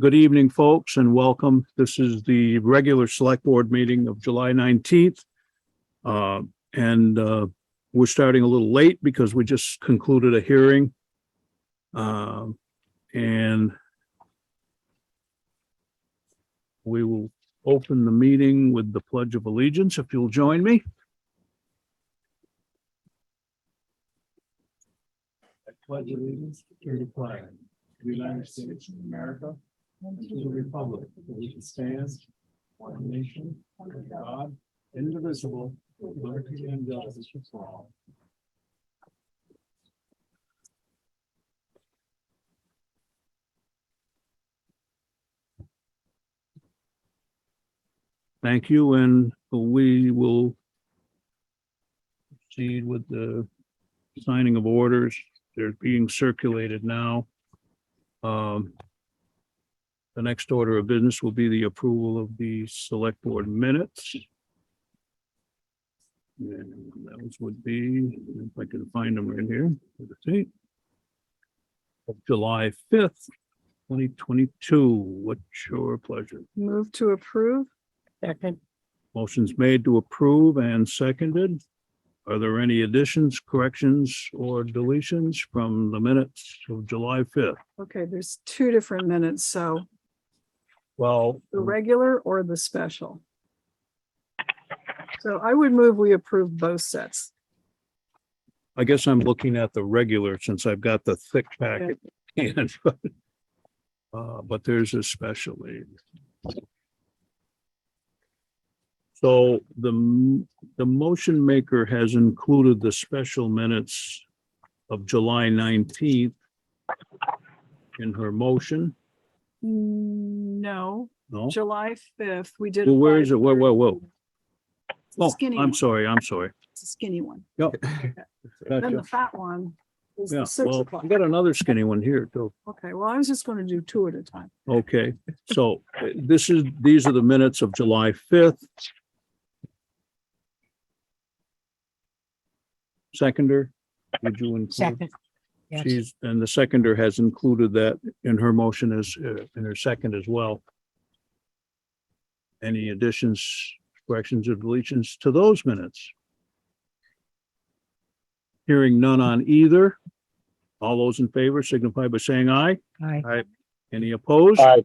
Good evening, folks, and welcome. This is the regular select board meeting of July 19th. We're starting a little late because we just concluded a hearing. And we will open the meeting with the Pledge of Allegiance, if you'll join me. I pledge allegiance to the flag of the United States of America and to the republic for which it stands, one nation, under God, indivisible, with liberty and justice for all. Thank you, and we will proceed with the signing of orders. They're being circulated now. The next order of business will be the approval of the select board minutes. And those would be, if I can find them right here, let's see. Of July 5th, 2022. What's your pleasure? Move to approve. Second. Motion's made to approve and seconded. Are there any additions, corrections, or deletions from the minutes of July 5th? Okay, there's two different minutes, so Well, the regular or the special. So I would move we approve both sets. I guess I'm looking at the regular since I've got the thick packet. And, but there's a special aid. So the motion maker has included the special minutes of July 19th in her motion. No, No? July 5th, we did. Well, where is it? Whoa. It's a Oh, skinny I'm one. sorry. It's a skinny one. Yep. Then Gotcha. the fat one is Yeah, the 6 well, o'clock. I got another skinny one here too. Okay, well, I was just going to do two at a time. Okay, so these are the minutes of July 5th. Seconder, did you include? Second. Yes. And the seconder has included that in her motion as, in her second as well. Any additions, corrections, or deletions to those minutes? Hearing none on either. All those in favor signify by saying aye. Aye. Any opposed? Aye.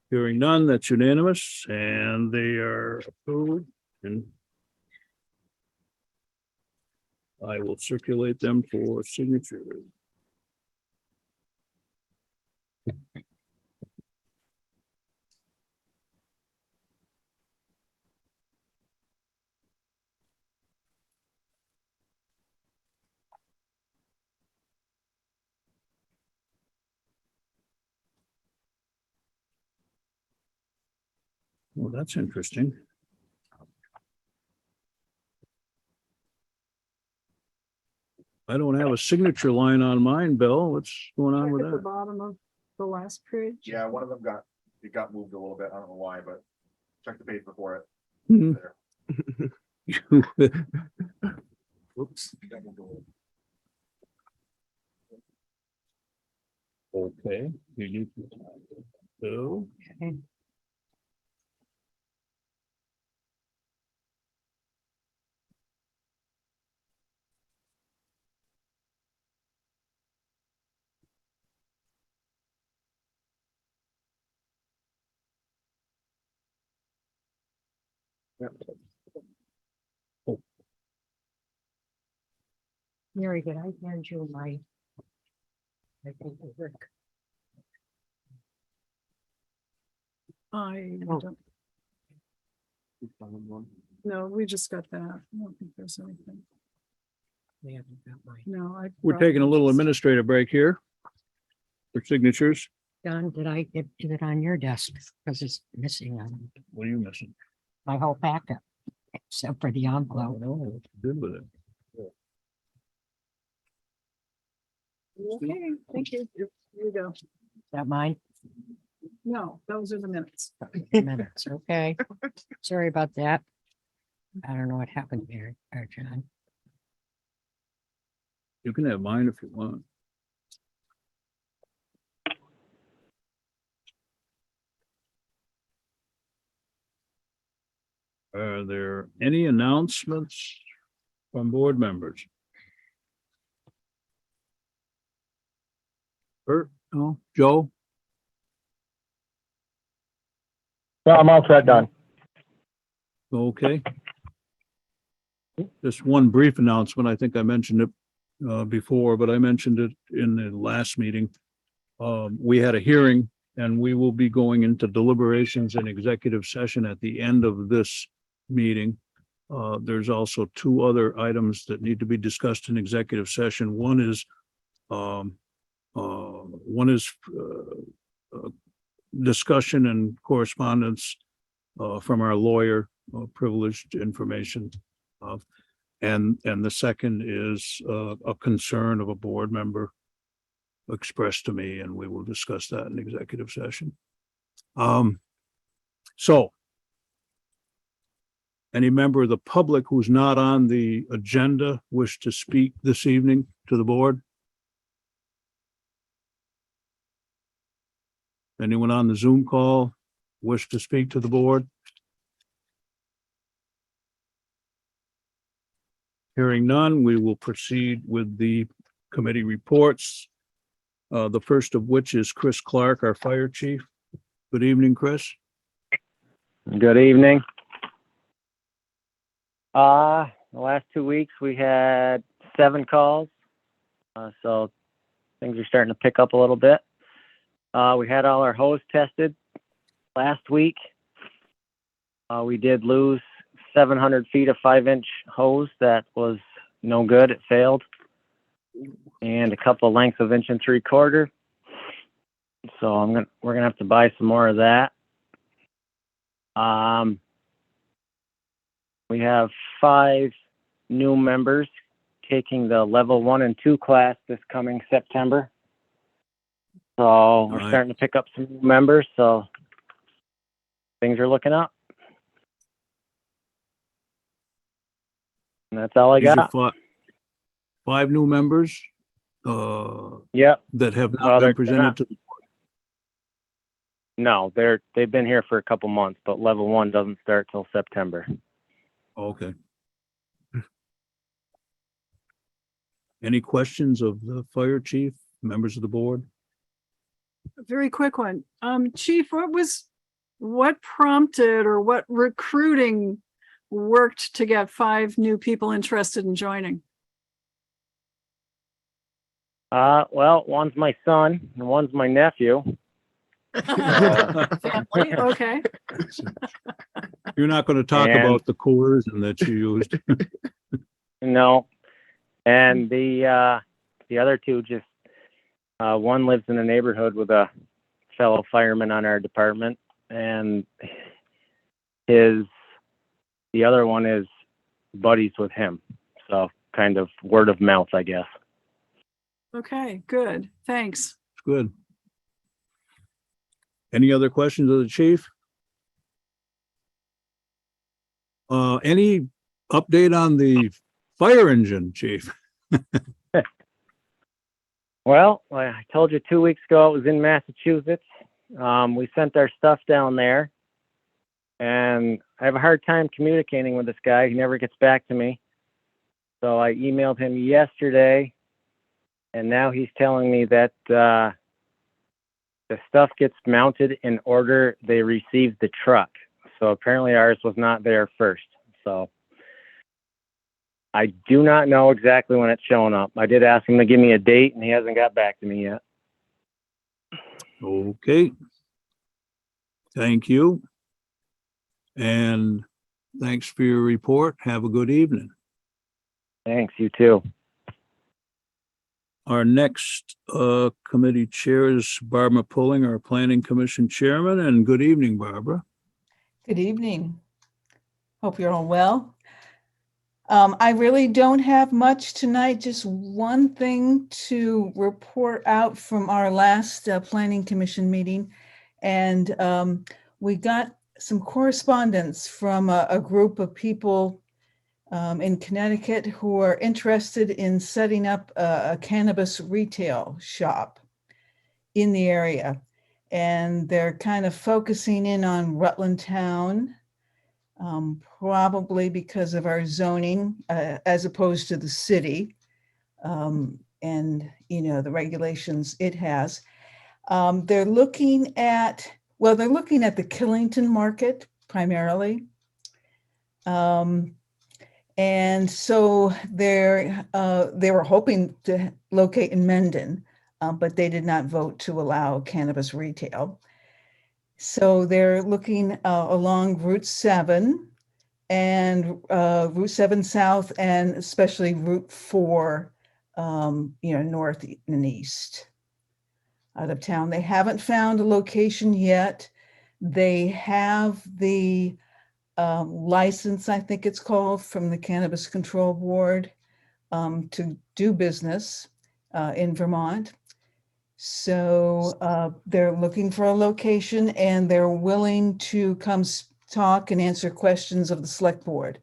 Hearing none, that's unanimous, and they are approved, and I will circulate them for signature. Well, that's interesting. I don't have a signature line on mine, Bill. What's going on Check with at the that? bottom of the last page. Yeah, one of them got moved a little bit. I don't know why, but check the page before it. Hmm. There. Oops. Okay. You so, Okay. Mary, did I hand you my paperwork? I Oh. don't, no, we just got that. I don't think there's anything. We haven't got mine. No, I. we're taking a little just- administrative break here for signatures. Don, did I get it on your desk? Because it's missing on What are you missing? my whole packet, except for the I envelope. don't know what to do with it. Okay, thank you. Here you go. Is that mine? No, those are the minutes. Minutes, okay. Sorry about that. I don't know what happened here, or John. You can have mine if you want. Are there any announcements from board members? Bert, no, Joe? No, I'm all set, done. Okay. Just one brief announcement. I think I mentioned it before, but I mentioned it in the last meeting. We had a hearing and we will be going into deliberations and executive session at the end of this meeting. There's also two other items that need to be discussed in executive session. One is discussion and correspondence from our lawyer, privileged information. And the second is a concern of a board member expressed to me, and we will discuss that in executive session. So any member of the public who's not on the agenda wish to speak this evening to the board? Anyone on the Zoom call wish to speak to the board? Hearing none, we will proceed with the committee reports. The first of which is Chris Clark, our fire chief. Good evening, Chris. Good evening. The last 2 weeks we had 7 calls. So things are starting to pick up a little bit. We had all our hose tested last week. We did lose 700 feet of 5-inch hose. That was no good. It failed. And a couple lengths of 1 3/4 inch. So we're gonna have to buy some more of that. We have 5 new members taking the level 1 and 2 class this coming September. So we're starting to pick up some new members. So things are looking up. And that's all I These are got. 5 new members Yep. that have Well, not they're been presented not. to. No, they've been here for a couple months, but level 1 doesn't start till September. Okay. Any questions of the fire chief, members of the board? A very quick one. Chief, what prompted or what recruiting worked to get 5 new people interested in joining? Well, one's my son and one's my nephew. Family, okay. You're not going to talk And- about the coercion that you used. No. And the other 2 just, one lives in a neighborhood with a fellow fireman on our department, and the other one is buddies with him. So kind of word of mouth, I guess. Okay, good. Thanks. Good. Any other questions of the chief? Any update on the fire engine, chief? Well, I told you 2 weeks ago it was in Massachusetts. We sent our stuff down there, and I have a hard time communicating with this guy. He never gets back to me. So I emailed him yesterday, and now he's telling me that the stuff gets mounted in order they received the truck. So apparently ours was not there first. So I do not know exactly when it's showing up. I did ask him to give me a date, and he hasn't got back to me yet. Okay. Thank you. And thanks for your report. Have a good evening. Thanks, you too. Our next committee chair is Barbara Pulling, our Planning Commission Chairman, and good evening, Barbara. Good evening. Hope you're all well. I really don't have much tonight, just one thing to report out from our last Planning Commission meeting. And we got some correspondence from a group of people in Connecticut who are interested in setting up a cannabis retail shop in the area. And they're kind of focusing in on Rutland town probably because of our zoning, as opposed to the city. And, you know, the regulations it has. They're looking at, well, they're looking at the Killington market primarily. And so they were hoping to locate in Mendon, but they did not vote to allow cannabis retail. So they're looking along Route 7 and Route 7 South, and especially Route 4, north and east out of town. They haven't found a location yet. They have the license, I think it's called, from the Cannabis Control Board to do business in Vermont. So they're looking for a location, and they're willing to come talk and answer questions of the select board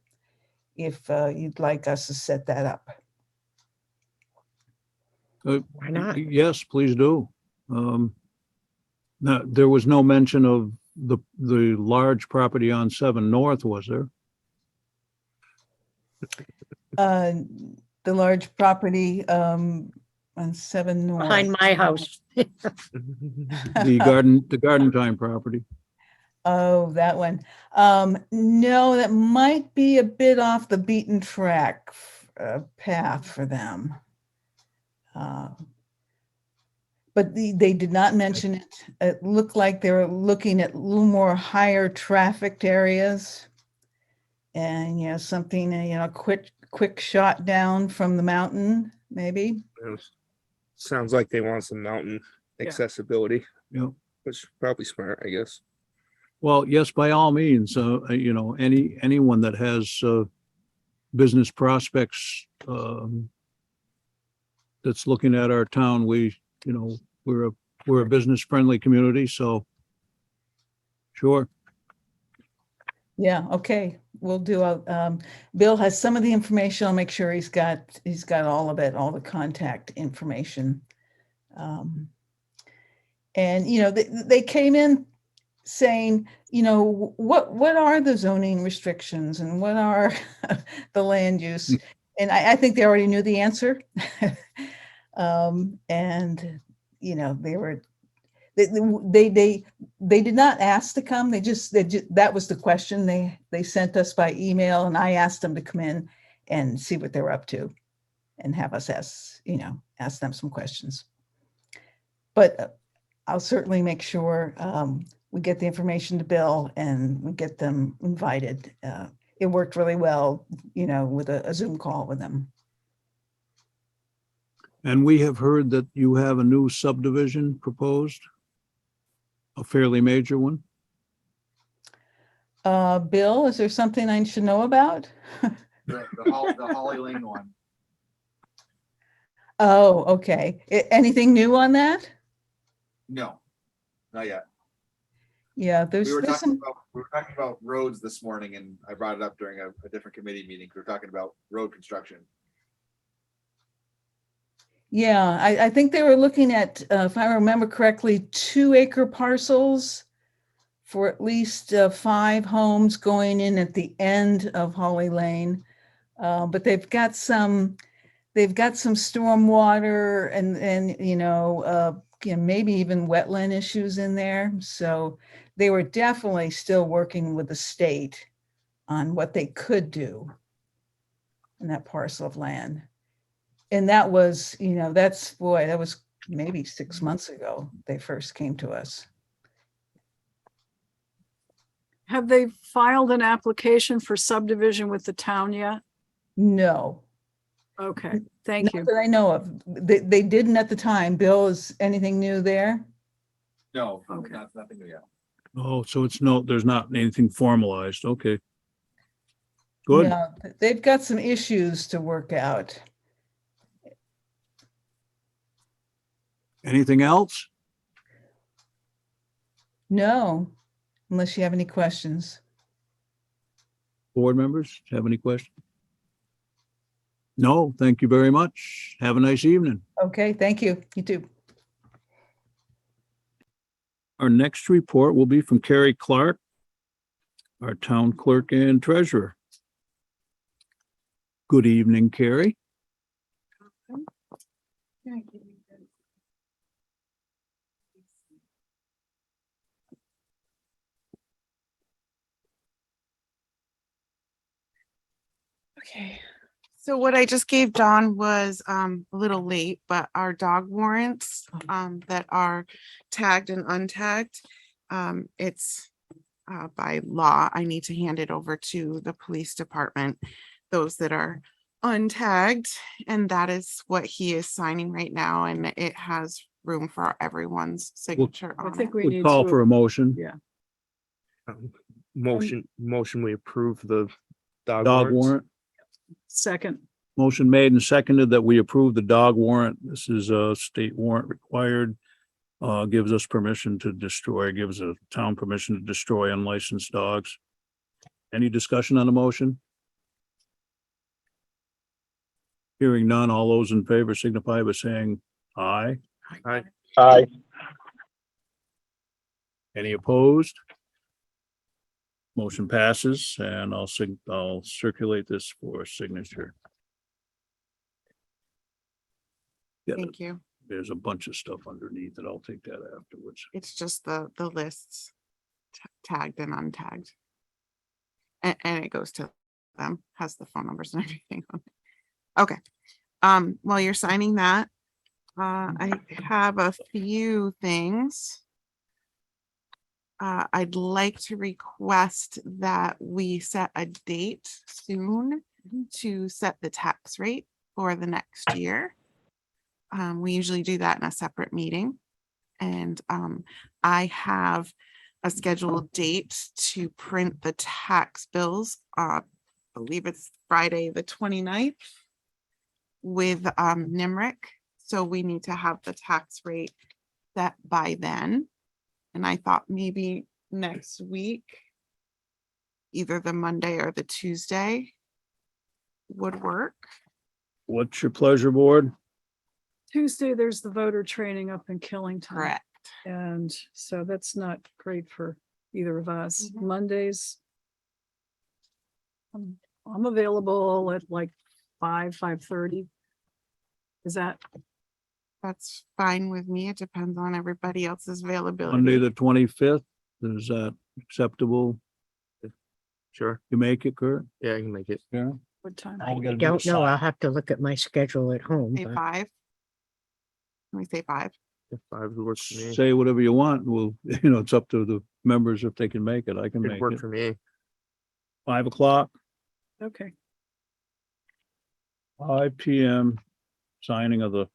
if you'd like us to set that up. Why not? Yes, please do. Now, there was no mention of the large property on 7 North, was there? The large property on 7 North. Behind my house. The Garden Time property. Oh, that one. No, that might be a bit off the beaten track path for them. But they did not mention it. It looked like they were looking at a little more higher trafficked areas. And, you know, something, quick shot down from the mountain, maybe. Sounds like they want some mountain accessibility, Yeah. which is probably smart, I guess. Well, yes, by all means, anyone that has business prospects that's looking at our town, we're a business friendly community, so sure. Yeah, okay, we'll do. Bill has some of the information. I'll make sure he's got all of it, all the contact information. And they came in saying, what are the zoning restrictions and what are the land use? And I think they already knew the answer. And they did not ask to come. That was the question they sent us by email, and I asked them to come in and see what they were up to and have us ask them some questions. But I'll certainly make sure we get the information to Bill and we get them invited. It worked really well, with a Zoom call with them. And we have heard that you have a new subdivision proposed, a fairly major one. Bill, is there something I should know about? The Holly Lane one. Oh, okay. Anything new on that? No, not yet. Yeah, We were there's talking some, about roads this morning, and I brought it up during a different committee meeting. We were talking about road construction. yeah, I think they were looking at, if I remember correctly, 2-acre parcels for at least 5 homes going in at the end of Holly Lane. But they've got some stormwater and maybe even wetland issues in there. So they were definitely still working with the state on what they could do in that parcel of land. And that was, that was maybe 6 months ago they first came to us. Have they filed an application for subdivision with the town yet? No, Okay, thank you. not that I know of. They didn't at the time. Bill, is anything new there? No, Okay. nothing new yet. Oh, so there's not anything formalized. Okay. Good. No, they've got some issues to work out. Anything else? No, unless you have any questions. Board members, have any questions? No, thank you very much. Have a nice evening. Okay, thank you. You too. Our next report will be from Carrie Clark. our town clerk and treasurer. Good evening, Carrie. Okay, so what I just gave Don was a little late, but our dog warrants that are tagged and untagged. It's by law, I need to hand it over to the police department, those that are untagged, and that is what he is signing right now, and it has room for everyone's signature I on think it. we Would need call for to, a motion. yeah, Motion, we approve the dog Dog warrants. warrant. second, Motion made and seconded that we approve the dog warrant. This is a state warrant required. Gives us permission to destroy, gives a town permission to destroy unlicensed dogs. Any discussion on the motion? Hearing none, all those in favor signify by saying aye. Aye. Aye. Any opposed? Motion passes and I'll circulate this for signature. Yeah, Thank you. there's a bunch of stuff underneath it. I'll take that afterwards. It's just the lists tagged and untagged. And it goes to them, has the phone numbers and everything on it. Okay. While you're signing that, I have a few things. I'd like to request that we set a date soon to set the tax rate for the next year. We usually do that in a separate meeting. And I have a scheduled date to print the tax bills. I believe it's Friday, the 29th with NIMRIC. So we need to have the tax rate set by then. And I thought maybe next week, either the Monday or the Tuesday would work. What's your pleasure, board? Tuesday, there's the voter training up in Killington. Correct. And so that's not great for either of us. Mhm. Mondays. I'm available at like 5:30. Is that, That's fine with me. It depends on everybody else's Monday, availability. the 25th. Is that acceptable? Sure. You make it, Kurt? Yeah, I can make it. Yeah. what time? I we gotta do don't is know. sign. I'll have to look at my schedule at home, Say but 5. Can we say 5? If 5 would work for me. Say whatever you want. Well, it's up to the members if they can make it. I can It'd make work it. for me. 5 o'clock, Okay, 5 PM, signing of the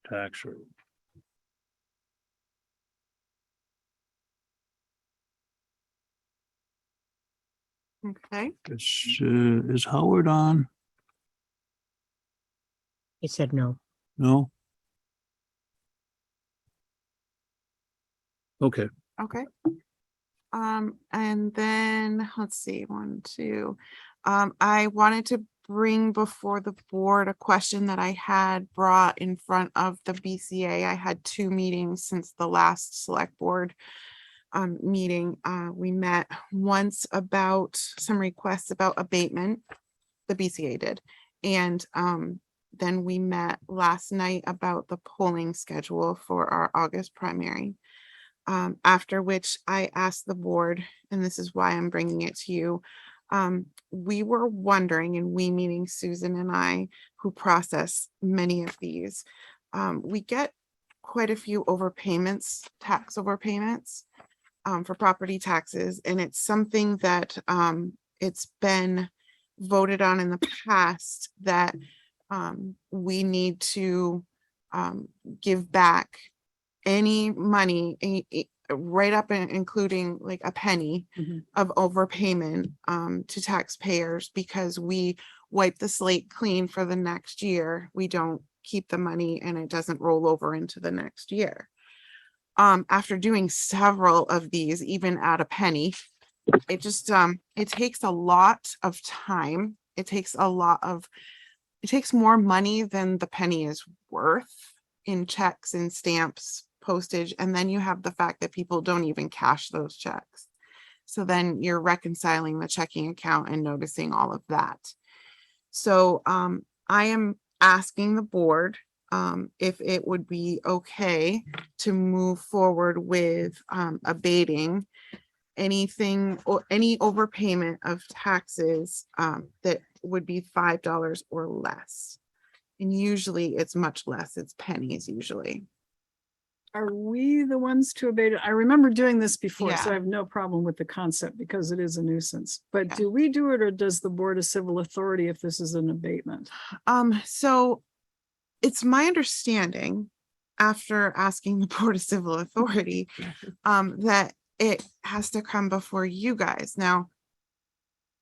tax rate. Okay. Is Howard on? he said no. No? Okay, Okay. And then let's see, 1, 2. I wanted to bring before the board a question that I had brought in front of the BCA. I had 2 meetings since the last select board meeting. We met once about some requests about abatement, the BCA did. And then we met last night about the polling schedule for our August primary. After which I asked the board, and this is why I'm bringing it to you. We were wondering, and we meaning Susan and I, who process many of these, we get quite a few overpayments, tax overpayments for property taxes, and it's something that it's been voted on in the past that we need to give back any money, right up and including like a penny Mhm. of overpayment to taxpayers, because we wipe the slate clean for the next year. We don't keep the money and it doesn't roll over into the next year. After doing several of these, even at a penny, it just it takes a lot of time. It takes more money than the penny is worth in checks and stamps, postage, and then you have the fact that people don't even cash those checks. So then you're reconciling the checking account and noticing all of that. So I am asking the board if it would be okay to move forward with abating anything or any overpayment of taxes that would be $5 or less. And usually it's much less, it's pennies usually. Are we the ones to abate it? I remember doing this before, so Yeah. I have no problem with the concept because it is a nuisance. But Yeah. do we do it or does the Board of Civil Authority if this is an abatement? So it's my understanding, after asking the Board of Civil Authority, that it has to come before you guys. Now,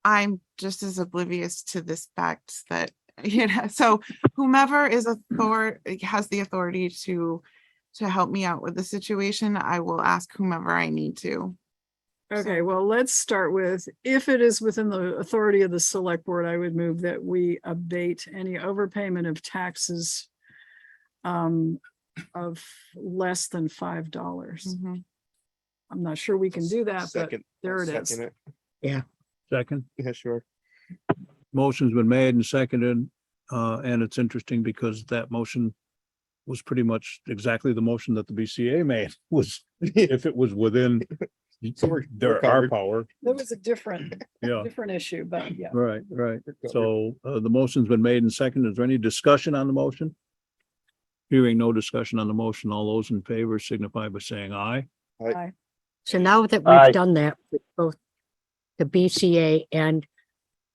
I'm just as oblivious to this fact that, so whomever is has the authority to help me out with the situation, I will ask whomever I need to. Okay, well, let's start with, if it is within the authority of the select board, I would move that we abate any overpayment of taxes of less than $5. Mhm. I'm not sure we can do that, but Second. there it is. Second it. Second, Yeah, sure. motion's been made and seconded, and it's interesting because that motion was pretty much exactly the motion that the BCA made, was if it was within So we're our covered. power. That was a different Yeah, issue, but yeah. right, right. covered. So the motion's been made and seconded. Is there any discussion on the motion? Hearing no discussion on the motion, all those in favor signify by saying aye. So now that Aye. we've done that with both the BCA and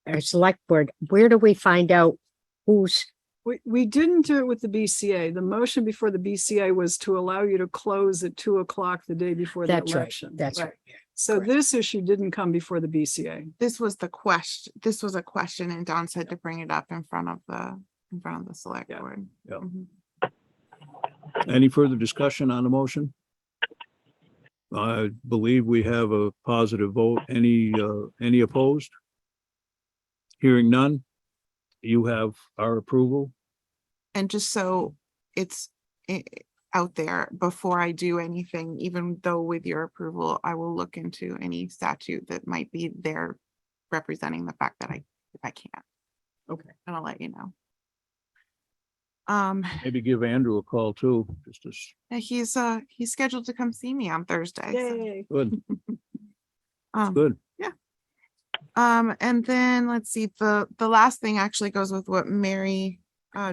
our select board, where do we find out who's, We didn't do it with the BCA. The motion before the BCA was to allow you to close at 2:00 the day before the that's right, election. that's right. So correct. this issue didn't come before the BCA. This was a question and Don said to bring it up in front of the select Yeah. board. Yeah. Mhm. Any further discussion on the motion? I believe we have a positive vote. Any opposed? Hearing none. You have our approval. And just so it's out there, before I do anything, even though with your approval, I will look into any statute that might be there representing the fact that I can't. Okay. And I'll let you know. Maybe give Andrew a call too, just as He's scheduled to come see me on Thursday. so, Yay. good, um, good. And then let's see, the last thing actually goes with what Mary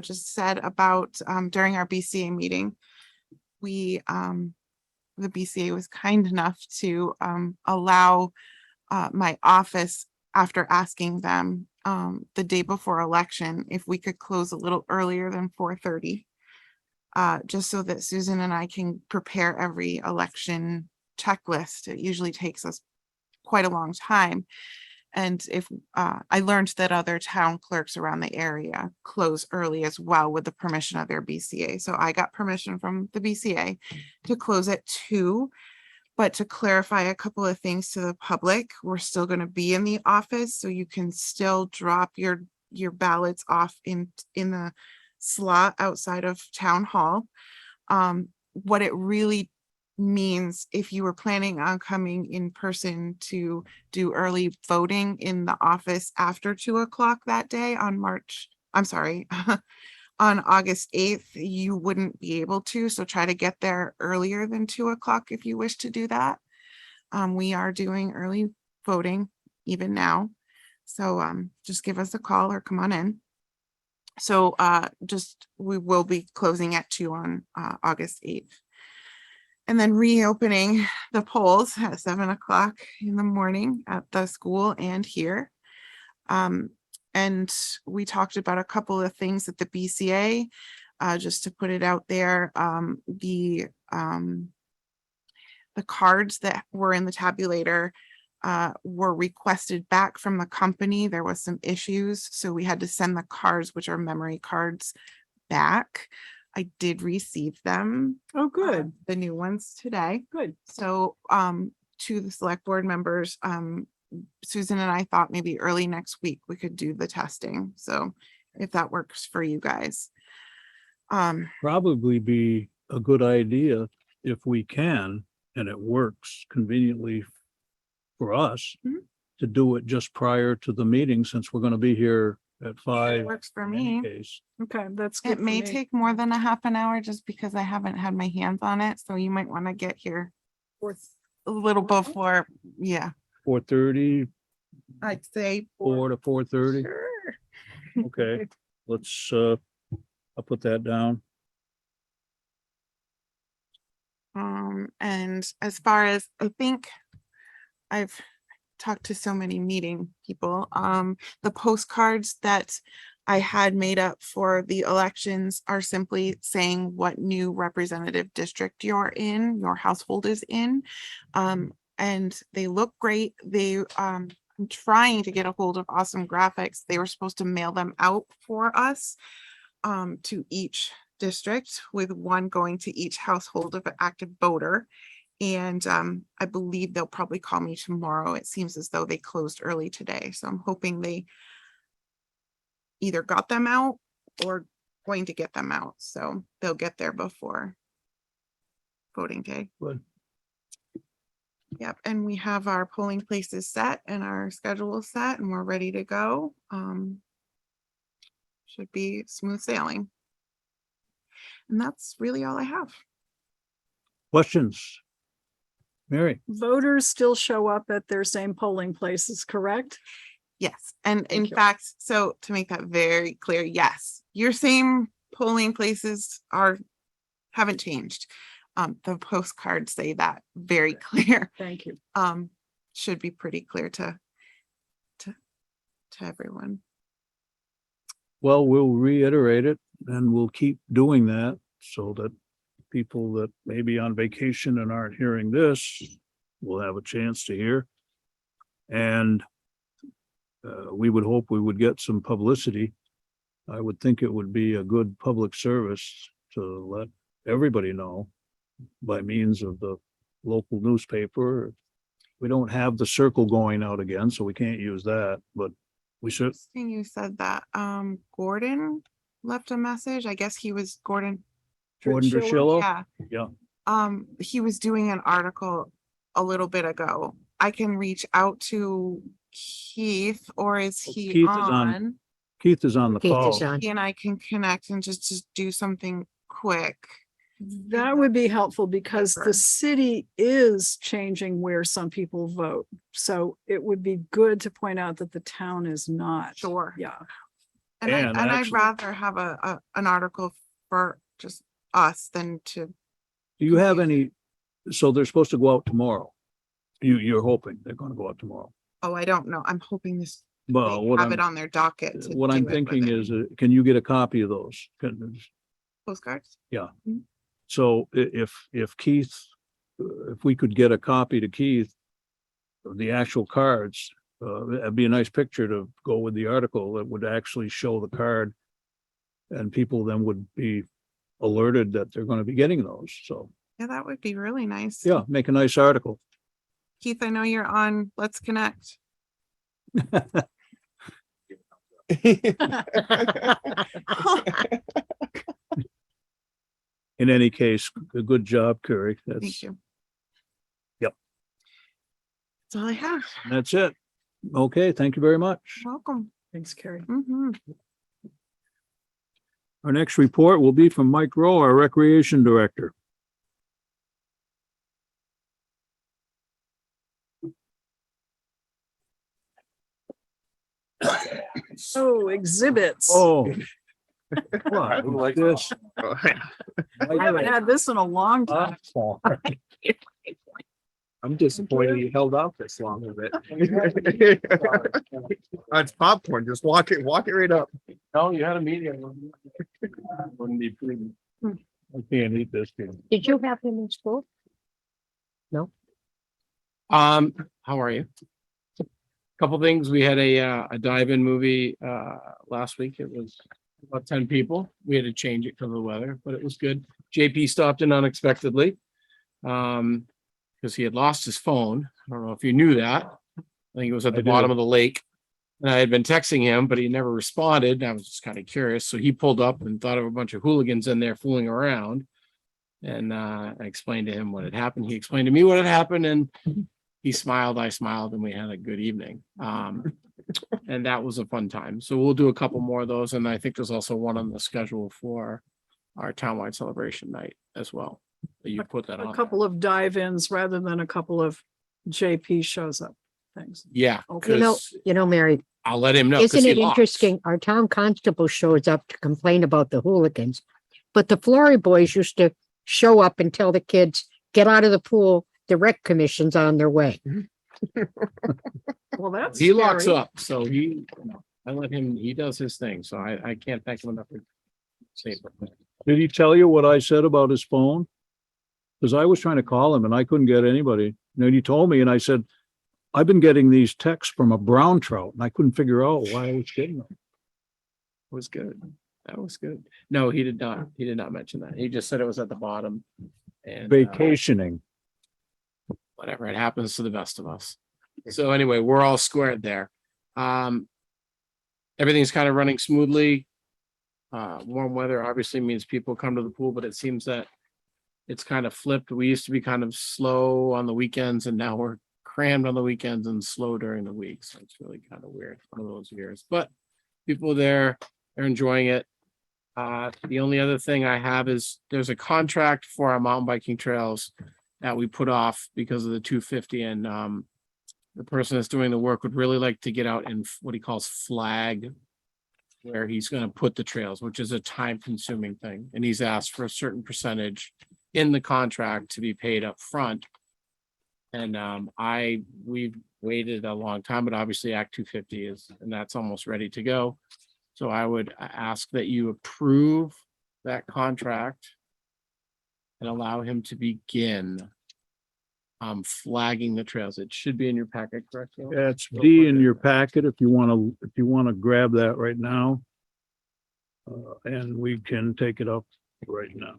just said about during our BCA meeting. We the BCA was kind enough to allow my office, after asking them the day before election, if we could close a little earlier than 4:30. Just so that Susan and I can prepare every election checklist. It usually takes us quite a long time. And if I learned that other town clerks around the area close early as well with the permission of their BCA. So I got permission from the BCA to close at 2. But to clarify a couple of things to the public, we're still going to be in the office, so you can still drop your ballots off in the slot outside of town hall. What it really means, if you were planning on coming in person to do early voting in the office after 2:00 that day on on August 8th, you wouldn't be able to. So try to get there earlier than 2:00 if you wish to do that. We are doing early voting even now. So just give us a call or come on in. So we will be closing at 2 on August 8th. And then reopening the polls at 7:00 in the morning at the school and here. And we talked about a couple of things at the BCA, just to put it out there. The cards that were in the tabulator were requested back from the company. There was some issues, so we had to send the cards, which are memory cards, back. I did receive them. Oh, good, The new ones today. good. So to the select board members, Susan and I thought maybe early next week we could do the testing. So if that works for you guys. Probably be a good idea if we can, and it works conveniently for us Mhm. to do it just prior to the meeting, since we're gonna be here at 5. Works for in any me. case. Okay, that's good It for may me. take more than a half an hour just because I haven't had my hands on it, so you might want to get here a little before, yeah, 4:30, I'd say. 4 to 4:30. Sure. Okay, let's, I'll put that down. And as far as, I think I've talked to so many meeting people, the postcards that I had made up for the elections are simply saying what new representative district you're in, your household is in. And they look great. I'm trying to get a hold of Awesome Graphics. They were supposed to mail them out for us to each district, with one going to each household of an active voter. And I believe they'll probably call me tomorrow. It seems as though they closed early today, so I'm hoping they either got them out or going to get them out, so they'll get there before voting day. Good. Yep, and we have our polling places set and our schedule set, and we're ready to go. Should be smooth sailing. And that's really all I have. Questions? Mary? Voters still show up at their same polling places, correct? Yes, and in Thank you. fact, so to make that very clear, yes, your same polling places haven't changed. The postcards say that very clear. Thank you. Should be pretty clear to everyone. Well, we'll reiterate it and we'll keep doing that so that people that may be on vacation and aren't hearing this will have a chance to hear. And we would hope we would get some publicity. I would think it would be a good public service to let everybody know by means of the local newspaper. We don't have the circle going out again, so we can't use that, but we should. Interesting you said that. Gordon left a message. I guess he was Gordon. Gordon Drusilla? Drusilla? Yeah. Yeah. He was doing an article a little bit ago. I can reach out to Keith, or is he Keith is on. on? Keith is on the Keith call. is on. He and I can connect and just do something quick. That would be helpful because Sure. the city is changing where some people vote. So it would be good to point out that the town is not. Sure. Yeah. And And I'd actually- rather have an article for just us than to, Do you have any, so they're supposed to go out tomorrow? You're hoping they're gonna go out tomorrow? oh, I don't know. I'm hoping this, Well, they what have it I'm, on their docket. to what do I'm it with thinking it. is, can you get a copy of those? Postcards? So if Keith, if we could get a copy to Keith of the actual cards, that'd be a nice picture to go with the article that would actually show the card. And people then would be alerted that they're gonna be getting those. So, Yeah, that would be really nice. yeah, make a nice article. Keith, I know you're on. Let's connect. In any case, a good job, Curry. Thank That's, you. Yep. That's all I have. that's it. Okay, thank you very much. Welcome. Thanks, Carrie. Mhm. Our next report will be from Mike Rowe, our Recreation Director. Oh, exhibits. Oh. What, like this? I haven't had this in a long time. I'm disappointed you held out this long with it. It's popcorn, just walk it right up. No, you had a meeting. Wouldn't be pretty. I can't eat this. Kid. Did you have him in school? How are you? Couple things. We had a dive-in movie last week. It was about 10 people. We had to change it because of the weather, but it was good. JP stopped in unexpectedly. Because he had lost his phone. I don't know if you knew that. I think it was at the I bottom did. of the lake. And I had been texting him, but he never responded. I was just kind of curious. So he pulled up and thought of a bunch of hooligans in there fooling around. And I explained to him what had happened. He explained to me what had happened, and he smiled, I smiled, and we had a good evening. And that was a fun time. So we'll do a couple more of those. And I think there's also one on the schedule for our townwide celebration night as well. You put that on. A couple of dive-ins rather than a couple of JP shows up things. Yeah, Okay. You know, Mary, I'll let him know. 'cause isn't he it lost. interesting? Our town constable shows up to complain about the hooligans. But the Flory boys used to show up and tell the kids, get out of the pool. The rec commission's on their way. Well, that's He locks scary. up, so I let him, he does his thing. So I can't thank him enough for saying that. Did he tell you what I said about his phone? Because I was trying to call him and I couldn't get anybody. And then he told me and I said, I've been getting these texts from a brown trout and I couldn't figure out why I was getting them. It was good. That was good. No, he did not. He did not mention that. He just said it was at the bottom. And Vacationing. whatever, it happens to the best of us. So anyway, we're all squared there. Everything's kind of running smoothly. Warm weather obviously means people come to the pool, but it seems that it's kind of flipped. We used to be kind of slow on the weekends and now we're crammed on the weekends and slow during the week. So it's really kind of weird. One of those years, but people there are enjoying it. The only other thing I have is there's a contract for our mountain biking trails that we put off because of the 250 and the person that's doing the work would really like to get out and what he calls flag where he's going to put the trails, which is a time consuming thing. And he's asked for a certain percentage in the contract to be paid up front. And we've waited a long time, but obviously Act 250 is, and that's almost ready to go. So I would ask that you approve that contract and allow him to begin flagging the trails. It should be in your packet, correct? Neil? Yeah, it's D in your packet if you want to grab that right now. And we can take it up right now.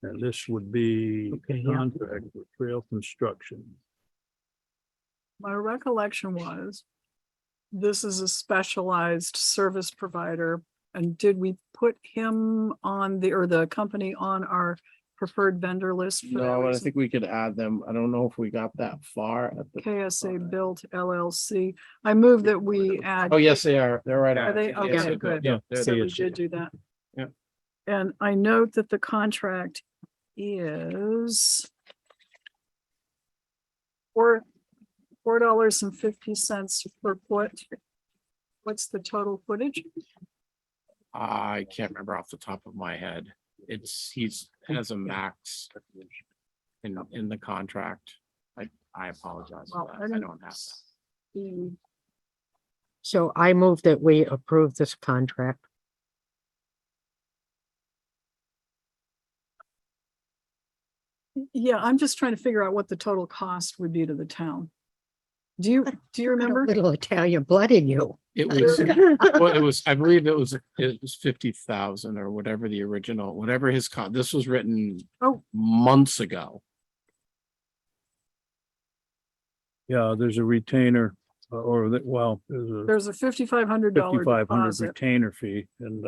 And this would be contract for trail construction. My recollection was this is a specialized service provider. And did we put him on the company on our preferred vendor list? For that No, but I reason? think we could add them. I don't know if we got that far at the. KSA Built LLC. I move that we add. Oh, yes, they are. They're right. Are on. they? Yes, Okay, they're good. Yeah, they're So there. we did do that. Yeah. And I note that the contract is $4.50 per foot. What's the total footage? I can't remember off the top of my head. He's has a max in the contract. I apologize for Well, that. I don't have that. So I move that we approve this contract. Yeah, I'm just trying to figure out what the total cost would be to the town. Do you remember? A little Italian blood in you. It was, well, it was, I believe it was 50,000 or whatever the original, whatever this was written months ago. Yeah, there's a retainer there's a There's a $5,500 $5,500 deposit. retainer fee and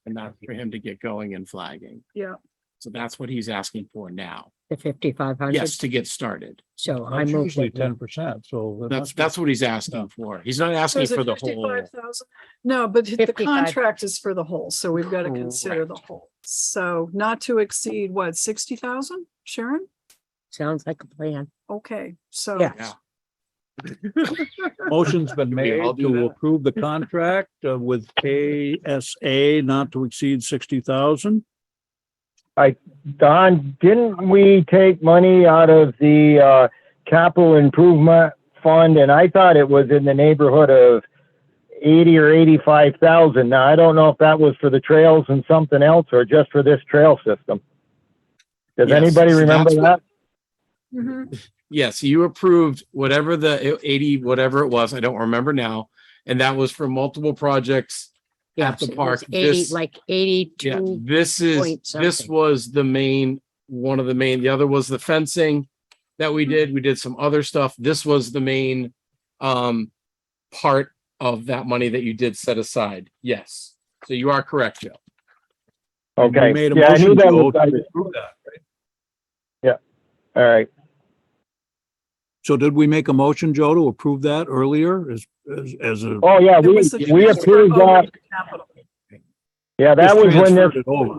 And that's for him to get going and flagging. Yeah, So that's what he's asking for now. The 5,500. Yes, to get started. So I that's move usually that 10%. So That's what he's asking for. He's not so asking is it for the whole. 55,000? No, but the 55. contract is for the whole, so we've got to consider the whole. So not to exceed what, 60,000, Sharon? sounds like a plan. Okay, so. Yeah. Yeah. motion's been we made all do to that? approve the contract with KSA not to exceed 60,000. Don, didn't we take money out of the capital improvement fund? And I thought it was in the neighborhood of 80 or 85,000. Now, I don't know if that was for the trails and something else or just for this trail system. Does Yes, anybody so remember that's that? Mhm. Yes, you approved whatever the 80, whatever it was. I don't remember now. And that was for multiple projects at Yes, the it was park. 80, This- like Yeah, 82. this point this something. was the main, one of the main, the other was the fencing that we did. We did some other stuff. This was the main part of that money that you did set aside. Yes. So you are correct, Joe. And we Okay. made a Yeah, I knew motion that to was, approve that, right? all right. So did we make a motion, Joe, to approve that earlier as a? Oh, yeah, It was the we transfer approved over that. to capital. Yeah, that just was when this, transferred it over.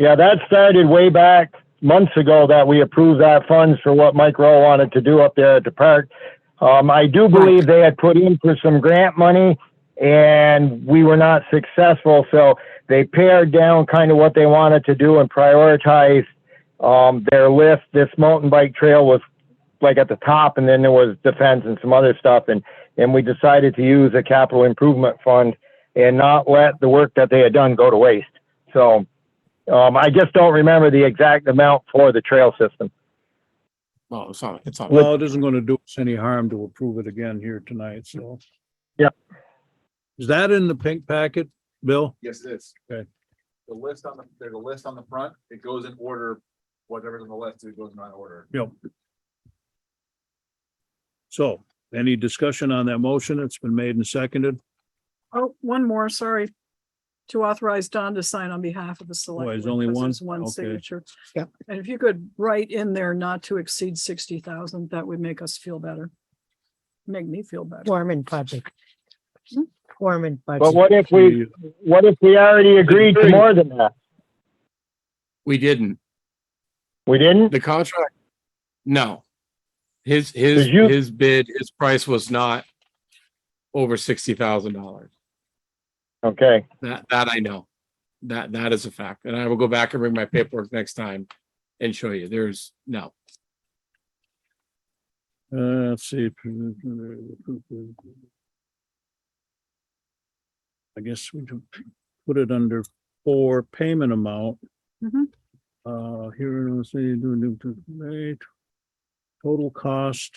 yeah, that started way back months ago that we approved that funds for what Mike Rowe wanted to do up there at the park. I do believe they had put in for some grant money and we were not successful. So they pared down kind of what they wanted to do and prioritize their list. This mountain bike trail was like at the top, and then there was defense and some other stuff. And we decided to use a capital improvement fund and not let the work that they had done go to waste. So I just don't remember the exact amount for the trail system. Well, it's on. Well, it isn't gonna do us any harm to approve it again here tonight, so. Yep. Is that in the pink packet, Bill? Yes, it is. Okay. There's a list on the front. It goes in order, whatever's on the list, it goes in that order. Yep. So, any discussion on that motion? It's been made and seconded. Oh, one more, sorry. To authorize Don to sign on behalf of the select. there's board, only 'cause one? there's one Okay. signature. Yep. And if you could write in there not to exceed 60,000, that would make us feel better. Make me feel better. Foreman budget. Foreman But budget. what if we already agreed to more than that? We didn't. We didn't? The contract, no. His you- bid, his price was not over $60,000. Okay. That I know. That is a fact. And I will go back and bring my paperwork next time and show you. There's no. Let's see. I guess we can put it under for payment amount. Mhm. Here, let's see, right. Total cost.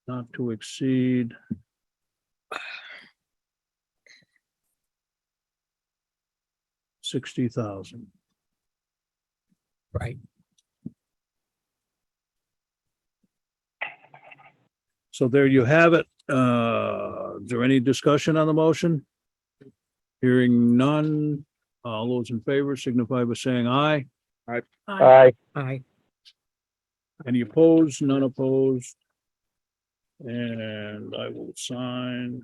Not to exceed. $60,000. Right. So there you have it. Is there any discussion on the motion? Hearing none. All those in favor signify by saying aye. Aye. Aye. Any opposed? None opposed. And I will sign.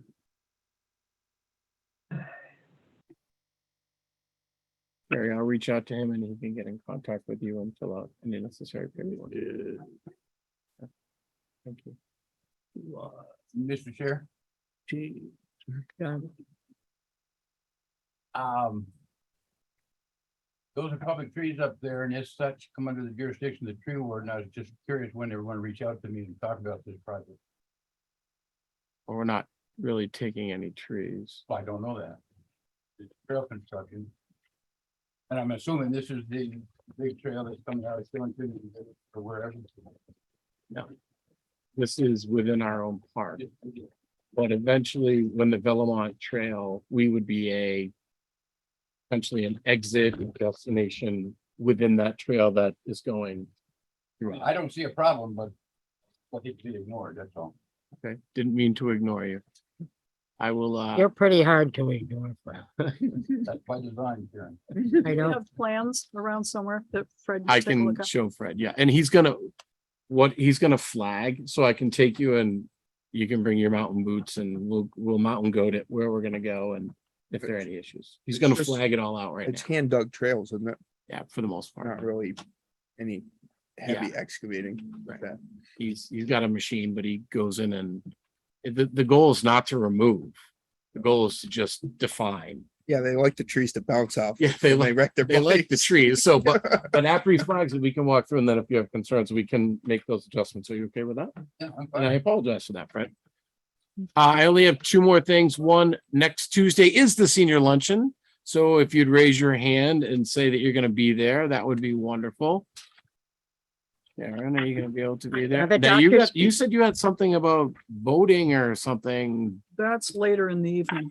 Gary, I'll reach out to him and he can get in contact with you and fill out any necessary paperwork. Thank you. Mr. Chair, those are public trees up there and as such come under the jurisdiction of the tree warden. I was just curious when they were going to reach out to me and talk about this project. Well, we're not really taking any trees. Well, I don't know that. It's trail construction. And I'm assuming this is the big trail that's coming out of Stillington or wherever. No. This is within our own park. But eventually, when the Velomont Trail, we would be essentially an exit destination within that trail that is going through. I don't see a problem, but it should be ignored, that's all. Okay, didn't mean to ignore you. I will, You're pretty hard to ignore, Fred. That's by design, Karen. I Do you know. have plans around somewhere that Fred? I take a can look at? show Fred, yeah, and he's gonna flag, so I can take you and you can bring your mountain boots and we'll mountain goat it where we're gonna go and if there are any issues. He's gonna flag it all out right It's now. hand dug trails, isn't it? Yeah, for the most Not part. really any heavy excavating like that. He's got a machine, but he goes in and the goal is not to remove. The goal is to just define. Yeah, they like the trees to bounce off. Yeah, they when wreck their They like the bikes. trees, so but after he flags it, we can walk through and then if you have concerns, we can make those adjustments. Are you okay with that? Yeah, I'm And I fine. apologize for that, Fred. I only have two more things. One, next Tuesday is the senior luncheon. So if you'd raise your hand and say that you're gonna be there, that would be wonderful. Sharon, are you gonna be able to be there? Have a Now, you doctor's- you said you had something about voting or something, That's later in the evening.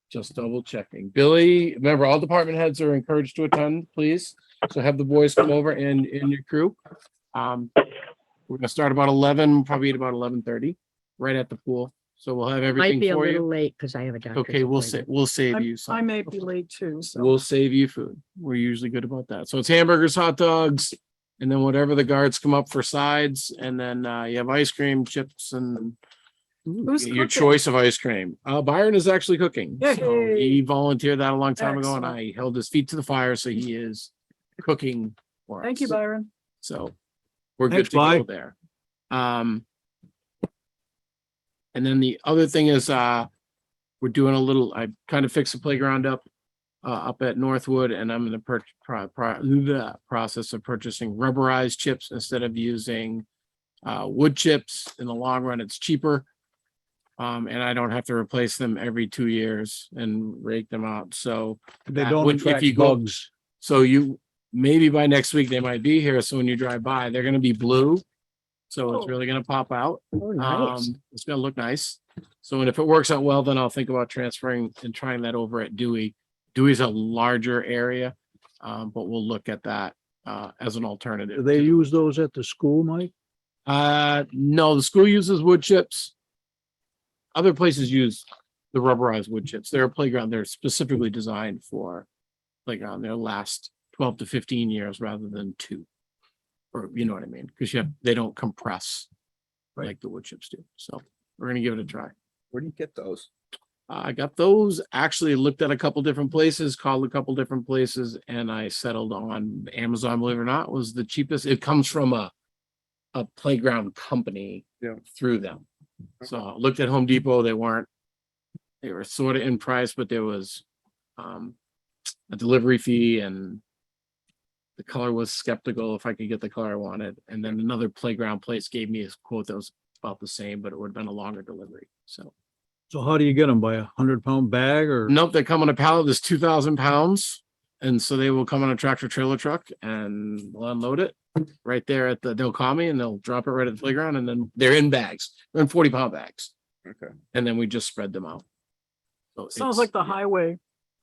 just double checking. Billy, remember, all department heads are encouraged to attend, please. So have the boys come over and in your crew. We're gonna start about 11, probably at about 11:30, right at the pool. So we'll have Might everything be a for little you. late because I have a doctor's. Okay, appointment. we'll save you I some. may be late too, so. We'll save you food. We're usually good about that. So it's hamburgers, hot dogs, And then whatever the guards come up for sides, and then you have ice cream, chips, and Who's your cooking? choice of ice cream. Byron is actually cooking. So Yay. he volunteered that a long time ago, and Excellent. I held his feet to the fire, so he is cooking for Thank you, us. Byron. So we're Thanks, good to go Vi. there. And then the other thing is, we're doing I kind of fixed the playground up at Northwood, and I'm in the process of purchasing rubberized chips instead of using wood chips. In the long run, it's cheaper. And I don't have to replace them every 2 years and rake them out. So They that don't would- if attract you go- bugs. so maybe by next week they might be here. So when you drive by, they're going to be blue. So it's Oh. really going to pop out. Oh, nice. It's going to look nice. So, and if it works out well, then I'll think about transferring and trying that over at Dewey. Dewey's a larger area, but we'll look at that as an alternative. Do they use those at the school, Mike? No, the school uses wood chips. Other places use the rubberized wood chips. They're a playground. They're specifically designed for playground. They'll last 12 to 15 years rather than 2. Or you know what I mean? Because they don't compress like the wood chips do. So we're gonna give it a try. Where do you get those? I got those, actually looked at a couple different places, called a couple different places, and I settled on Amazon, believe it or not, was the cheapest. It comes from a playground company through them. So I looked at Home Depot, they were sort of in price, but there was a delivery fee, and the color was skeptical if I could get the color I wanted. And then another playground place gave me a quote that was about the same, but it would have been a longer delivery. So So how do you get them? By a 100-pound bag or? nope, they come on a pallet that's 2,000 pounds. And so they will come on a tractor trailer truck and we'll unload it right there they'll call me and they'll drop it right at the playground, and then they're in bags. They're in 40-pound bags. Okay. And then we just spread them out. So Sounds it's- like the highway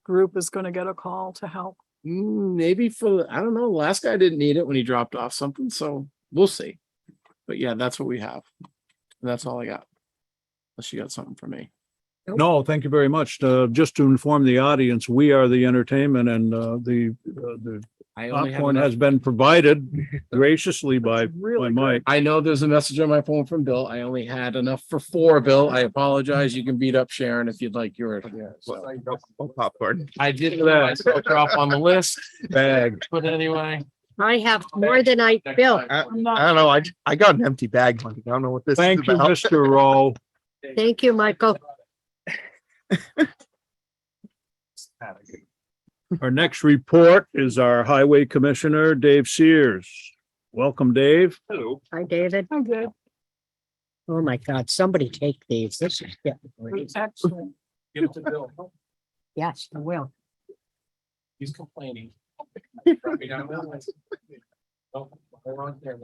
group is going to get a call to help. Maybe I don't know. Last guy didn't need it when he dropped off something, so we'll see. But yeah, that's what we have. And that's all I got. Unless you got something for me. No, thank you very much. Just to inform the audience, we are the entertainment, and the I only have popcorn enough- has been provided graciously by Really Mike. I know there's a message on my phone from Bill. I only had enough for 4, Bill. I apologize. You can beat up Sharon if you'd like yours. Yeah, so. Popcorn. I did that. So drop on the list, Bag. but anyway. I have more than Bill, I I'm not- don't know. I got an empty bag. Mike. I don't know what this Thank is you, about. Mr. Rowe. thank you, Michael. Our next report is our Highway Commissioner, Dave Sears. Welcome, Dave. Hello. Hi, David. I'm good. Oh, my God, somebody take these. This is getting crazy. Excellent. Give it to Bill. Yes, I will. He's complaining. Drop me down the list. Oh, hold on there.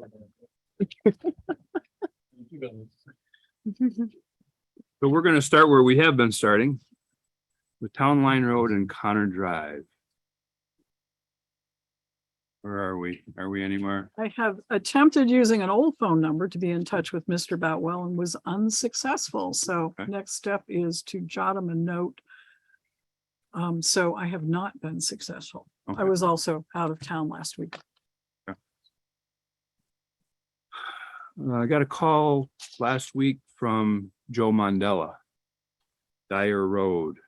So we're gonna start where we have been starting, with Town Line Road and Connor Drive. Where are we? Are we anywhere? I have attempted using an old phone number to be in touch with Mr. Boutwell and was unsuccessful. So Okay. next step is to jot him a note. So I have not been successful. I Okay. was also out of town last week. I got a call last week from Joe Mandela, Dyer Road.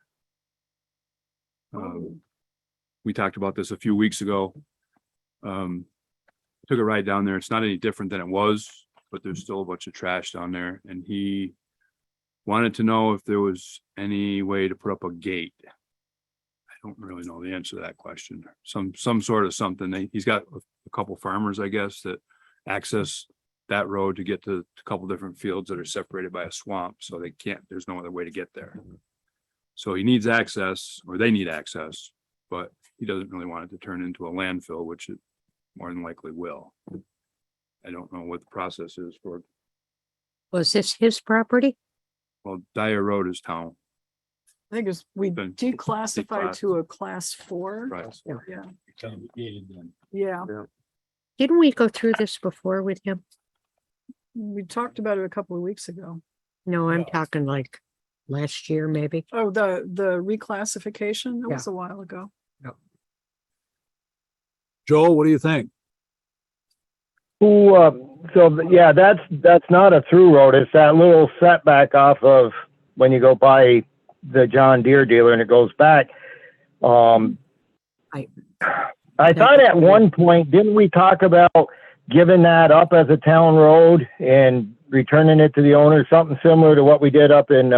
We talked about this a few weeks ago. Took a ride down there. It's not any different than it was, but there's still a bunch of trash down there. And he wanted to know if there was any way to put up a gate. I don't really know the answer to that question. Some sort of something. He's got a couple farmers, I guess, that access that road to get to a couple different fields that are separated by a swamp, so there's no other way to get there. So he needs access, or they need access, but he doesn't really want it to turn into a landfill, which it more than likely will. I don't know what the process is for, Was this his property? well, Dyer Road is town, I think we Been declassified declassed. to a class 4. right? Yeah, Kind of gated then. yeah. Didn't we go through this before with him? We talked about it a couple of weeks ago. No, I'm talking like last year, maybe. Oh, the reclassification, that was a while ago. Joe, what do you think? Yeah, that's not a through road. It's that little setback off of when you go by the John Deere dealer and it goes back. I- I thought at one point, didn't we talk about giving that up as a town road and returning it to the owner, something similar to what we did up in,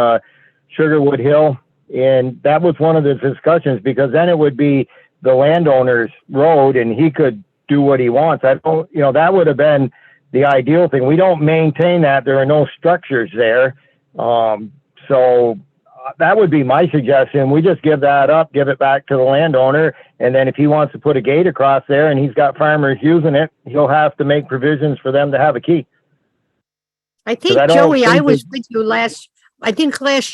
Sugarwood Hill? And that was one of the discussions, because then it would be the landowner's road and he could do what he wants. I don't, that would have been the ideal thing. We don't maintain that. There are no structures there. So that would be my suggestion. We just give that up, give it back to the landowner. And then if he wants to put a gate across there and he's got farmers using it, he'll have to make provisions for them to have a key. I think, I don't Joey, I think was that- with you last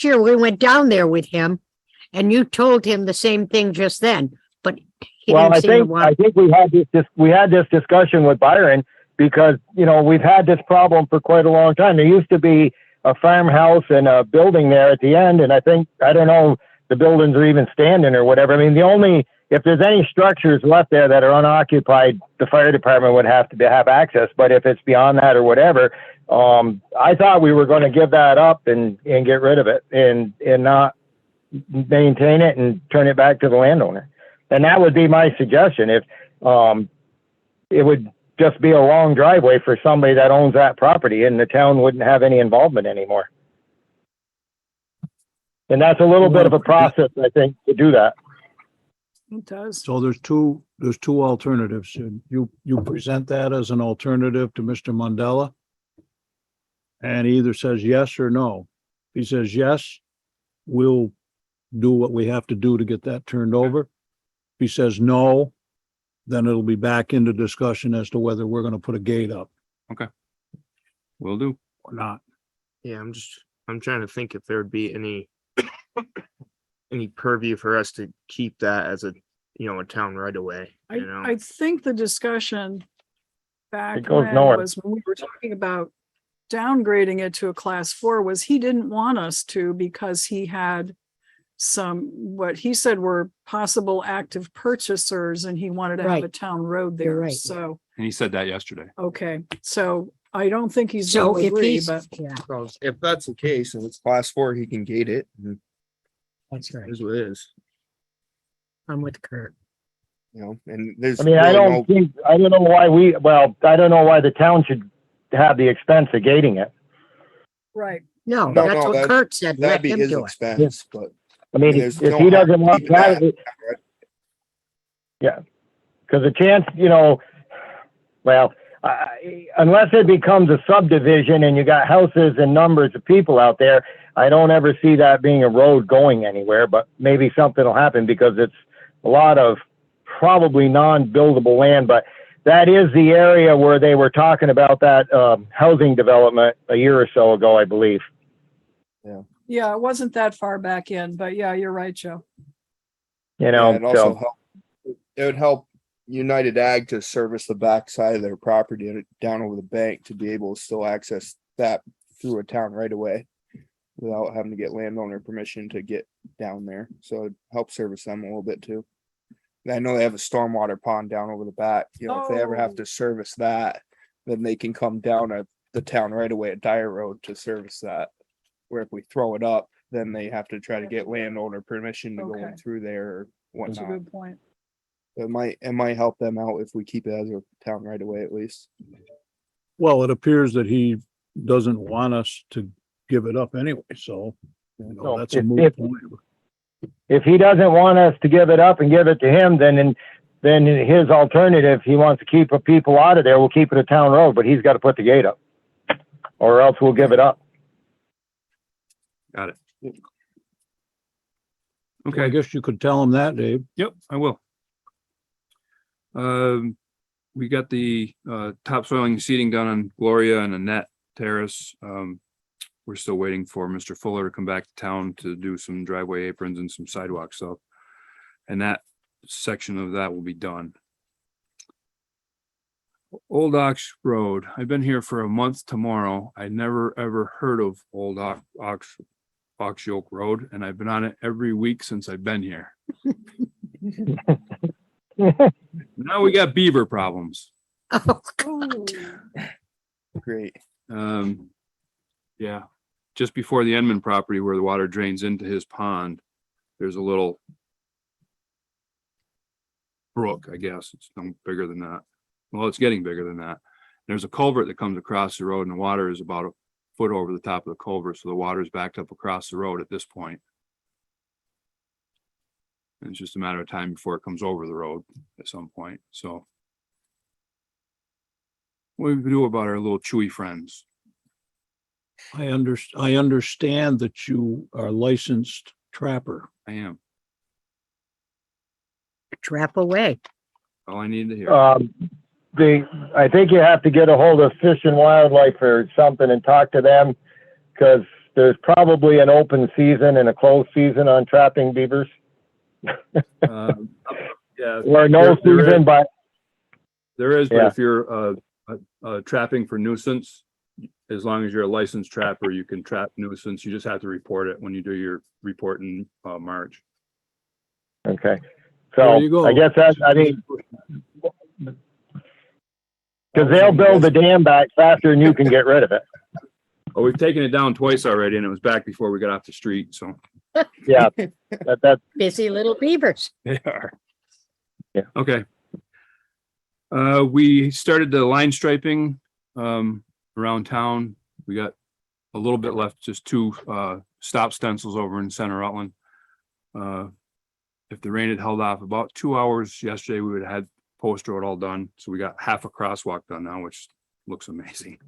year we went down there with him and you told him the same thing just then, but he Well, didn't I seem to think, want. I think we had this discussion with Byron because, we've had this problem for quite a long time. There used to be a farmhouse and a building there at the end. And I don't know, the buildings are even standing or whatever. I mean, if there's any structures left there that are unoccupied, the fire department would have to have access. But if it's beyond that or whatever, I thought we were going to give that up and get rid of it and not maintain it and turn it back to the landowner. And that would be my suggestion. If, it would just be a long driveway for somebody that owns that property and the town wouldn't have any involvement anymore. And that's a little bit of a process, I think, to do that. It does. So there's two alternatives. And you present that as an alternative to Mr. Mandela. And he either says yes or no. If he says yes, we'll do what we have to do to get that turned over. If he says no, then it'll be back into discussion as to whether we're gonna put a gate up Will do. or not. Yeah, I'm trying to think if there would be any purview for us to keep that as a town right away, I think the discussion back It goes when nowhere. was when we were talking about downgrading it to a class 4 was he didn't want us to because he had what he said were possible active purchasers and he wanted to have Right. a town road You're there. right. So, And he said that yesterday. okay, so I don't think he's So going to if agree, he's, but yeah, So if that's the case and it's class 4, he can gate it. And that's right. it is what it is. I'm with Kurt. And there's. I mean, I really don't know why the town should have the expense of gating it. right. No, No, that's no, what Kurt said. That'd Let be him his do it. expense, but I mean, there's if no he harm doesn't want keeping that. that, yeah, because the chance, unless it becomes a subdivision and you got houses and numbers of people out there, I don't ever see that being a road going anywhere, but maybe something will happen because it's a lot of probably non-buildable land, but that is the area where they were talking about that, housing development a year or so ago, I believe. Yeah, it wasn't that far back in, but yeah, you're right, Joe. Yeah, it also So, help. It would help United Ag to service the backside of their property and down over the bank to be able to still access that through a town right away without having to get landowner permission to get down there. So it helps service them a little bit too. I know they have a stormwater pond down over the back. If they ever have Oh. to service that, then they can come down at the town right away at Dyer Road to service that. Where if we throw it up, then they have to try to get landowner permission to go in Okay. through there or That's a whatnot. good point. It might help them out if we keep it as a town right away at least. Well, it appears that he doesn't want us to give it up anyway, so No, that's a if- moot point. if he doesn't want us to give it up and give it to him, then his alternative, he wants to keep people out of there, we'll keep it a town road, but he's got to put the gate up. Or else we'll give it up. Got it. Okay, I guess you could tell him that, Dave. Yep, I will. We got the topsoiling seating done on Gloria and Annette Terrace. We're still waiting for Mr. Fuller to come back to town to do some driveway aprons and some sidewalk stuff. And that section of that will be done. Old Ox Road. I've been here for a month tomorrow. I never ever heard of Old Ox Yoke Road, and I've been on it every week since I've been here. Now we got beaver problems. Oh, Ooh. Great. Yeah, just before the Enman property where the water drains into his pond, there's a little brook, I guess. It's no bigger than that. Well, it's getting bigger than that. There's a culvert that comes across the road and the water is about a foot over the top of the culvert. So the water is backed up across the road at this point. And it's just a matter of time before it comes over the road at some point. So what do we do about our little chewy friends? I understand that you are licensed trapper. I am. Trap away. All I need to hear. I think you have to get a hold of Fish and Wildlife or something and talk to them, because there's probably an open season and a closed season on trapping beavers. Yeah. Or no season, but There is, but Yeah. if you're trapping for nuisance, as long as you're a licensed trapper, you can trap nuisance. You just have to report it when you do your report in March. okay. There So you go. I guess that, I mean, because they'll build the dam back faster than you can get rid of it. Well, we've taken it down twice already and it was back before we got off the street, so. Yeah, that's Busy little beavers. They are. Yeah. Okay. We started the line striping, around town. We got a little bit left, just 2, stop stencils over in center Rutland. If the rain had held off about 2 hours yesterday, we would have had post road all done. So we got half a crosswalk done now, which looks amazing.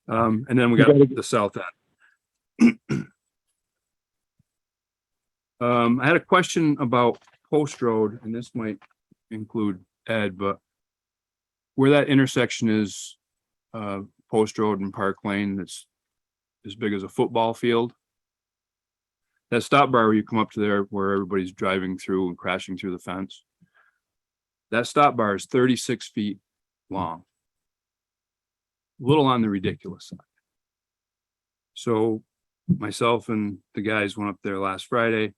And then we got the south end. I had a question about Post Road, and this might include Ed, but where that intersection is, Post Road and Park Lane, that's as big as a football field. That stop bar where you come up to there where everybody's driving through and crashing through the fence. That stop bar is 36 feet long. A little on the ridiculous side. So myself and the guys went up there last Friday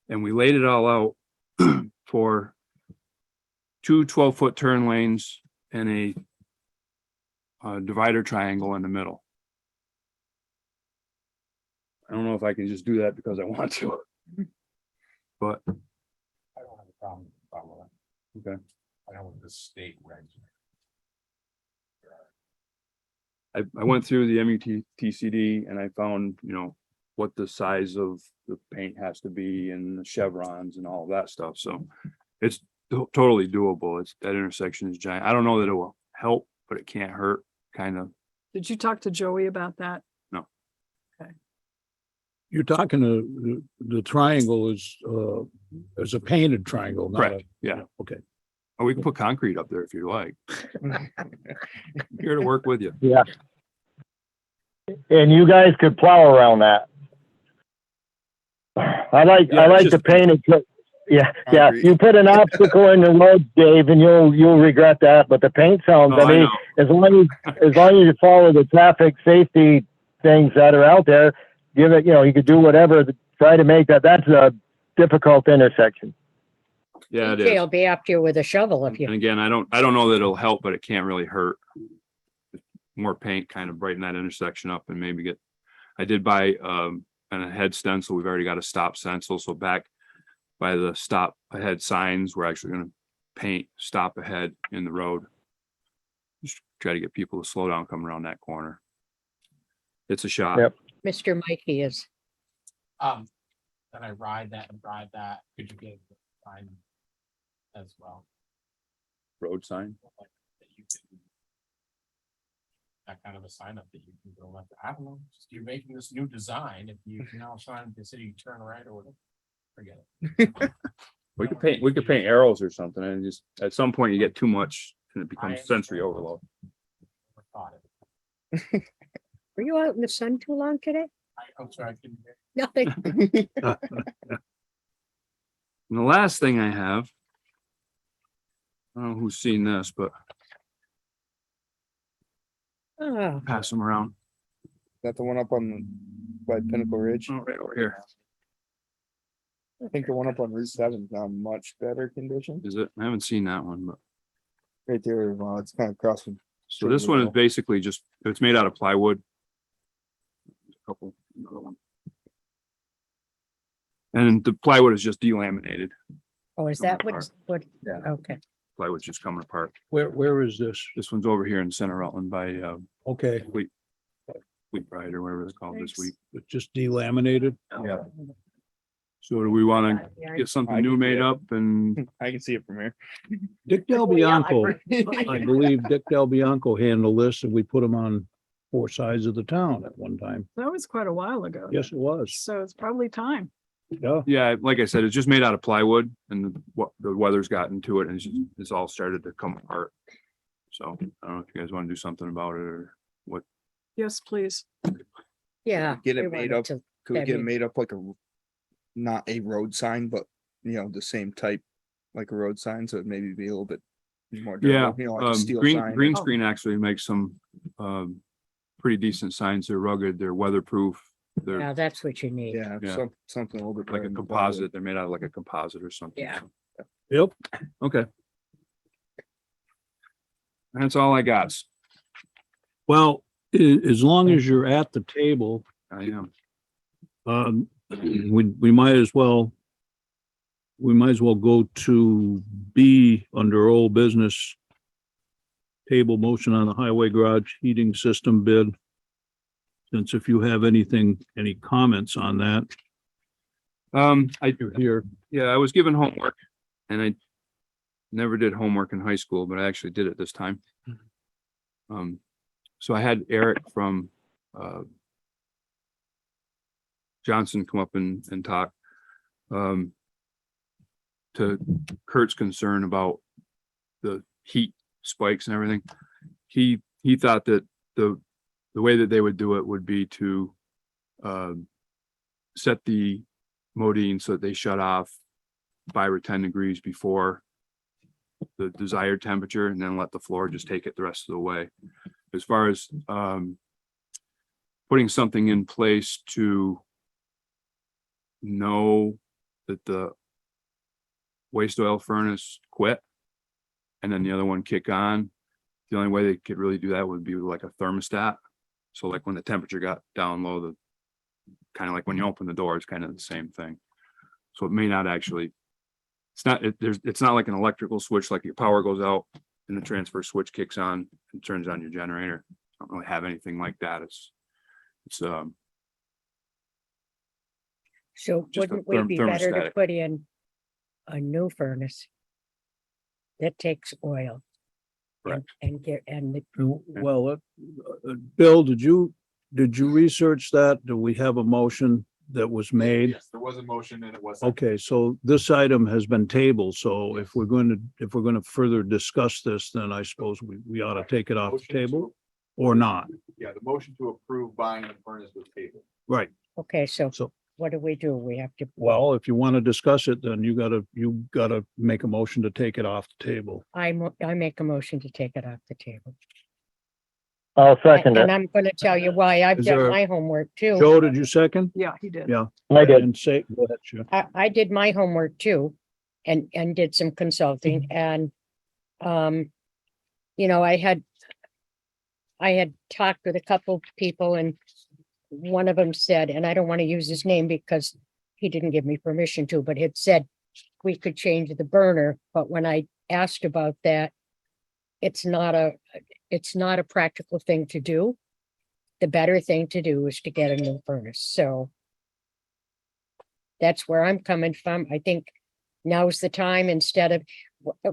and we laid it all out for 2 12-foot turn lanes and a divider triangle in the middle. I don't know if I can just do that because I want to, but I don't have a problem with that. okay. I know what the state regs. I went through the MUTCD and I found, what the size of the paint has to be and the chevrons and all of that stuff. So it's totally doable. That intersection is giant. I don't know that it will help, but it can't hurt, kind of. Did you talk to Joey about that? You're talking to the triangle is a painted triangle, not Correct. a, Yeah. okay. Or we can put concrete up there if you like. Here to work with you. Yeah. And you guys could plow around that. I like just the painted. Yeah. Concrete. You put an obstacle in the road, Dave, and you'll regret that. But the paint sounds. Oh, I mean, as long as you follow the traffic safety things that are out there, give it. You could do whatever to try to make that. That's a difficult intersection. Yeah, it DJ is. will be after you with a shovel if And you. again, I don't know that it'll help, but it can't really hurt. More paint kind of brighten that intersection up and maybe I did buy a head stencil. We've already got a stop stencil. So back by the stop ahead signs, we're actually going to paint stop ahead in the road. Just try to get people to slow down coming around that corner. It's a shot. Yep. Mr. Mikey is. Then I ride that and drive that. Could you get the sign as well? Road sign. Like, that you can- That kind of a sign up that you can go left. I don't know. Just you're making this new design. If you can now sign the city, turn right or whatever. Forget it. We could paint arrows or something and just at some point you get too much and it becomes sensory overload. Never thought it. Were you out in the sun too long today? I'm sorry, I couldn't. Nothing. And the last thing I have, I don't know who's seen this, but Oh, pass them around. That the one up by Pinnacle Ridge? Oh, right over here. I think the one up on Route 7 is now much better condition. Is it? I haven't seen that one, but Right there, well, it's kind of across from So this one is basically just, it's made out of plywood. Couple, another one. And the plywood is just delaminated. Oh, is that what, Yeah. okay. Plywood's just coming apart. Where is this? This one's over here in Center Rutland by, Okay, Fleet Pride or whatever it's called this Thanks. week. it's just delaminated. Yeah. So do we want to get something new made up and I can see it from here. Dick Del Bianco, I believe Dick Del Bianco handled this and we put him on 4 sides of the town at one time. That was quite a while ago. Yes, it was. So it's probably time. Yeah. yeah, like I said, it's just made out of plywood and the weather's gotten to it and it's all started to come apart. So I don't know if you guys want to do something about it or what. Yes, please. Yeah. Get we it made wanted up. to- Could we that get it we- made up like not a road sign, but the same type, like a road sign, so it'd maybe be a little bit more Yeah, durable, like a steel green sign. green Oh. screen actually makes some pretty decent signs. They're rugged, they're weatherproof, they're Yeah, that's what you need. Yeah, Yeah. something a little bit like better a than composite. They're made out of like a composite or something. Yeah. Yep. Okay. That's all I got. Well, as long as you're at the table, I am. we might as well go to B under old business. Table motion on the highway garage heating system bid. Since if you have any comments on that, you're here. Yeah, I was given homework and I never did homework in high school, but I actually did it this time. So I had Eric from Johnson come up and talk to Kurt's concern about the heat spikes and everything. He thought that the way that they would do it would be to set the modine so that they shut off 5 or 10 degrees before the desired temperature and then let the floor just take it the rest of the way. As far as putting something in place to know that the waste oil furnace quit and then the other one kick on, the only way they could really do that would be with like a thermostat. So like when the temperature got down low, the kind of like when you open the door, it's kind of the same thing. So it may not actually, it's not like an electrical switch, like your power goes out and the transfer switch kicks on and turns on your generator. I don't really have anything like that. It's So Just a wouldn't we be better to thermostatic. put in a new furnace that takes oil? Correct. And Well, Bill, did you research that? Do we have a motion that was made? Yes, there was a motion and it was. Okay, so this item has been tabled, so if we're going to further discuss this, then I suppose we ought to take it off the table or not. Yeah, the motion to approve buying the furnace was tabled. Right. okay, so So, what do? We have to, well, if you want to discuss it, then you gotta make a motion to take it off the table. I make a motion to take it off the table. I'll second And it. I'm gonna tell you why. I've Is done there- my homework too. Joe, did you second? Yeah, he did. Yeah. I did. And say, go ahead, Joe. I did my homework too and did some consulting and, I had talked with a couple people and one of them said, and I don't want to use his name because he didn't give me permission to, but had said we could change the burner. But when I asked about that, it's not a practical thing to do. The better thing to do is to get a new furnace. So that's where I'm coming from. I think now's the time instead of,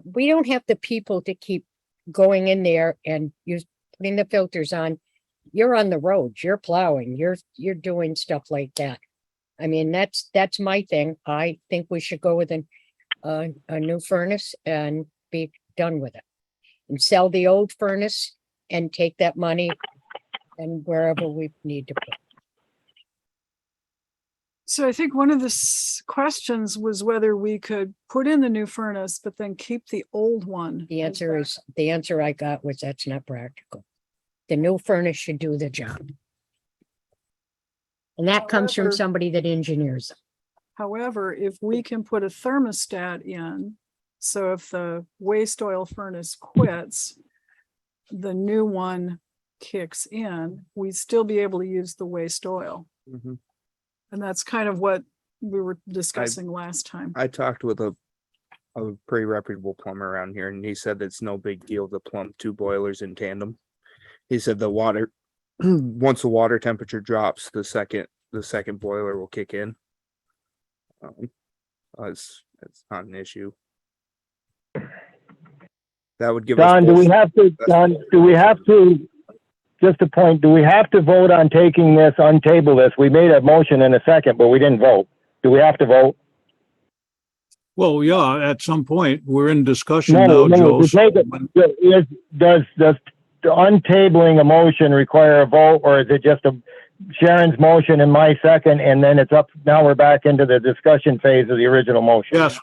we don't have the people to keep going in there and putting the filters on. You're on the roads, you're plowing, you're doing stuff like that. I mean, that's my thing. I think we should go with a new furnace and be done with it. And sell the old furnace and take that money and wherever we need to put. So I think one of the questions was whether we could put in the new furnace, but then keep the old one. The answer I got was that's not practical. The new furnace should do the job. And that comes from However- somebody that engineers them. However, if we can put a thermostat in, so if the waste oil furnace quits, the new one kicks in, we'd still be able to use the waste oil. Mhm. And that's kind of what we were discussing last time. I talked with a pretty reputable plumber around here, and he said it's no big deal to plumb two boilers in tandem. He said the water, once the water temperature drops, the second boiler will kick in. It's not an issue. That would give us. Don, do we have to, Don, do we have to, just a point, do we have to vote on taking this, untable this? We made a motion in a second, but we didn't vote. Do we have to vote? Well, yeah, at some point, we're in discussion No, now, no, Joe. to take it, does untabling a motion require a vote, or is it just a Sharon's motion and my second, and then it's up, now we're back into the discussion phase of the original motion? Yes,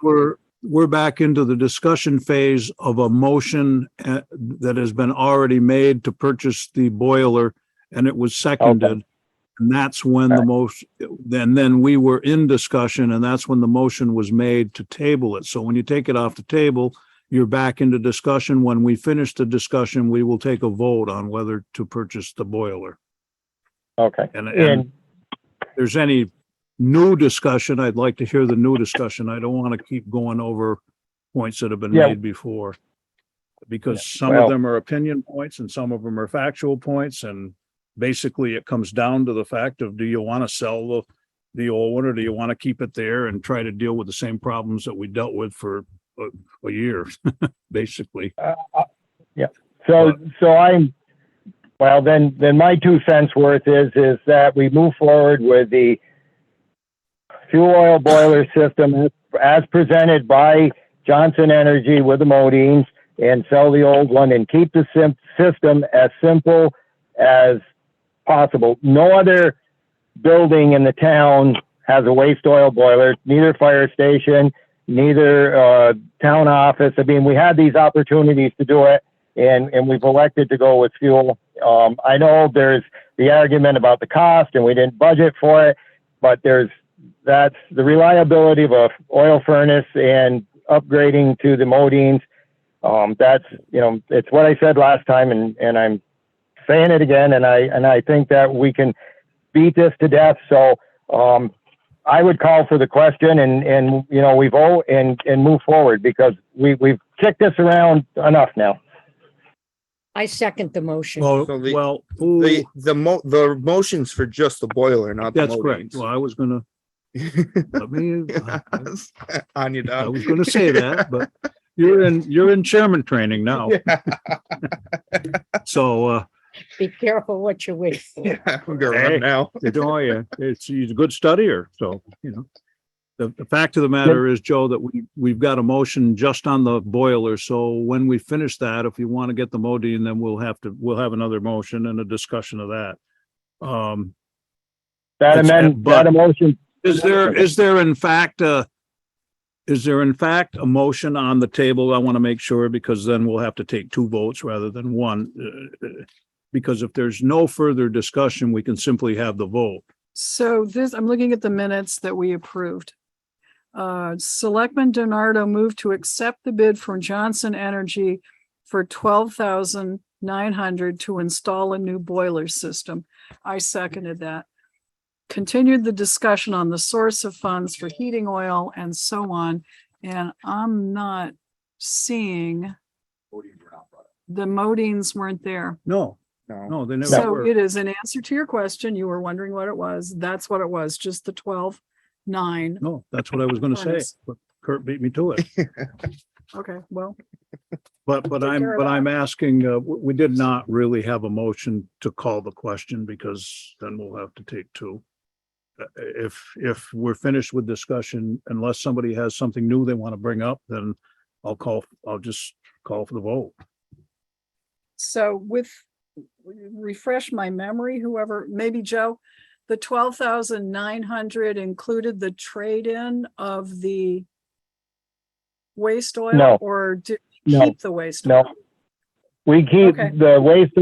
we're back into the discussion phase of a motion that has been already made to purchase the boiler, and it was seconded. Okay. And that's when the motion, then we were in discussion, and that's when the motion was made to table it. So when you take it off the table, you're back into discussion. When we finish the discussion, we will take a vote on whether to purchase the boiler. Okay. And if there's any new discussion, I'd like to hear the new discussion. I don't want to keep going over points that have been Yeah. made before. Because some Well- of them are opinion points and some of them are factual points, and basically it comes down to the fact of, do you want to sell the old one, or do you want to keep it there and try to deal with the same problems that we dealt with for a year, basically. Well, then my 2 cents worth is that we move forward with the fuel oil boiler system as presented by Johnson Energy with the Modines, and sell the old one and keep the system as simple as possible. No other building in the town has a waste oil boiler, neither fire station, neither town office. I mean, we had these opportunities to do it, and we've elected to go with fuel. I know there's the argument about the cost, and we didn't budget for it, but that's the reliability of a oil furnace and upgrading to the Modines. That's, it's what I said last time, and I'm saying it again, and I think that we can beat this to death. So I would call for the question, and we vote and move forward, because we've kicked this around enough now. I second the motion. Well, So the motion's for just the boiler, not the that's correct. Modines. Well, I was gonna, let me, On you, I Don. was gonna say that, but you're in chairman training now. So, Be careful what you wish for. Yeah, we're gonna run now. he's a good studier, so, the fact of the matter is, Joe, that we've got a motion just on the boiler. So when we finish that, if you want to get the Modine, then we'll have another motion and a discussion of that. That motion. Is there in fact a motion on the table? I want to make sure, because then we'll have to take 2 votes rather than 1. Because if there's no further discussion, we can simply have the vote. So I'm looking at the minutes that we approved. Selectman Donardo moved to accept the bid from Johnson Energy for $12,900 to install a new boiler system. I seconded that. Continued the discussion on the source of funds for heating oil and so on. And I'm not seeing the Modines weren't there. No, they never So were. it is an answer to your question. You were wondering what it was. That's what it was, just the 12,900. No, that's what I was gonna say, Furnace. but Kurt beat me to it. Okay, well, But I'm asking, we did not really have a motion to call the question, because then we'll have to take 2. If we're finished with discussion, unless somebody has something new they want to bring up, then I'll just call for the vote. so refresh my memory, whoever, maybe Joe, the 12,900 included the trade-in of the waste oil? No. Or did we No. keep the waste oil? No. We keep Okay. the waste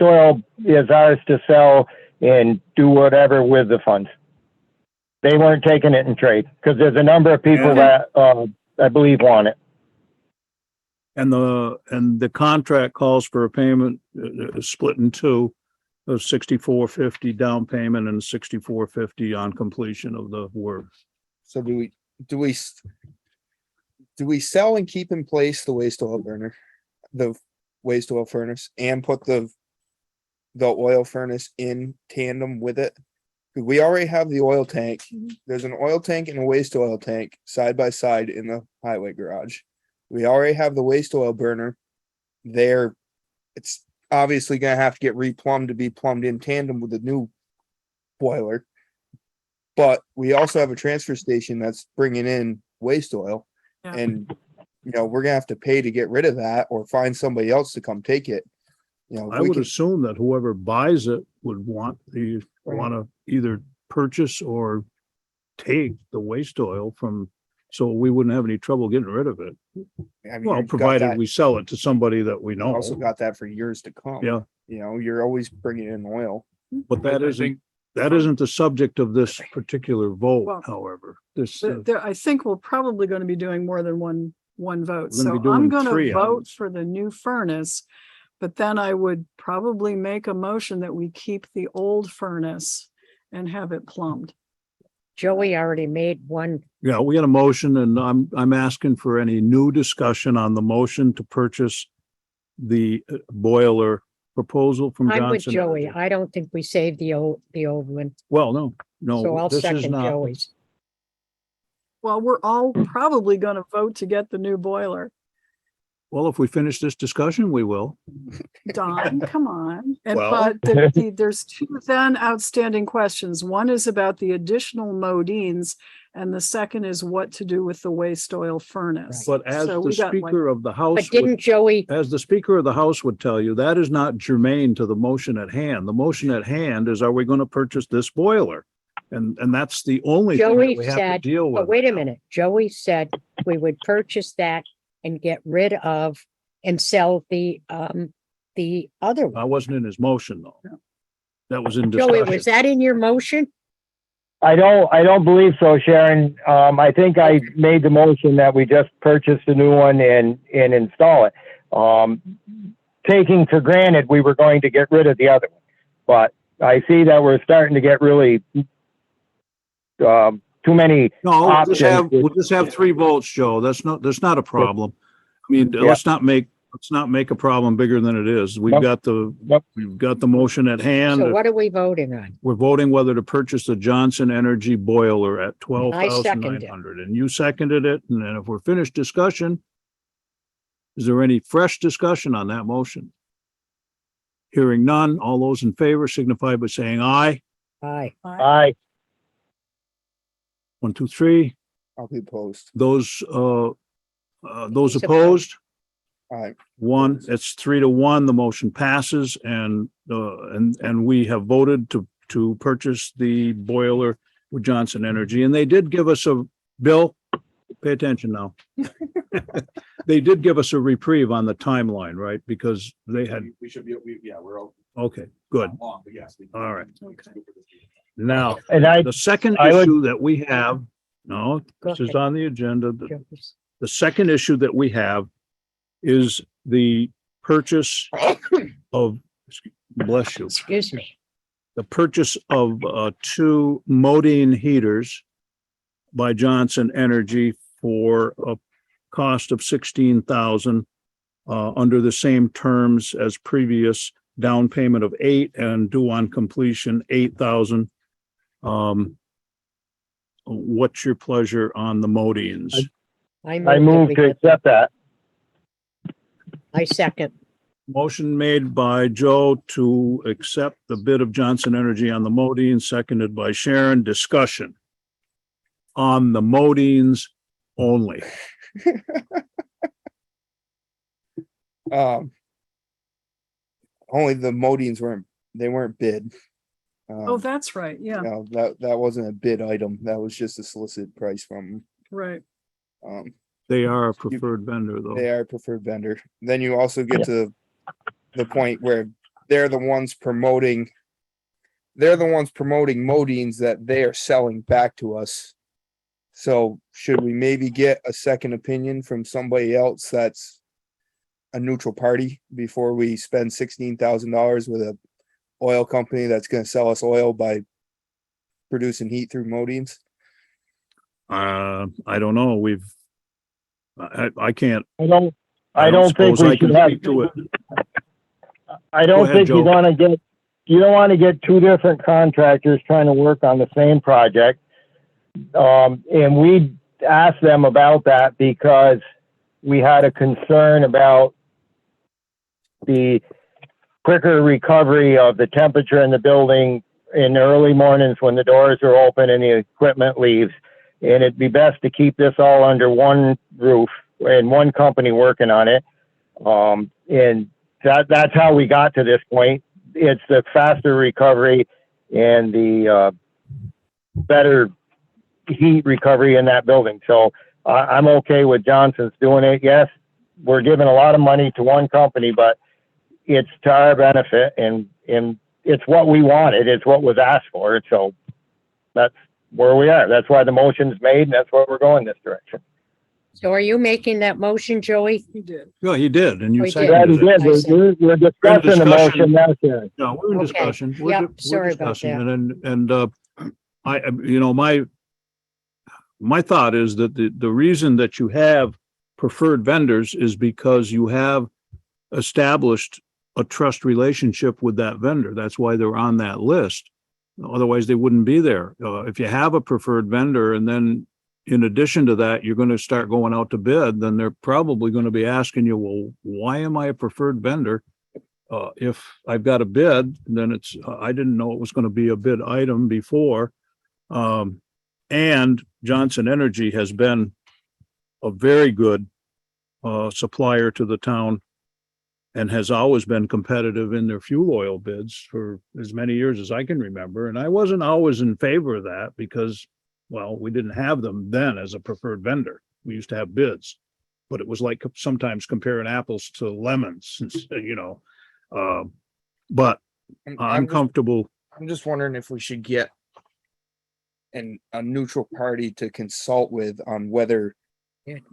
oil is ours to sell and do whatever with the funds. They weren't taking it in trade, because there's a number of people Okay. that, I believe, want it. And the contract calls for a payment split in two of 6450 down payment and 6450 on completion of the work. So do we sell and keep in place the waste oil burner, the waste oil furnace, and put the oil furnace in tandem with it? 'Cause we already have the oil tank. There's an oil tank and a waste oil tank side by side in the highway garage. We already have the waste oil burner there. It's obviously gonna have to get replumbed to be plumbed in tandem with the new boiler. But we also have a transfer station that's bringing in waste oil. Yeah. And, we're gonna have to pay to get rid of that or find somebody else to come take it. I would assume that whoever buys it would want to either purchase or take the waste oil from, so we wouldn't have any trouble getting rid of it. Well, provided we sell it to somebody that we know. Also got that for years to come. Yeah. You're always bringing in oil. But that isn't the subject of this particular vote, however. This, I think we're probably going to be doing more than one vote. We're gonna be So I'm doing going three to on vote this. for the new furnace. But then I would probably make a motion that we keep the old furnace and have it plumbed. Joey already made one. yeah, we had a motion and I'm asking for any new discussion on the motion to purchase the boiler proposal from I'm with Johnson. Joey. Energy. I don't think we saved the old one. Well, no, So I'll this is second not. Joey's. Well, we're all probably going to vote to get the new boiler. Well, if we finish this discussion, we will. Don, come on. And Well- but there's two then outstanding questions. One is about the additional modines, and the second is what to do with the waste oil furnace. But as So the we got, like, Speaker of the House. But didn't Joey, As the Speaker of the House would tell you, that is not germane to the motion at hand. The motion at hand is, are we going to purchase this boiler? And that's the only thing Joey that we have to said, deal with. but wait a minute, Joey said we would purchase that and get rid of and sell the other one. That wasn't in his motion, though. That was in Joey, discussion. was that in your motion? I don't believe so, Sharon. I think I made the motion that we just purchase a new one and install it. Taking for granted we were going to get rid of the other one. But I see that we're starting to get really too many No, options. we'll just have three votes, Joe. That's not a problem. I mean, Yeah. let's not make a problem bigger than it is. We've Nope. got the Nope. motion at hand. So what are we voting on? We're voting whether to purchase the Johnson Energy boiler at second it. $12,900, and you seconded it. And then if we're finished discussion, is there any fresh discussion on that motion? Hearing none, all those in favor signify by saying aye. Aye. Aye. 1, 2, 3. I'll be opposed. Those He's opposed? All right. One, it's 3-1. The motion passes and we have voted to purchase the boiler with Johnson Energy. And they did give us Bill, pay attention now. They did give us a reprieve on the timeline, right? Because they had, We should be, we're all okay, good. long, but yes. All right. Okay. Now, And the second I would- issue that we have, no, Go this is ahead. on the agenda. Joey's. The second issue that we have is the purchase of, bless you, Excuse me. the purchase of 2 Modine heaters by Johnson Energy for a cost of 16,000 under the same terms as previous, down payment of 8 and due on completion 8,000. What's your pleasure on the Modines? I that move we to get- accept that. I second. Motion made by Joe to accept the bid of Johnson Energy on the Modine, seconded by Sharon. Discussion on the Modines only. Only the Modines weren't bid. Oh, that's right. Yeah, No, that wasn't a bid item. That was just a solicited price from, right. They are a preferred vendor, though. they are a preferred vendor. Then you also get to the point where they're the ones promoting Modines that they are selling back to us. So should we maybe get a second opinion from somebody else that's a neutral party before we spend $16,000 with a oil company that's gonna sell us oil by producing heat through Modines? I don't know. I can't, I don't I don't think suppose I we can should have, speak to it. I Go don't ahead, think Joe. you don't want to get two different contractors trying to work on the same project. And we asked them about that because we had a concern about the quicker recovery of the temperature in the building in the early mornings when the doors are open and the equipment leaves. And it'd be best to keep this all under one roof and one company working on it. And that's how we got to this point. It's the faster recovery and the better heat recovery in that building. So I'm okay with Johnson's doing it. Yes, we're giving a lot of money to one company, but it's to our benefit and it's what we wanted. It's what was asked for. So that's where we are. That's why the motion's made and that's why we're going this direction. So are you making that motion, Joey? He did. Yeah, you did, and you We did. seconded Yeah, it. we did. We're discussing the motion. That's it. No, we're in Okay. discussion. Yep, We're sorry about discussing that. it, and I, my thought is that the reason that you have preferred vendors is because you have established a trust relationship with that vendor. That's why they're on that list. Otherwise, they wouldn't be there. If you have a preferred vendor and then in addition to that, you're going to start going out to bid, then they're probably going to be asking you, well, why am I a preferred vendor? If I've got a bid, then it's, I didn't know it was going to be a bid item before. And Johnson Energy has been a very good supplier to the town and has always been competitive in their fuel oil bids for as many years as I can remember. And I wasn't always in favor of that because, well, we didn't have them then as a preferred vendor. We used to have bids, but it was like sometimes comparing apples to lemons, you know. But I'm comfortable. I'm just wondering if we should get a neutral party to consult with on whether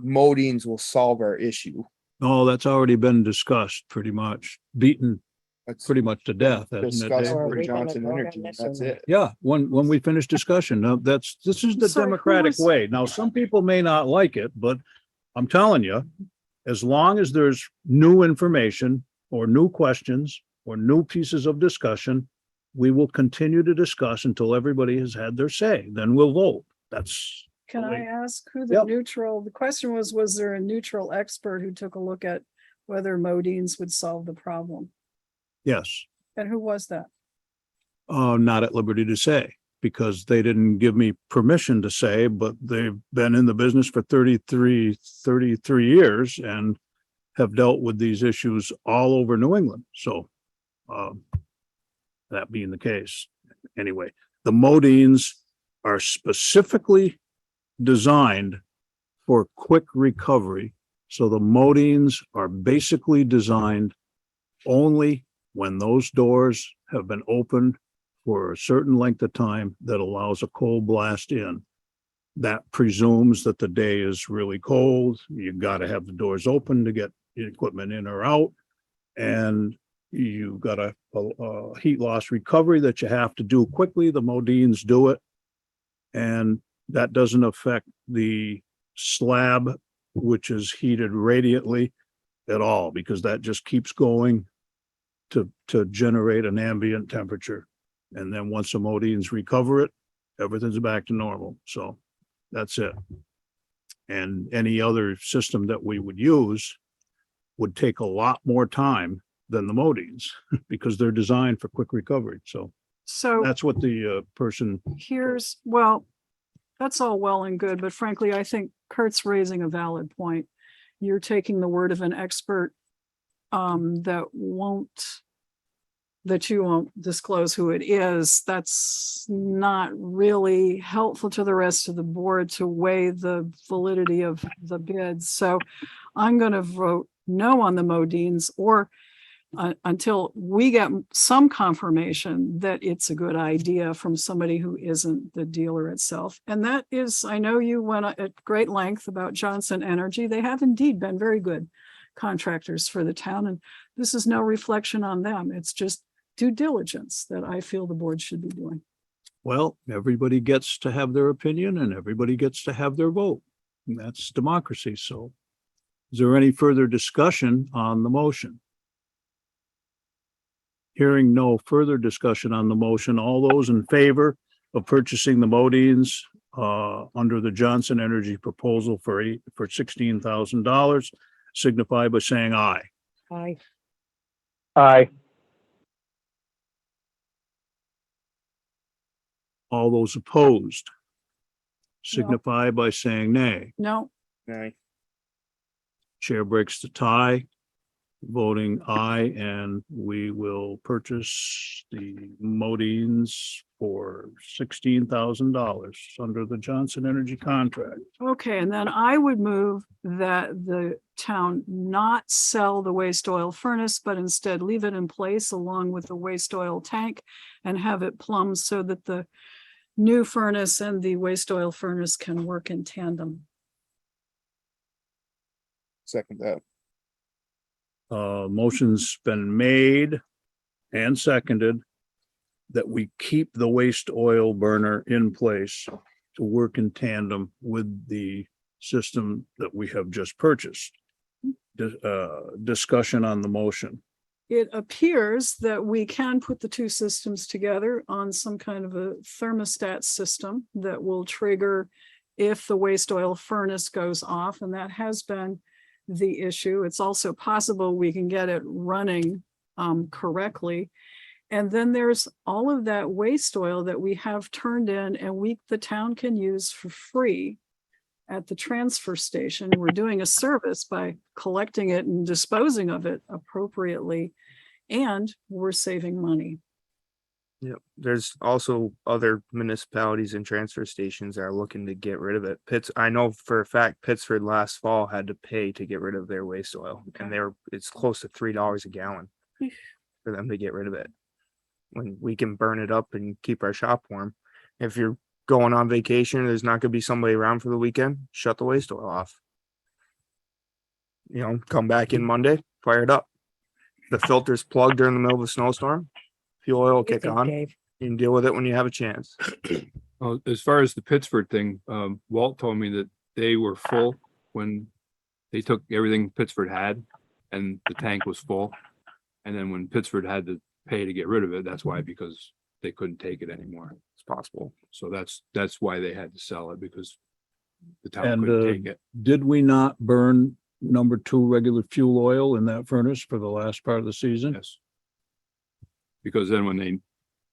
Modines will solve our issue. Oh, that's already been discussed pretty much, beaten Let's pretty much to death, hasn't it, discuss Dave? Or are with we gonna Johnson vote on Energy. this That's or it. Yeah, when we finish discussion, this is the So who democratic was- way. Now, some people may not like it, but I'm telling you, as long as there's new information or new questions or new pieces of discussion, we will continue to discuss until everybody has had their say. Then we'll vote. That's Can I Wait. ask who the Yep. neutral, the question was there a neutral expert who took a look at whether Modines would solve the problem? yes. And who was that? Not at liberty to say because they didn't give me permission to say, but they've been in the business for 33 years and have dealt with these issues all over New England. So, that being the case, anyway, the Modines are specifically designed for quick recovery. So the Modines are basically designed only when those doors have been opened for a certain length of time that allows a cold blast in. That presumes that the day is really cold. You got to have the doors open to get the equipment in or out. And you've got a heat loss recovery that you have to do quickly. The Modines do it. And that doesn't affect the slab, which is heated radiantly at all, because that just keeps going to generate an ambient temperature. And then once the Modines recover it, everything's back to normal. So that's it. And any other system that we would use would take a lot more time than the Modines because they're designed for quick recovery. So So that's what the person, here's, well, that's all well and good, but frankly, I think Kurt's raising a valid point. You're taking the word of an expert that you won't disclose who it is. That's not really helpful to the rest of the board to weigh the validity of the bids. So I'm going to vote no on the Modines or until we get some confirmation that it's a good idea from somebody who isn't the dealer itself. And that is, I know you went at great length about Johnson Energy. They have indeed been very good. contractors for the town. And this is no reflection on them. It's just due diligence that I feel the board should be doing. Well, everybody gets to have their opinion and everybody gets to have their vote. And that's democracy. So is there any further discussion on the motion? Hearing no further discussion on the motion, all those in favor of purchasing the Modines under the Johnson Energy proposal for $16,000 signify by saying aye. Aye. Aye. All those opposed signify by saying nay. No, Nay. Chair breaks the tie, voting aye, and we will purchase the Modines for $16,000 under the Johnson Energy contract. okay, and then I would move that the town not sell the waste oil furnace, but instead leave it in place along with the waste oil tank and have it plumbed so that the new furnace and the waste oil furnace can work in tandem. Second that. Motion's been made and seconded that we keep the waste oil burner in place to work in tandem with the system that we have just purchased. Discussion on the motion. It appears that we can put the two systems together on some kind of a thermostat system that will trigger if the waste oil furnace goes off, and that has been the issue. It's also possible we can get it running correctly. And then there's all of that waste oil that we have turned in and the town can use for free at the transfer station. We're doing a service by collecting it and disposing of it appropriately, and we're saving money. Yep. There's also other municipalities and transfer stations that are looking to get rid of it. I know for a fact Pittsford last fall had to pay to get rid of their waste oil, and it's close to $3 a gallon for them to get rid of it. When we can burn it up and keep our shop warm. If you're going on vacation, there's not gonna be somebody around for the weekend, shut the waste oil off. Come back in Monday, fire it up. The filter's plugged during the middle of a snowstorm, fuel oil will What do you kick think, on. Dave? You can deal with it when you have a chance. As far as the Pittsford thing, Walt told me that they were full when they took everything Pittsford had and the tank was full. And then when Pittsford had to pay to get rid of it, that's why, because they couldn't take it anymore. It's possible. So that's why they had to sell it, because the town And couldn't take it. did we not burn number 2 regular fuel oil in that furnace for the last part of the season? Yes. Because then when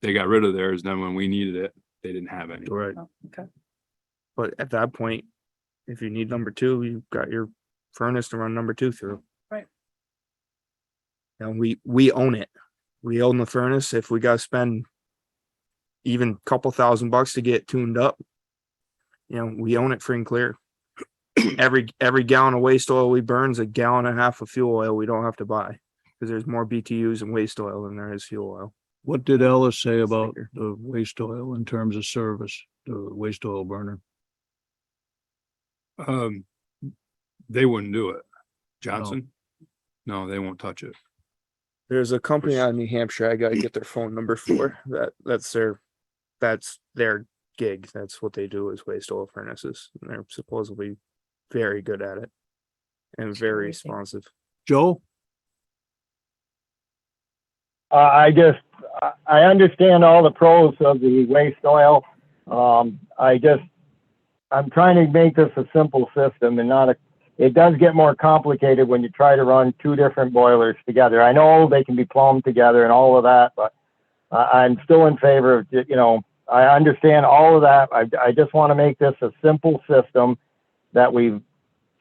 they got rid of theirs, then when we needed it, they didn't have any. Right. Oh, okay. But at that point, if you need number 2, you've got your furnace to run number 2 through. Right. We own it. We own the furnace. If we gotta spend even a couple $1,000 to get it tuned up, we own it free and clear. Every gallon of waste oil we burn is a gallon and a half of fuel oil we don't have to buy, because there's more BTUs in waste oil than there is fuel oil. What did Ellis say about the waste oil in terms of service, the waste oil burner? They wouldn't do it. Johnson? No, they won't touch it. There's a company out in New Hampshire I gotta get their phone number for. That's their gig. That's what they do, is waste oil furnaces. And they're supposedly very good at it and very amazing. responsive. Joe? I understand all the pros of the waste oil. I'm trying to make this a simple system and it does get more complicated when you try to run 2 different boilers together. I know they can be plumbed together and all of that, but I'm still in favor of, I understand all of that. I just want to make this a simple system that we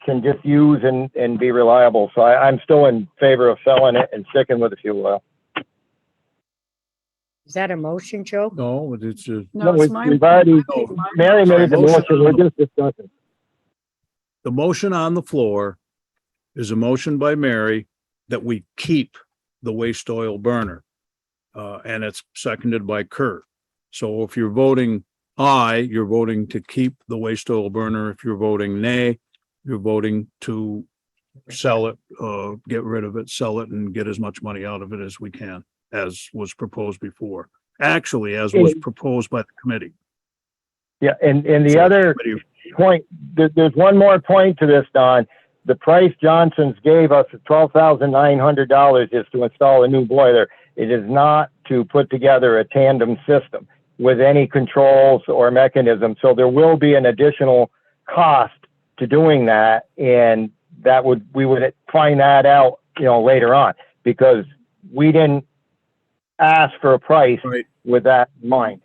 can just use and be reliable. So I'm still in favor of selling it and sticking with the fuel oil. Is that a motion, Joe? No, it's a, No, it's my. we've already- my- Mary made the motion, we're just discussing. the motion on the floor is a motion by Mary that we keep the waste oil burner. And it's seconded by Kurt. So if you're voting aye, you're voting to keep the waste oil burner. If you're voting nay, you're voting to sell it, get rid of it, sell it and get as much money out of it as we can, as was proposed before. Actually, as was proposed by the committee. Yeah, and the So, other committee- point, there's one more point to this, Don. The price Johnson's gave us, $12,900, is to install a new boiler. It is not to put together a tandem system with any controls or mechanism. So there will be an additional cost to doing that, and we would find that out, later on, because we didn't ask for a price Right. with that in mind.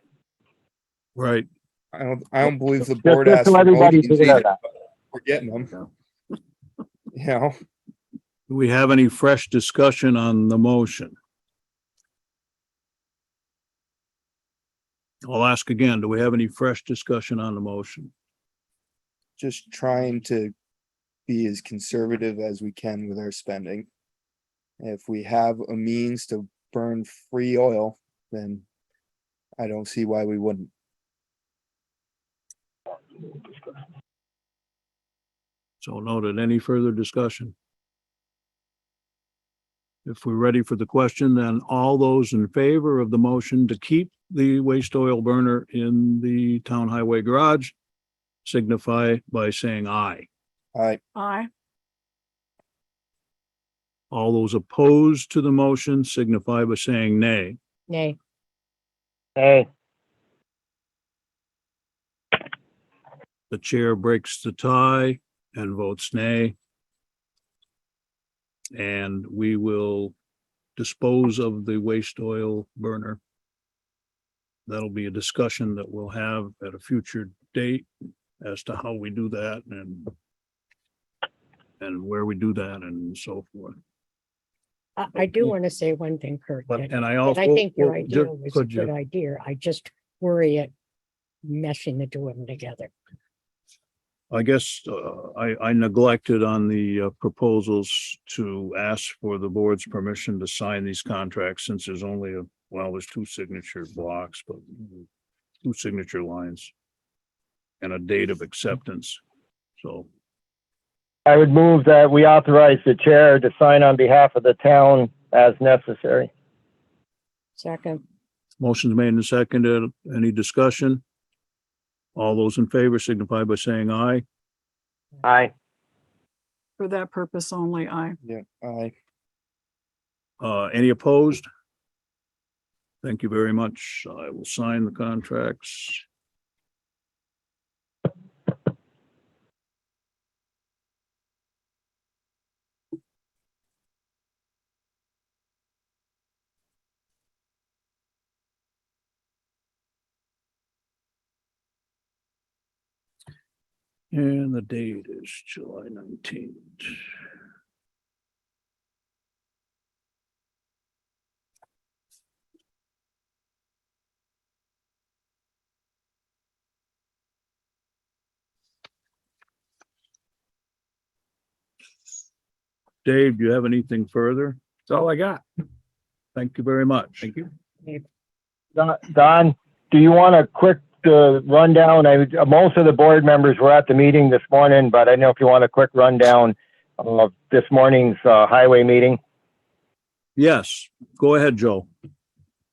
Right. I don't believe the Just board so asked for everybody's motions aware of either, that. but we're getting them. You know, Do we have any fresh discussion on the motion? I'll ask again, do we have any fresh discussion on the motion? just trying to be as conservative as we can with our spending. If we have a means to burn free oil, then I don't see why we wouldn't. So noted. Any further discussion? If we're ready for the question, then all those in favor of the motion to keep the waste oil burner in the town highway garage signify by saying aye. Aye. All those opposed to the motion signify by saying nay. Nay. Hey, The chair breaks the tie and votes nay. And we will dispose of the waste oil burner. That'll be a discussion that we'll have at a future date as to how we do that and where we do that and so forth. I do want to say one thing, Kurt. But, that- and I that also. I think your well, idea ju- was a could you- good idea. I just worry it meshing the two of them together. I guess I neglected on the proposals to ask for the board's permission to sign these contracts since there's only there's two signature blocks, but two signature lines and a date of acceptance. So I would move that we authorize the chair to sign on behalf of the town as necessary. Second, motion's made and seconded. Any discussion? All those in favor signify by saying aye. Aye. For that purpose only, aye. Yeah, Any opposed? Thank you very much. I will sign the contracts. And the date is July 19th. Dave, do you have anything further? That's all I got. Thank you very much. Thank you. Don, do you want a quick rundown? Most of the board members were at the meeting this morning, but I don't know if you want a quick rundown of this morning's highway meeting. Yes, go ahead, Joe.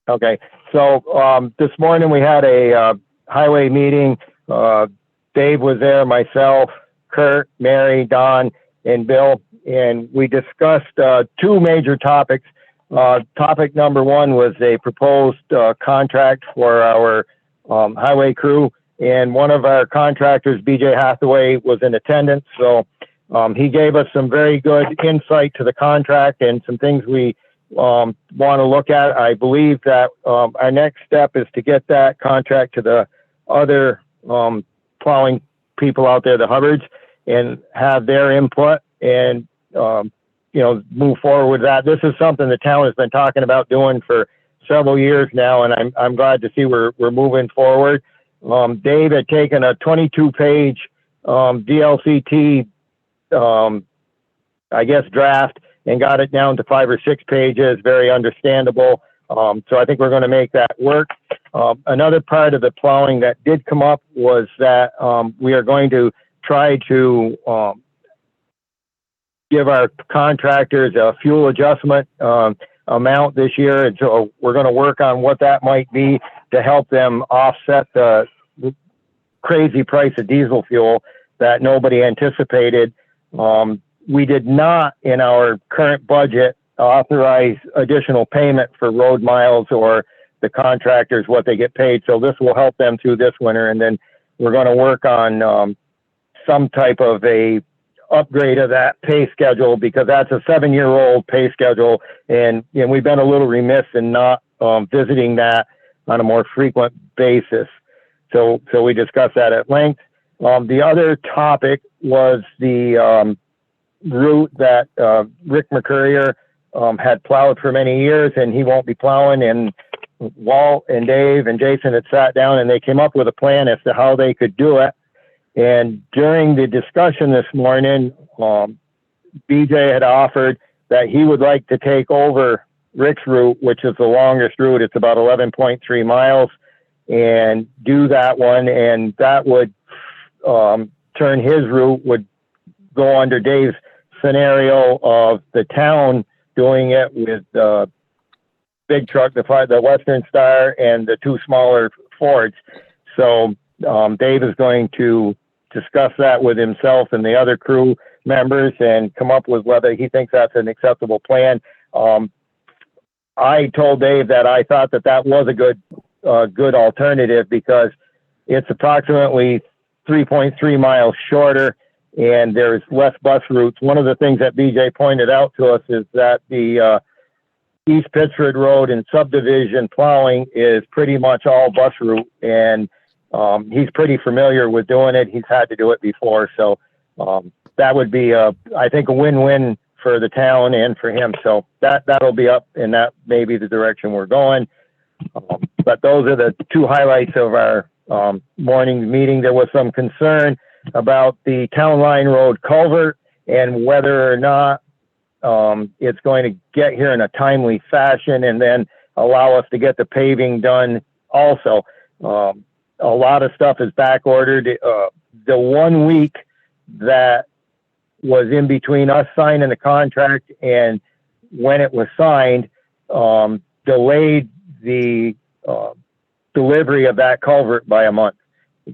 Okay, so this morning we had a highway meeting. Dave was there, myself, Kurt, Mary, Don, and Bill, and we discussed two major topics. Topic number one was a proposed contract for our highway crew, and one of our contractors, BJ Hathaway, was in attendance. So he gave us some very good insight to the contract and some things we want to look at. I believe that our next step is to get that contract to the other plowing people out there, the Hubbards, and have their input and move forward with that. This is something the town has been talking about doing for several years now, and I'm glad to see we're moving forward. Dave had taken a 22-page DLCT, draft, and got it down to 5 or 6 pages, very understandable. So I think we're going to make that work. Another part of the plowing that did come up was that we are going to try to give our contractors a fuel adjustment, amount this year. And so we're going to work on what that might be to help them offset the crazy price of diesel fuel that nobody anticipated. We did not in our current budget authorize additional payment for road miles or the contractors, what they get paid. So this will help them through this winter. And then we're going to work on some type of a upgrade of that pay schedule, because that's a 7-year-old pay schedule. And we've been a little remiss in not visiting that on a more frequent basis. So we discussed that at length. The other topic was the route that Rick McCurrier had plowed for many years, and he won't be plowing. And Walt and Dave and Jason had sat down and they came up with a plan as to how they could do it. And during the discussion this morning, BJ had offered that he would like to take over Rick's route, which is the longest route. It's about 11.3 miles, and do that one. And that would turn his route, would go under Dave's scenario of the town doing it with the big truck, the Western Star, and the 2 smaller Fords. So Dave is going to discuss that with himself and the other crew members and come up with whether he thinks that's an acceptable plan. I told Dave that I thought that was a good alternative, because it's approximately 3.3 miles shorter and there's less bus routes. One of the things that BJ pointed out to us is that the East Pittsford Road and subdivision plowing is pretty much all bus route, and he's pretty familiar with doing it. He's had to do it before. So that would be, I think, a win-win for the town and for him. So that'll be up, and that may be the direction we're going. But those are the 2 highlights of our morning meeting. There was some concern about the Town Line Road culvert and whether or not it's going to get here in a timely fashion and then allow us to get the paving done also. A lot of stuff is back ordered. The 1 week that was in between us signing the contract and when it was signed, delayed the delivery of that culvert by a month.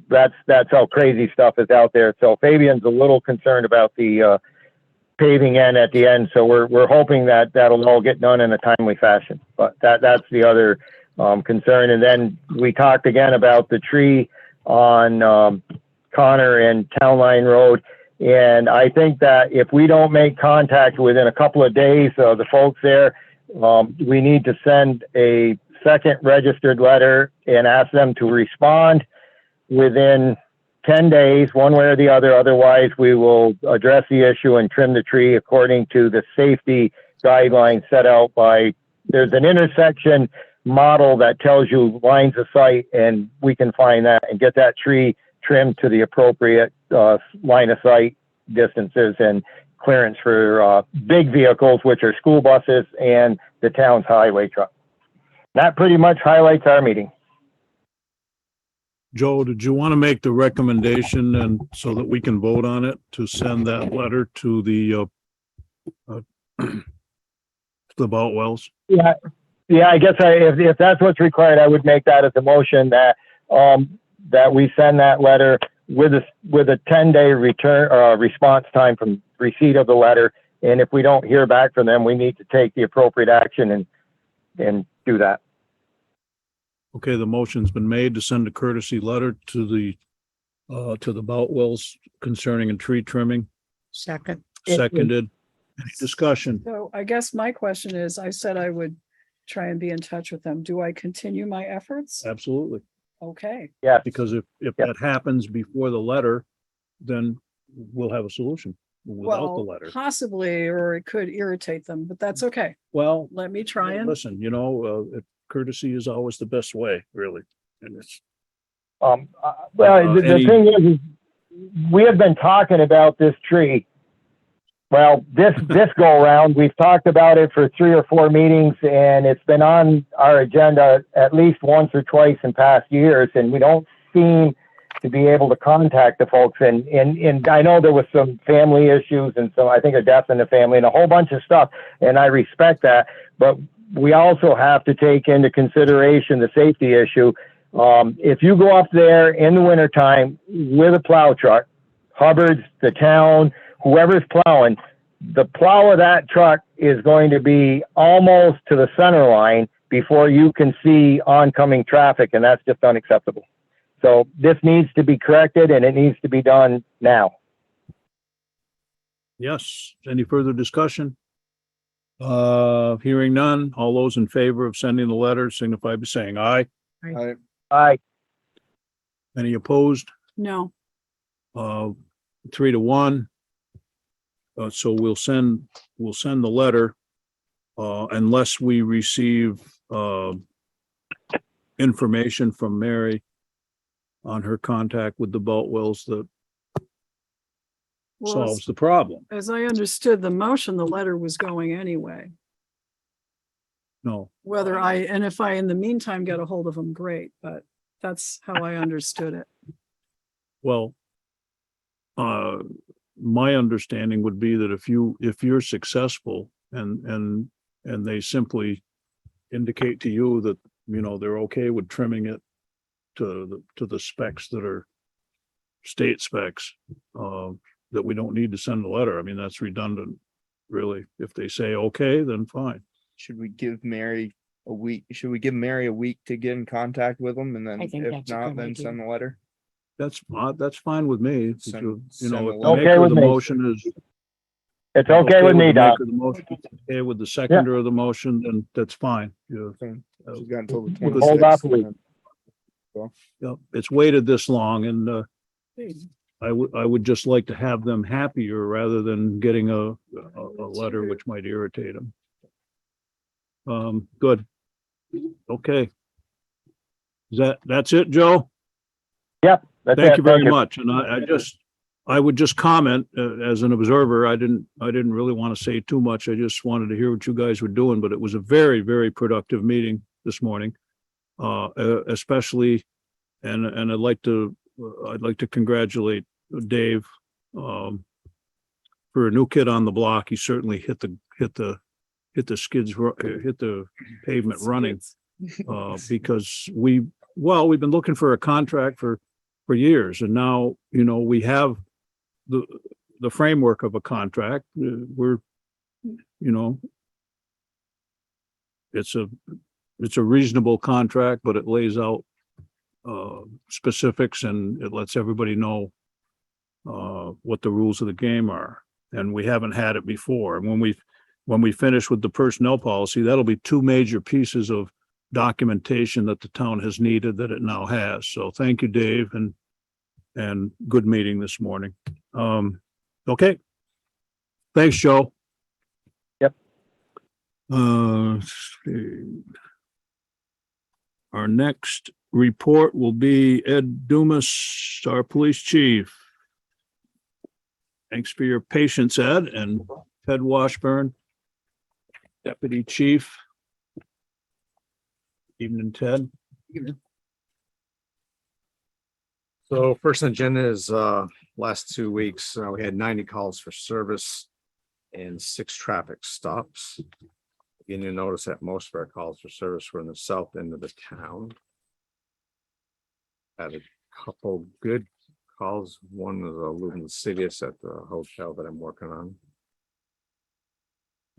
That's how crazy stuff is out there. So Fabian's a little concerned about the paving end at the end. So we're hoping that that'll all get done in a timely fashion. But that's the other concern. And then we talked again about the tree on Connor and Town Line Road. And I think that if we don't make contact within a couple of days, the folks there, we need to send a second registered letter and ask them to respond within 10 days, one way or the other. Otherwise, we will address the issue and trim the tree according to the safety guidelines set out by, there's an intersection model that tells you lines of sight, and we can find that and get that tree trimmed to the appropriate line of sight distances and clearance for big vehicles, which are school buses and the town's highway truck. That pretty much highlights our meeting. Joe, did you want to make the recommendation and so that we can vote on it to send that letter to the Boutwells? Yeah, I guess if that's what's required, I would make that as a motion that that we send that letter with a 10-day return response time from receipt of the letter. And if we don't hear back from them, we need to take the appropriate action and do that. Okay, the motion's been made to send a courtesy letter to the Boutwells concerning a tree trimming. Second. Seconded. Any discussion? So I guess my question is, I said I would try and be in touch with them. Do I continue my efforts? Absolutely. Okay. Yeah. Because if that happens before the letter, then we'll have a solution without the Well, letter. possibly, or it could irritate them, but that's okay. Well, Let me try and, listen, courtesy is always the best way, really. And it's, Well, the thing is, we have been talking about this tree. Well, this go around, we've talked about it for 3 or 4 meetings, and it's been on our agenda at least once or twice in past years, and we don't seem to be able to contact the folks. And I know there was some family issues and so I think a death in the family and a whole bunch of stuff. And I respect that, but we also have to take into consideration the safety issue. If you go up there in the wintertime with a plow truck, Hubbard's, the town, whoever's plowing, the plow of that truck is going to be almost to the center line before you can see oncoming traffic, and that's just unacceptable. So this needs to be corrected and it needs to be done now. Yes, any further discussion? Hearing none, all those in favor of sending the letter signify by saying aye. Aye. Any opposed? No, 3-1. So we'll send the letter, unless we receive, information from Mary on her contact with the Boutwells that well, solves the problem. as I understood the motion, the letter was going anyway. No, If I in the meantime get a hold of them, great, but that's how I understood it. well, my understanding would be that if you're successful and they simply indicate to you that, you know, they're okay with trimming it to the specs that are state specs, that we don't need to send a letter. I mean, that's redundant, really. If they say, okay, then fine. Should we give Mary a week? Should we give Mary a week to get in contact with them and then I think if that's a not, good then idea. send the letter? That's fine with me. Send- You send know, the if letter. the maker Okay of with the me. motion is It's okay with me, the Don. maker of the motion is okay with the seconder of the motion, then that's fine. Yeah. She's got until the We'll 26th. hold off a week. Yeah, it's waited this long and, I would just like to have them happier rather than getting a letter which might irritate them. Good. Okay. That's it, Joe? Yep. That's Thank it. you very much. And I would just comment, as an observer, I didn't really want to say too much. I just wanted to hear what you guys were doing, but it was a very, very productive meeting this morning. Especially, and I'd like to congratulate Dave, for a new kid on the block. He certainly hit the pavement running. Because we've been looking for a contract for years, and now, you know, we have the framework of a contract. We're, you know, it's a reasonable contract, but it lays out specifics and it lets everybody know what the rules of the game are. And we haven't had it before. And when we finish with the personnel policy, that'll be two major pieces of documentation that the town has needed that it now has. So thank you, Dave, and good meeting this morning. Okay. Thanks, Joe. Yep. Let's see. Our next report will be Ed Dumas, our police chief. Thanks for your patience, Ed, and Ted Washburn, deputy chief. Evening, Ted. So first agenda is last 2 weeks, we had 90 calls for service and 6 traffic stops. Again, you notice that most of our calls for service were in the south end of the town. Had a couple good calls. One was a little insidious at the hotel that I'm working on.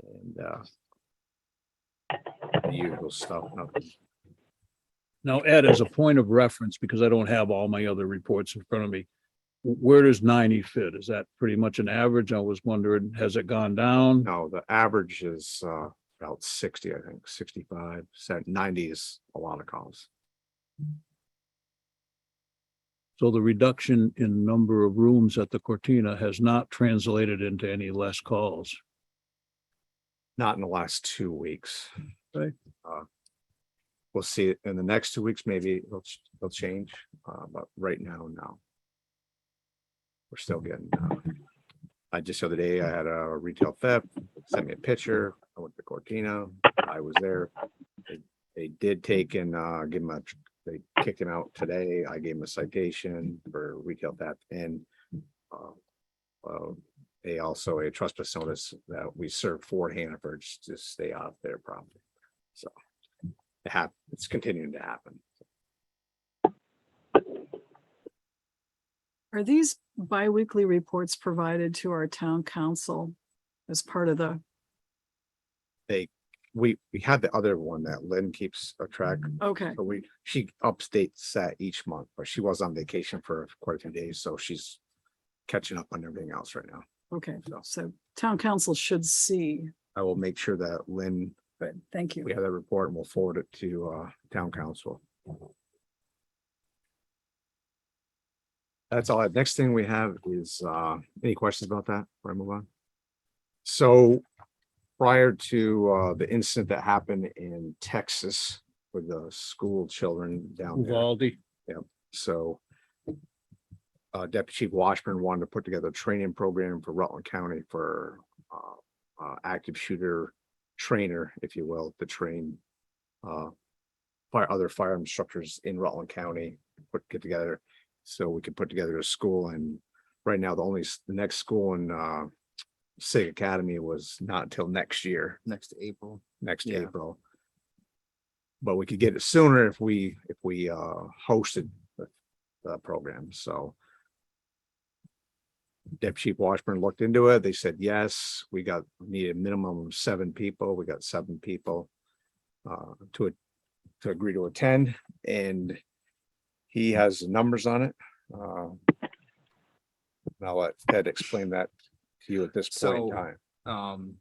And the usual stuff, nothing. Now, Ed, as a point of reference, because I don't have all my other reports in front of me, where does 90 fit? Is that pretty much an average? I was wondering, has it gone down? No, the average is about 60, I think, 65, 90 is a lot of calls. So the reduction in number of rooms at the Cortina has not translated into any less calls. Not in the last 2 weeks. Right. We'll see in the next 2 weeks, maybe it'll change, but right now, no. We're still getting, I just the other day, I had a retail theft, sent me a picture. I went to Cortina, I was there. They did take and give them they kicked him out today. I gave him a citation for retail theft and a trespass notice that we served 4 Hannaford's to stay off their property. So it's continuing to happen. Are these biweekly reports provided to our town council as part of the, We had the other one that Lynn keeps a track. okay, So she updates that each month, but she was on vacation for quite a few days, so she's catching up on everything else right now. okay, so town council should see, I will make sure that Lynn, but thank you. we have that report and we'll forward it to town council. That's all. Next thing we have is any questions about that before I move on? So prior to the incident that happened in Texas with the school children down there. Uvalde. So Deputy Chief Washburn wanted to put together a training program for Rutland County for active shooter trainer, if you will, to train other firearm instructors in Rutland County, get together so we could put together a school. And right now, the next school in SIG Academy was not until next year. Next April. Next Yeah. April. But we could get it sooner if we hosted the program. So Deputy Chief Washburn looked into it. They said, yes, we needed a minimum of 7 people. We got 7 people to agree to attend, and he has the numbers on it. And I'll let Ted explain that to you at this point in So, time.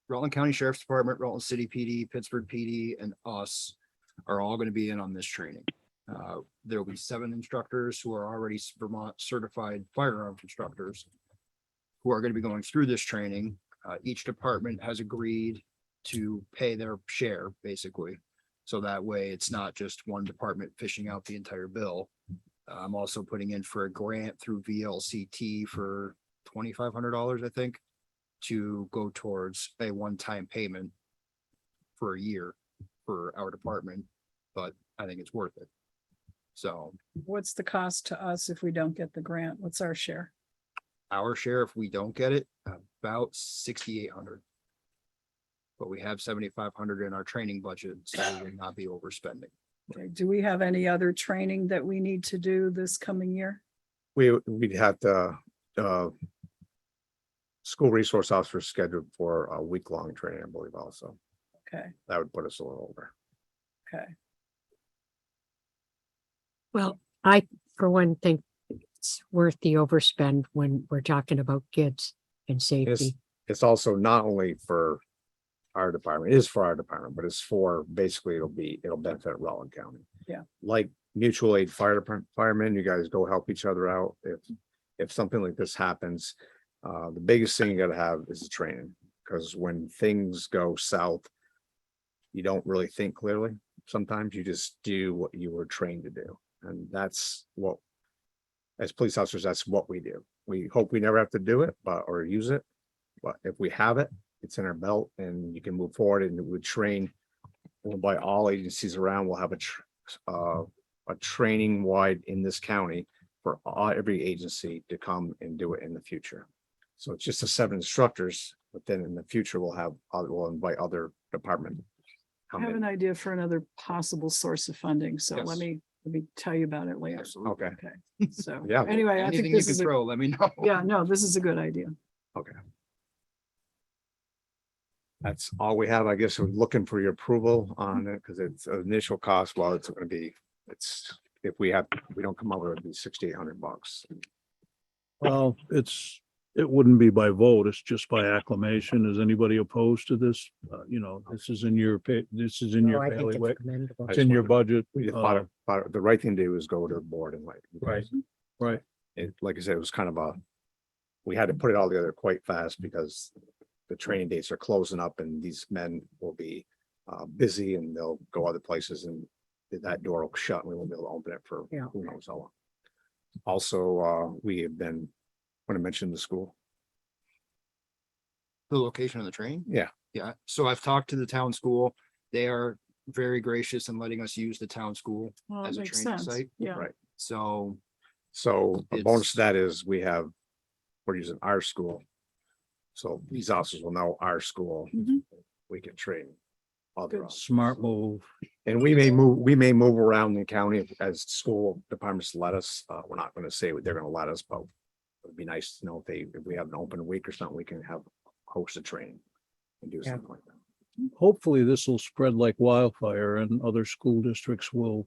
Rutland County Sheriff's Department, Rutland City PD, Pittsburgh PD, and us are all going to be in on this training. There will be 7 instructors who are already Vermont certified firearms instructors who are going to be going through this training. Each department has agreed to pay their share, basically. So that way it's not just one department fishing out the entire bill. I'm also putting in for a grant through VLCT for $2,500, I think, to go towards a one-time payment for a year for our department, but I think it's worth it. So What's the cost to us if we don't get the grant? What's our share? our share, if we don't get it, about 6,800. But we have 7,500 in our training budget, so we will not be overspending. Okay, do we have any other training that we need to do this coming year? We'd have to school resource officer scheduled for a week-long training, I believe also. Okay, That would put us a little over. okay. Well, I, for one, think it's worth the overspend when we're talking about kids and safety. It's also not only for our department, it is for our department, but it's for, basically, it'll benefit Rutland County. Yeah. Like mutual aid firemen, you guys go help each other out. If something like this happens, the biggest thing you gotta have is the training, because when things go south, you don't really think clearly. Sometimes you just do what you were trained to do. And that's what, as police officers, that's what we do. We hope we never have to do it, or use it. But if we have it, it's in our belt and you can move forward, and we train. By all agencies around, we'll have a training wide in this county for every agency to come and do it in the future. So it's just the 7 instructors, but then in the future, we'll invite other department. I have an idea for another possible source of funding, so Yes. let me tell you about it later. Absolutely. Okay, Okay, so Yeah. anyway, I think Anything you this can is, throw, let me know. yeah, no, this is a good idea. okay. That's all we have. I guess we're looking for your approval on it, because it's initial cost. Well, it's gonna be, if we don't come over, it'd be $6,800. Well, it wouldn't be by vote, it's just by acclamation. Is anybody opposed to this? This is in your this is in No, your I think it's bailiwick. commendable. It's in your budget. We just thought the right thing to do is go to the board and like. Right. Right. Like I said, it was kind of we had to put it all together quite fast because the training dates are closing up and these men will be busy and they'll go other places and that door will shut and we won't be able to open it for Yeah. who knows how long. Also, we have been, want to mention the school. The location of the training? Yeah. Yeah, so I've talked to the town school. They are very gracious in letting us use the town school Well, as that a makes training sense. site. Yeah. Right. So So a bonus It's- to that is we're using our school. So these officers will know our school. Mhm. We can train other officers. Smart move. And we may move around the county as school departments let us. We're not gonna say they're gonna let us, but it'd be nice to know if we have an open week or something, we can have host a training and do Yeah. something like that. Hopefully this will spread like wildfire and other school districts will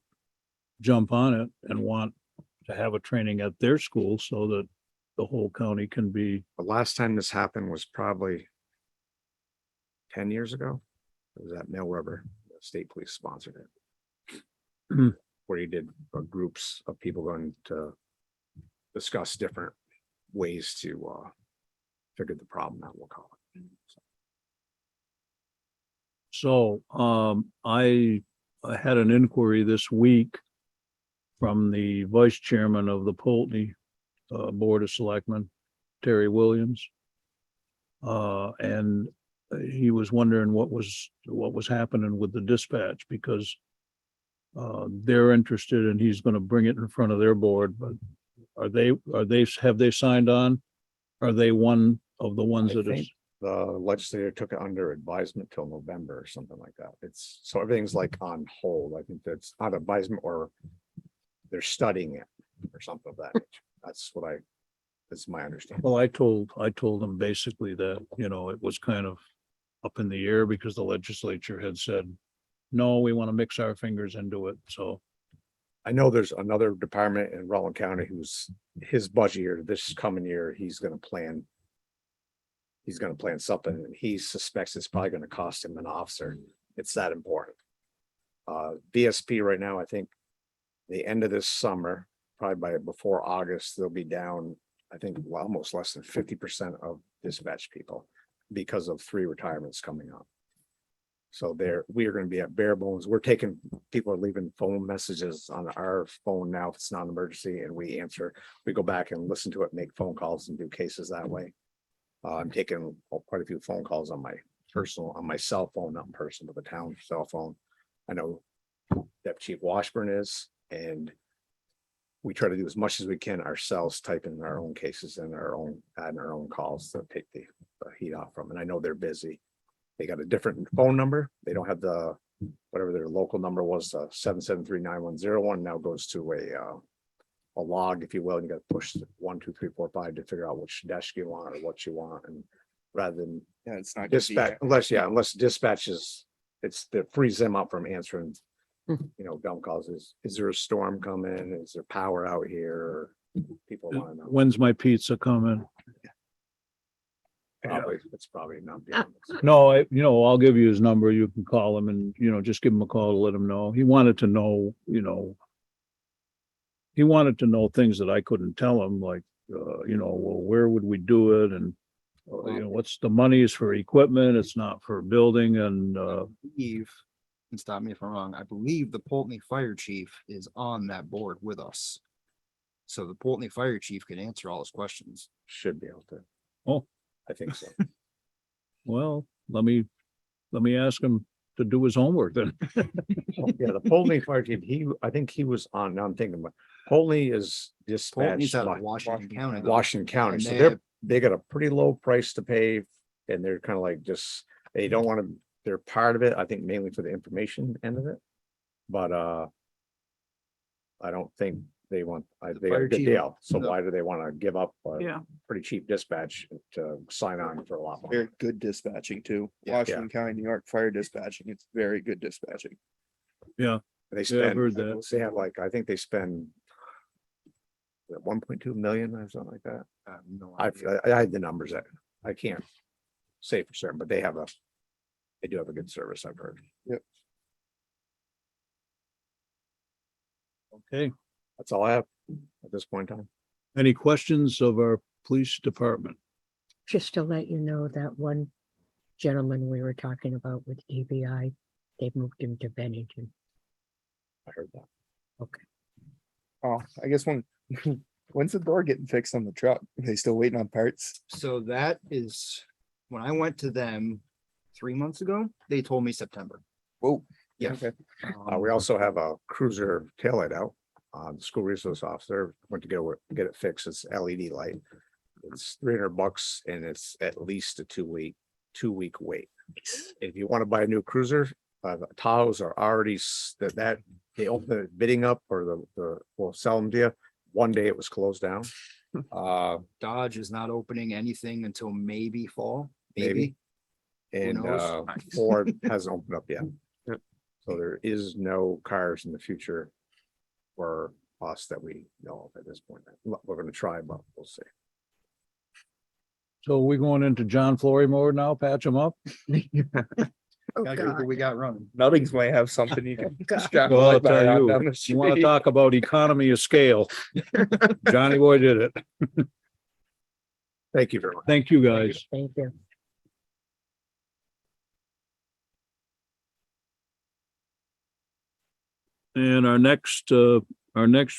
jump on it and want to have a training at their school so that the whole county can be, The last time this happened was probably 10 years ago. It was at Mill River, the state police sponsored it. Where you did groups of people going to discuss different ways to figure the problem out, we'll call it. so, I had an inquiry this week from the vice chairman of the Pulteney Board of Selectmen, Terry Williams. And he was wondering what was happening with the dispatch because they're interested and he's gonna bring it in front of their board, but have they signed on? Are they one of the ones I that is? think the legislature took it under advisement till November or something like that. So everything's like on hold. I think that's on advisement or they're studying it or something of that. Nature. That's my understanding. Well, I told them basically that, it was kind of up in the air because the legislature had said, no, we want to mix our fingers into it. So, I know there's another department in Rutland County who's his budget year, this coming year, he's gonna plan something and he suspects it's probably gonna cost him an officer. It's that important. VSP right now, I think the end of this summer, probably before August, they'll be down, I think, almost less than 50% of dispatch people because of 3 retirements coming up. So we are gonna be at bare bones. People are leaving phone messages on our phone now if it's not an emergency and we answer. We go back and listen to it, make phone calls and do cases that way. I'm taking quite a few phone calls on my cell phone, not in person, but the town cell phone. I know Deputy Chief Washburn is, and we try to do as much as we can ourselves, type in our own cases and adding our own calls to take the heat off from. And I know they're busy. They got a different phone number. They don't have whatever their local number was, 773-9101 now goes to a log, if you will, and you got to push 1, 2, 3, 4, 5 to figure out which desk you want or what you want. And rather than it's not. gonna be- dispatch, unless dispatch that frees them up from answering, dumb calls. Is there a storm coming? Is there power out here? People want to know. when's my pizza coming? It's probably not. beyond this. No, I'll give you his number. You can call him and, just give him a call to let him know. He wanted to know, things that I couldn't tell him, like, well, where would we do it? And, what's the money is for equipment. It's not for building and, Eve, and stop me if I'm wrong, I believe the Pulteney Fire Chief is on that board with us. So the Pulteney Fire Chief can answer all his questions. Should be able to. Oh. I think so. well, let me ask him to do his homework then. Yeah, the Pulteney Fire Chief, I think he was on, now I'm thinking about, Pulteney is Pulteney's dispatched out of Washington County. though. Washington County, And so they got a pretty low price to pay. And they're kind of like they don't want to, they're part of it, I think mainly for the information end of it. But I don't think they want, they got a fire good chief- deal, so the- why do they want to give up Yeah. pretty cheap dispatch to sign on for a lot more? Very good dispatching too. Yeah. Washington County, New York Fire Dispatching. It's very good dispatching. They Yeah, I've spend, heard that. they have I think they spend 1.2 million or something like that. I have no I idea. had the numbers that I can't say for certain, but they do have a good service, I've heard. Okay. That's all I have at this point in time. Any questions of our police department? Just to let you know that one gentleman we were talking about with EBI, they've moved him to Bennington. I heard that. Okay. Oh, I guess when's the door getting fixed on the truck? Are they still waiting on parts? So that is, when I went to them 3 months ago, they told me September. Whoa, Yeah. Okay. We also have a cruiser taillight out. The school resource officer went to get it fixed. It's LED light. It's $300 and it's at least a 2-week wait. If you want to buy a new cruiser, the Tahoes are already that they open the bidding up or we'll sell them to you. One day it was closed down. Dodge is not opening anything until maybe fall, Maybe. maybe. And knows? Ford hasn't opened up yet. Yep. So there is no cars in the future for us that we know of at this point. We're gonna try, but we'll see. So we going into John Flory mode now, patch him up? We got running. Nuttings might have something you can God. strap a Well, I'll light bar tell on down you, the you want to street. talk about economy of scale. Johnny Boy did it. Thank you very much. Thank you, guys. Thank you. And our next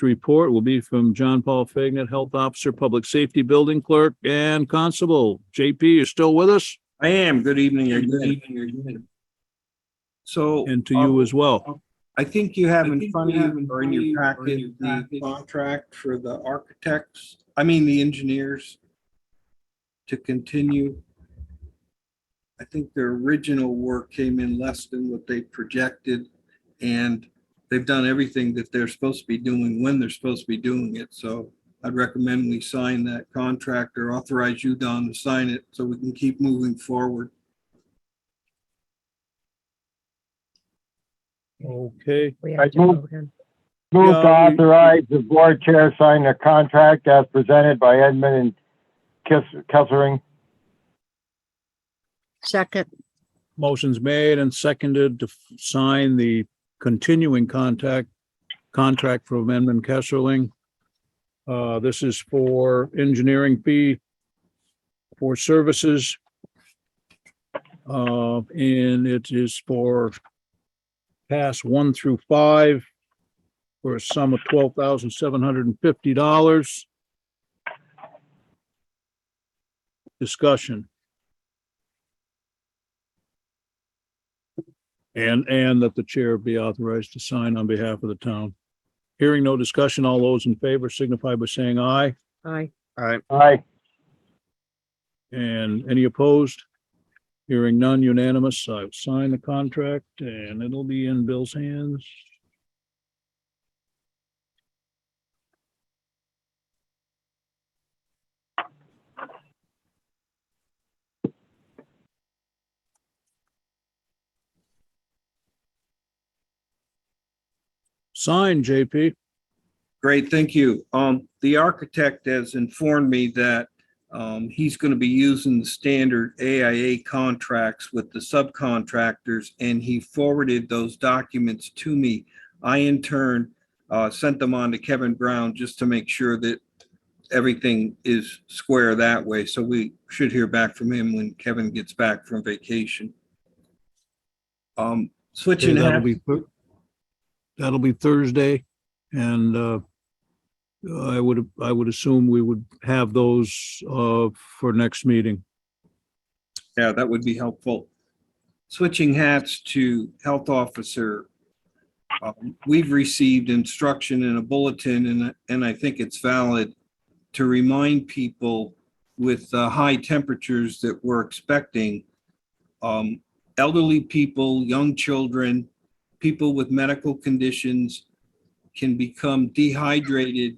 report will be from John Paul Fagnet, Health Officer, Public Safety Building Clerk, and Constable. JP, you still with us? I am. Good evening. Again. So. And to you as well. I think you have in front of you or in your packet, the contract for the architects, the engineers to continue. I think their original work came in less than what they projected, and they've done everything that they're supposed to be doing when they're supposed to be doing it. So I'd recommend we sign that contract or authorize you, Don, to sign it so we can keep moving forward. Okay. We I have to move- vote on. Move to Yeah, authorize the board chair sign the contract as presented by Edmund and Kessering. Second, Motion's made and seconded to sign the continuing contract for Amendment Kesserling. This is for engineering fee for services. And it is for pass 1 through 5 for a sum of $12,750. Discussion. And that the chair be authorized to sign on behalf of the town. Hearing no discussion, all those in favor signify by saying aye. aye. Aye. And any opposed? Hearing none, unanimous. I've signed the contract and it'll be in Bill's hands. Signed, JP. Great, thank you. The architect has informed me that he's going to be using the standard AIA contracts with the subcontractors, and he forwarded those documents to me. I in turn sent them on to Kevin Brown just to make sure that everything is square that way. So we should hear back from him when Kevin gets back from vacation. Switching hats. That'll be Thursday, and I would assume we would have those for next meeting. Yeah, that would be helpful. Switching hats to health officer. We've received instruction in a bulletin, and I think it's valid to remind people with high temperatures that we're expecting. Elderly people, young children, people with medical conditions can become dehydrated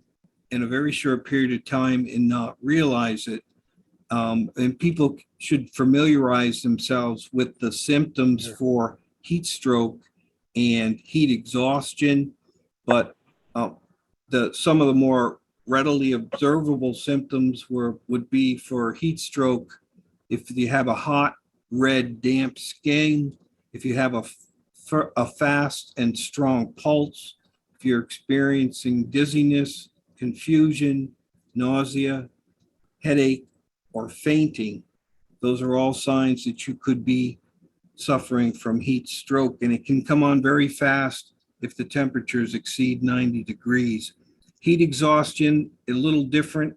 in a very short period of time and not realize it. And people should familiarize themselves with the symptoms for heat stroke and heat exhaustion. But some of the more readily observable symptoms would be for heat stroke if you have a hot, red, damp skin, if you have a fast and strong pulse, if you're experiencing dizziness, confusion, nausea, headache, or fainting. Those are all signs that you could be suffering from heat stroke, and it can come on very fast if the temperatures exceed 90 degrees. Heat exhaustion, a little different.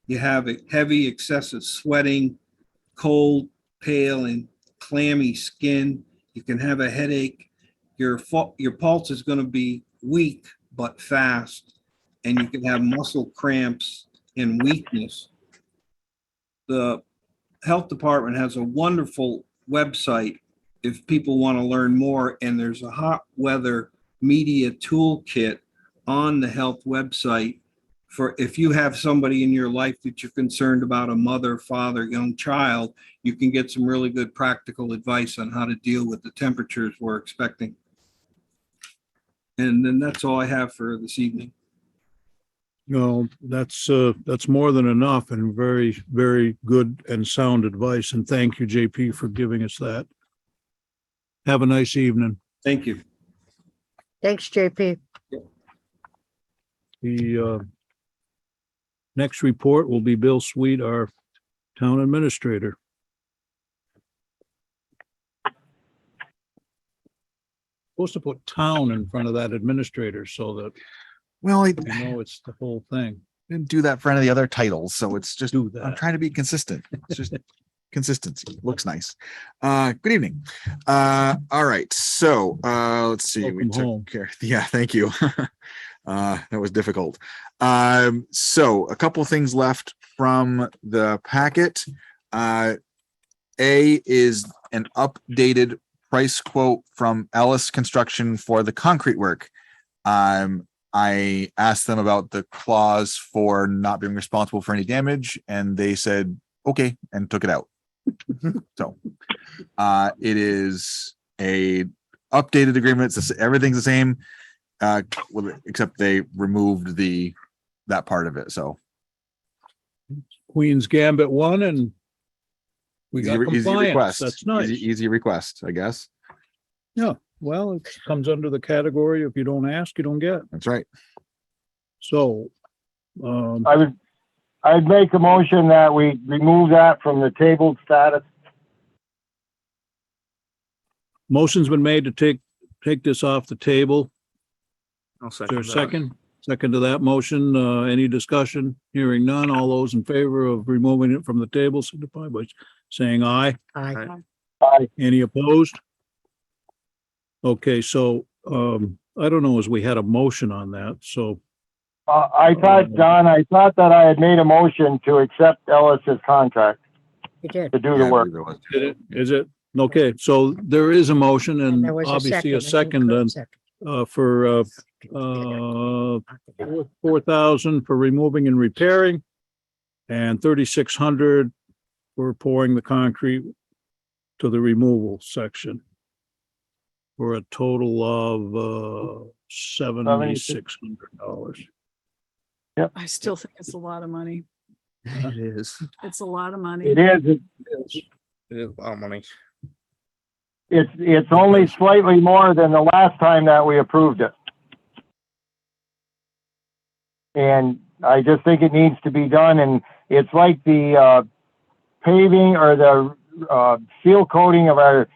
You have a heavy, excessive sweating, cold, pale, and clammy skin. You can have a headache. your pulse is gonna be weak but fast, and you can have muscle cramps and weakness. The health department has a wonderful website if people want to learn more, and there's a hot weather media toolkit on the health website for if you have somebody in your life that you're concerned about, a mother, father, young child, you can get some really good practical advice on how to deal with the temperatures we're expecting. And then that's all I have for this evening. No, that's more than enough and very, very good and sound advice. And thank you, JP, for giving us that. Have a nice evening. Thank you. Thanks, JP. The next report will be Bill Sweet, our town administrator. Supposed to put town in front of that administrator so that Well, I you know it's the whole thing. didn't do that for any of the other titles, so it's just, Do I'm that. trying to be consistent. It's just consistency. Looks nice. Good evening. All right, so, let's see. We Welcome home. took care. Yeah, thank you. That was difficult. So a couple things left from the packet. A is an updated price quote from Ellis Construction for the concrete work. I asked them about the clause for not being responsible for any damage, and they said, okay, and took it out. So, it is a updated agreement. Everything's the same, except they removed that part of it. So Queen's Gambit won and we got easy compliance. request. That's nice. Easy request, I guess. Yeah, well, it comes under the category. If you don't ask, you don't get. That's right. So, I'd make a motion that we remove that from the tabled status. motion's been made to take this off the table. I'll Is there a second? Second to that motion, any discussion? Hearing none. All those in favor of removing it from the table signify by saying aye. Aye. Any opposed? Okay, so, I don't know as we had a motion on that, so, I thought, John, that I had made a motion to accept Ellis's contract You did. to do the work. is it? Okay, so there is a motion And and there was obviously a second. second and, for, $4,000 for removing and repairing and $3,600 for pouring the concrete to the removal section for a total of, $7,600. I still think it's a lot of money. It is. It's a lot of money. It is, It is a lot of money. it's only slightly more than the last time that we approved it. And I just think it needs to be done, and it's like the, paving or the, seal coating of our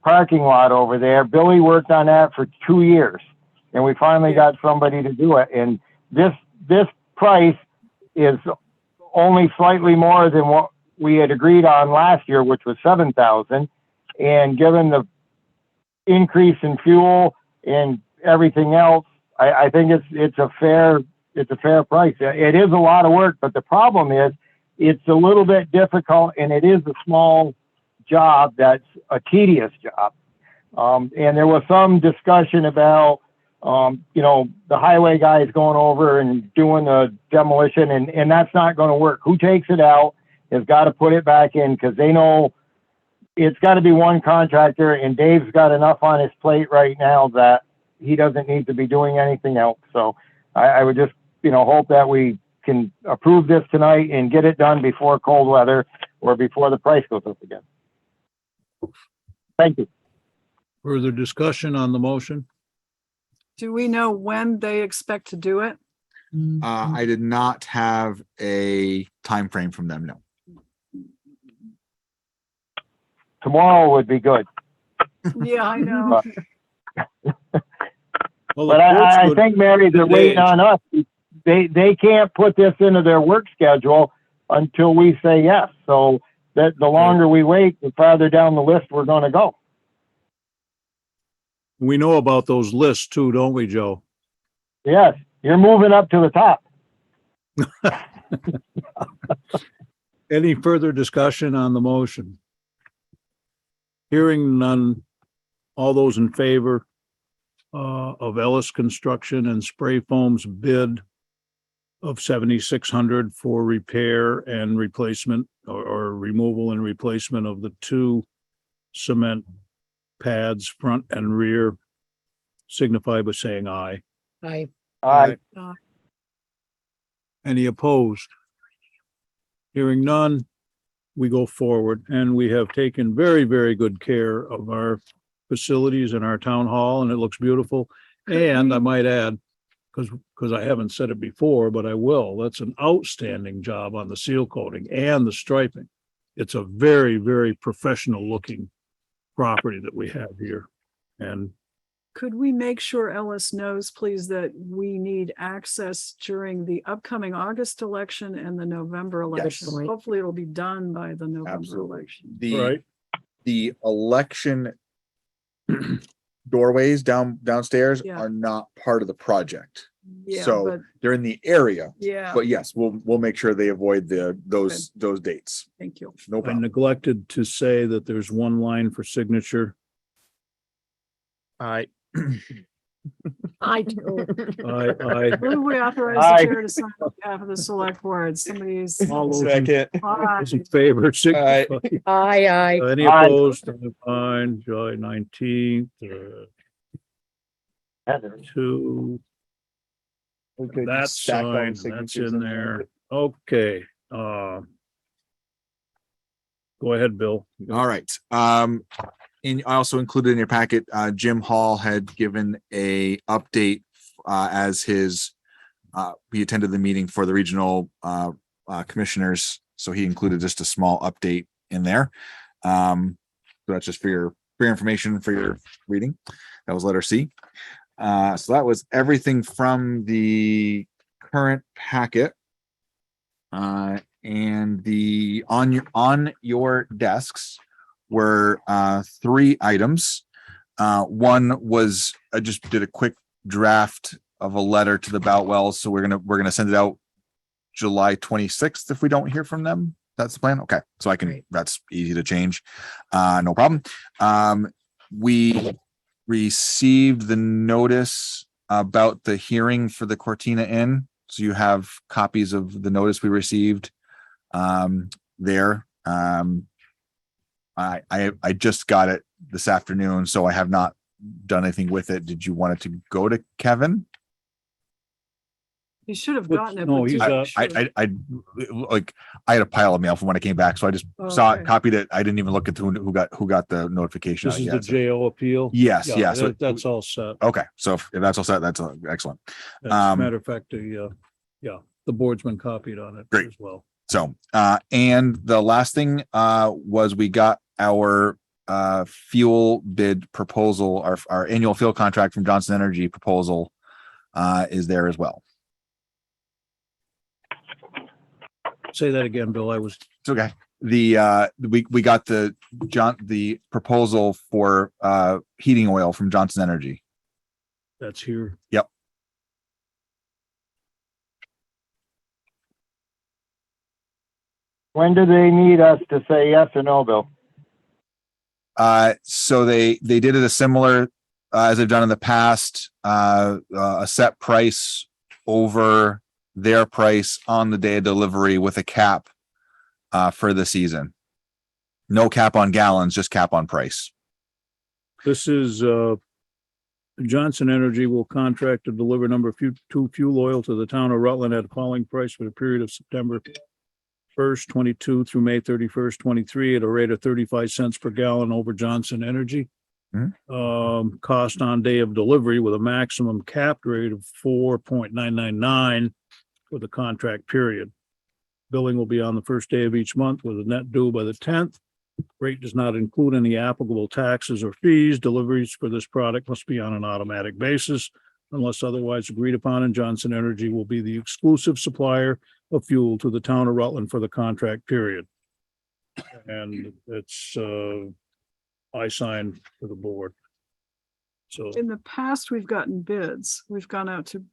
parking lot over there. Billy worked on that for 2 years, and we finally got somebody to do it. And this price is only slightly more than what we had agreed on last year, which was 7,000. And given the increase in fuel and everything else, I think it's a fair price. It is a lot of work, but the problem is it's a little bit difficult, and it is a small job that's a tedious job. And there was some discussion about, the highway guys going over and doing the demolition, and that's not going to work. Who takes it out has got to put it back in, because they know it's got to be one contractor, and Dave's got enough on his plate right now that he doesn't need to be doing anything else. So I would just, hope that we can approve this tonight and get it done before cold weather or before the price goes up again. Thank you. Further discussion on the motion? Do we know when they expect to do it? I did not have a time frame from them, no. Tomorrow would be good. Yeah, I know. Well, But I think, Mary, they're waiting on us. They can't put this into their work schedule until we say yes. So that the longer we wait, the farther down the list we're going to go. We know about those lists too, don't we, Joe? Yes, you're moving up to the top. Any further discussion on the motion? Hearing none, all those in favor of Ellis Construction and Spray Foam's bid of 7,600 for repair and replacement or removal and replacement of the two cement pads, front and rear, signify by saying aye. I, Aye. Any opposed? Hearing none, we go forward, and we have taken very, very good care of our facilities and our town hall, and it looks beautiful. And I might add, because I haven't said it before, but I will, that's an outstanding job on the seal coating and the striping. It's a very, very professional looking property that we have here. And Could we make sure Ellis knows, please, that we need access during the upcoming August election and the November election? Right. Hopefully it'll be done by the November Absolutely. election. The election doorways downstairs Yeah. are not part of the project. Yeah, So but they're in the area, yeah, but yes, we'll make sure they avoid those dates. thank you. No I problem. neglected to say that there's one line for signature. I, I do. I, Who would authorize Aye. the chair to sign on behalf of the select board? Somebody's. all those in second. Aye. those in favor, signify. I, Any Aye. opposed? Fine, July 19th, two. Okay, That's stack all the signed, that's signatures in there. Okay, go ahead, Bill. All right. And I also included in your packet, Jim Hall had given a update as his he attended the meeting for the regional commissioners, so he included just a small update in there. So that's just for your information for your reading. That was letter C. So that was everything from the current packet. And the on your desks were three items. One was I just did a quick draft of a letter to the Boutwells, so we're gonna send it out July 26th if we don't hear from them. That's the plan. Okay, so I can. That's easy to change. No problem. We received the notice about the hearing for the Cortina Inn, so you have copies of the notice we received there. I just got it this afternoon, so I have not done anything with it. Did you want it to go to Kevin? You should have But gotten it. no, but he's you got- should. I like I had a pile of mail from when I came back, so I just saw it, Okay. copied it. I didn't even look at who got the notification. This is yet, the so- JO appeal. Yes, Yeah, yeah. So that's all set. okay, so if that's all set, that's excellent. As a matter of fact, the board's been copied on it Great. as well. So, and the last thing, was we got our, fuel bid proposal, our annual fuel contract from Johnson Energy proposal, is there as well. Say that again, Bill. It's okay. We got the proposal for, heating oil from Johnson Energy. That's here. Yep. When do they need us to say yes or no, Bill? So they did it a similar, as they've done in the past, a set price over their price on the day of delivery with a cap, for the season. No cap on gallons, just cap on price. This is, Johnson Energy will contract to deliver two fuel oil to the town of Rutland at a falling price for the period of September 1st, 22 through May 31st, 23 at a rate of 35 cents per gallon over Johnson Energy. Cost on day of delivery with a maximum capped rate of 4.999 for the contract period. Billing will be on the first day of each month with a net due by the 10th. Rate does not include any applicable taxes or fees. Deliveries for this product must be on an automatic basis unless otherwise agreed upon, and Johnson Energy will be the exclusive supplier of fuel to the town of Rutland for the contract period. And it's, I signed for the board. So, In the past, we've gotten bids. We've gone out to,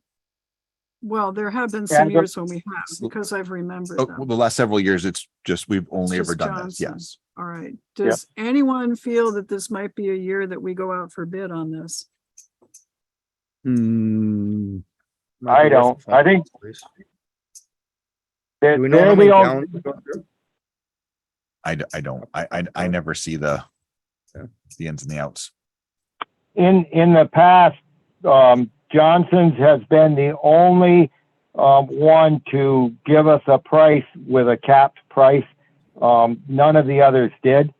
well, there have been some years when we have, because I've remembered oh, them. well, the last several years, it's just, we've only It's ever just done this. Johnson. Yes. All right. Does anyone feel that this might be a year that we go out for bid on this? hmm, I don't. I think Do we know how many gallons? I don't, I never see the ins and the outs. in the past, Johnson's has been the only one to give us a price with a capped price. None of the others did.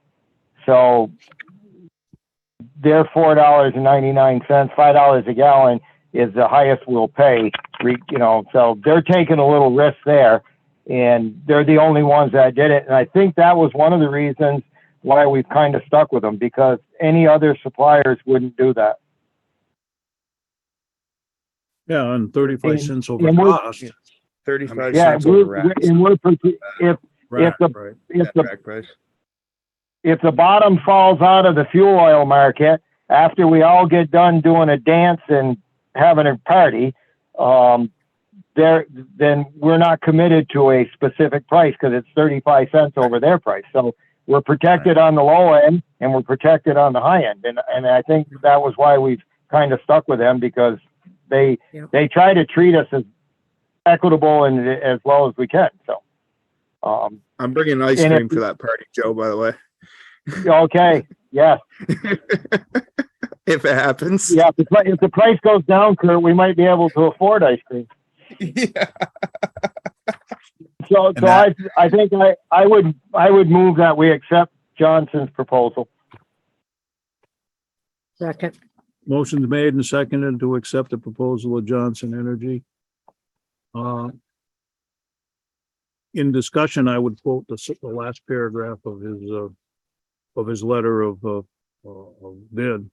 So their $4.99, $5 a gallon is the highest we'll pay. So they're taking a little risk there, and they're the only ones that did it. And I think that was one of the reasons why we've kind of stuck with them, because any other suppliers wouldn't do that. yeah, and 35 cents over and we're- cost. 35 Yeah, cents over rack. if Right, the right. Rack price. if the bottom falls out of the fuel oil market after we all get done doing a dance and having a party, then we're not committed to a specific price because it's 35 cents over their price. So we're protected on the low end and we're protected on the high end. And I think that was why we've kind of stuck with them, because they try to treat us as equitable and as well as we can. So, I'm bringing ice and cream if- for that party, Joe, by the way. okay. Yes. If it happens. Yeah. If the price goes down, Kurt, we might be able to afford ice cream. Yeah. So that- I think I would move that we accept Johnson's proposal. Second. Motion's made and seconded to accept the proposal of Johnson Energy. In discussion, I would quote the last paragraph of his letter of bid.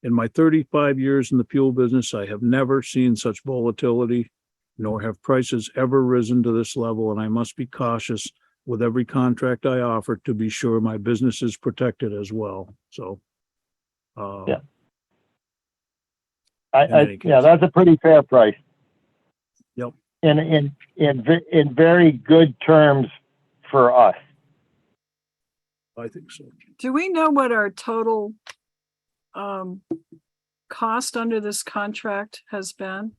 In my 35 years in the fuel business, I have never seen such volatility, nor have prices ever risen to this level, and I must be cautious with every contract I offer to be sure my business is protected as well. So. Yeah. In any case. Yeah, that's a pretty fair price. Yep. In very good terms for us. I think so. Do we know what our total cost under this contract has been?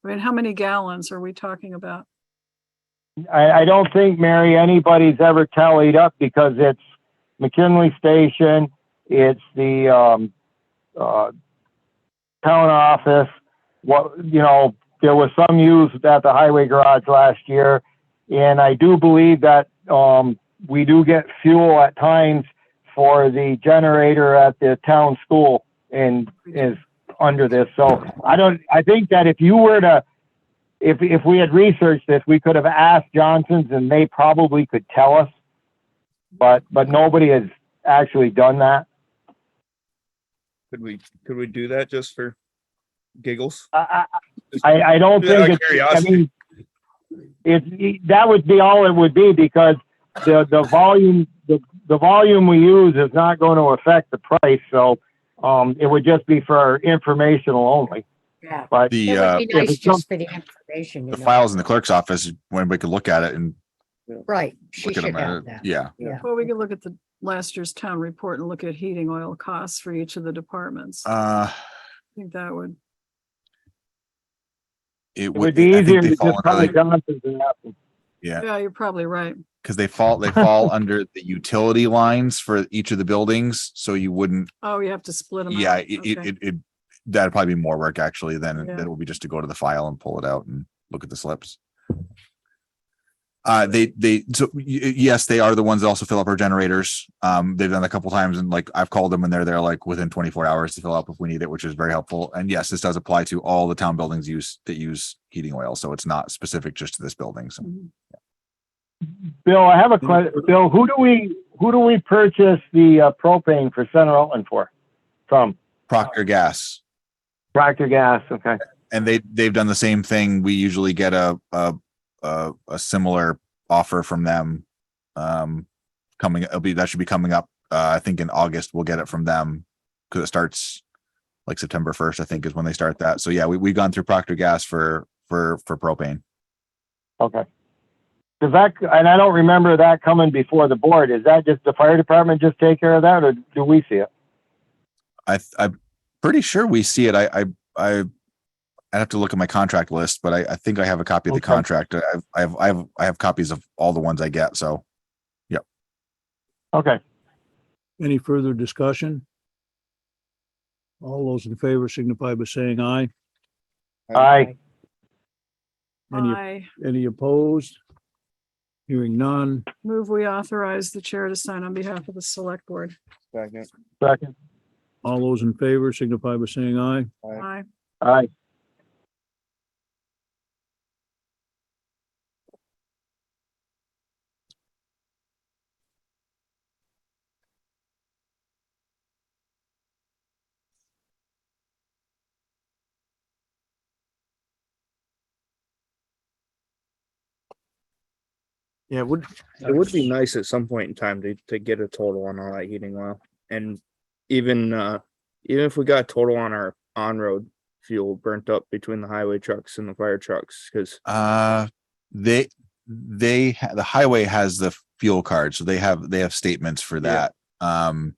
I mean, how many gallons are we talking about? I don't think, Mary, anybody's ever tallied up, because it's McKinley Station, it's the town office. There was some used at the highway garage last year, and I do believe that we do get fuel at times for the generator at the town school and is under this. So I think that if we had researched this, we could have asked Johnson's and they probably could tell us, but nobody has actually done that. Could we do that just for giggles? I don't Yeah, think curiosity. that would be all it would be, because the volume we use is not going to affect the price. So it would just be for informational only. Yeah. But The, It would be if nice it's just for the information. the you know. files in the clerk's office, when we could look at it and Right. She look at should them. have that. Yeah. Yeah. Well, we could look at the last year's town report and look at heating oil costs for each of the departments. I think that would, it would be I think easier they to fall just under call the- Johnson's and ask them. Yeah, yeah, you're probably right. because they fall under the utility lines for each of the buildings, so you wouldn't. Oh, you have to split them Yeah, out. it Okay. that'd probably be more work actually than Yeah. that would be just to go to the file and pull it out and look at the slips. Yes, they are the ones that also fill up our generators. They've done a couple times, and like I've called them and they're there like within 24 hours to fill up if we need it, which is very helpful. And yes, this does apply to all the town buildings that use heating oil, so it's not specific just to this building. So Mhm. Bill, I have a question. Bill, who do we purchase the propane for Center Rutland from? Procter Gas, Procter Gas. Okay. and they've done the same thing. We usually get a similar offer from them. That should be coming up. I think in August we'll get it from them, because it starts like September 1st, I think is when they start that. So yeah, we've gone through Procter Gas for propane. Okay. Cause that, and I don't remember that coming before the board. Is that just the fire department just take care of that, or do we see it? I'm pretty sure we see it. I have to look at my contract list, but I think I have a copy of the Okay. contract. I have copies of all the ones I get. So, yep. Okay. Any further discussion? All those in favor signify by saying aye. Aye. Any opposed? Hearing none. Move we authorize the chair to sign on behalf of the select board. Second. Second. All those in favor signify by saying aye. Aye. Aye. Yeah, it would be nice at some point in time to get a total on all that heating oil. And even if we got a total on our on-road fuel burnt up between the highway trucks and the fire trucks, because the highway has the fuel card, so they have statements for that. The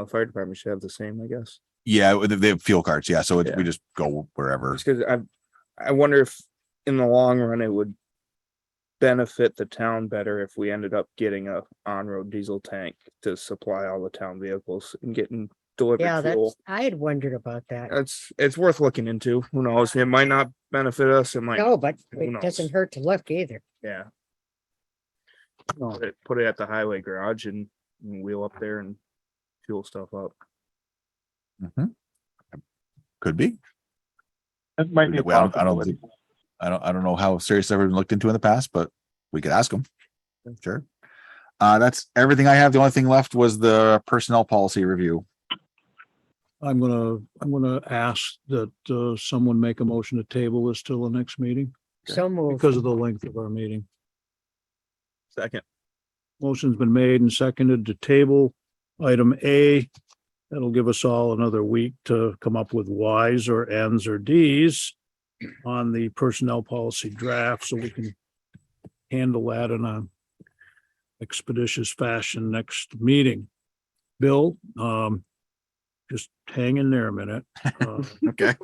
fire department should have the same, I guess. Yeah, they have fuel cards. Yeah, so we just go wherever. Just because I wonder if in the long run it would benefit the town better if we ended up getting a on-road diesel tank to supply all the town vehicles and getting delivered Yeah, fuel. I had wondered about that. It's worth looking into. Who knows? It might not benefit us. It might. No, but who it knows? doesn't hurt to look either. Yeah. Put it at the highway garage and wheel up there and fuel stuff up. Mhm. Could be. That might be a possibility. I don't know how serious they've ever been looked into in the past, but we could ask them. Sure. That's everything I have. The only thing left was the personnel policy review. I'm gonna ask that someone make a motion to table this till the next meeting So moved. because of the length of our meeting. Second. Motion's been made and seconded to table item A. That'll give us all another week to come up with Ys or Ns or Ds on the personnel policy draft, so we can handle that in a expeditious fashion next meeting. Bill, just hang in there a minute. Okay.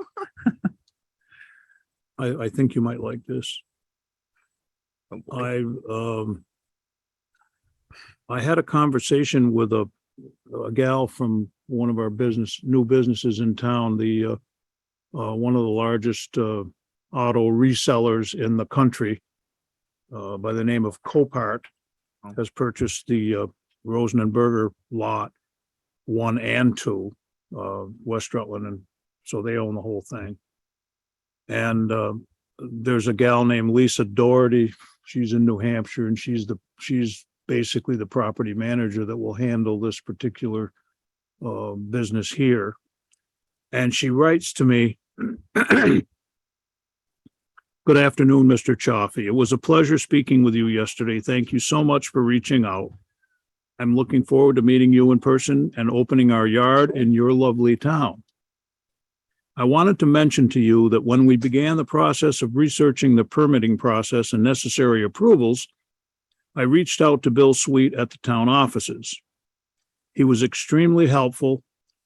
I think you might like this. I had a conversation with a gal from one of our new businesses in town, the one of the largest auto resellers in the country, by the name of Copart, has purchased the Rosenberger lot 1 and 2, West Rutland, and so they own the whole thing. And there's a gal named Lisa Doherty. She's in New Hampshire, and she's basically the property manager that will handle this particular business here. And she writes to me, "Good afternoon, Mr. Chaffee. It was a pleasure speaking with you yesterday. Thank you so much for reaching out. I'm looking forward to meeting you in person and opening our yard in your lovely town. I wanted to mention to you that when we began the process of researching the permitting process and necessary approvals, I reached out to Bill Sweet at the town offices. He was extremely helpful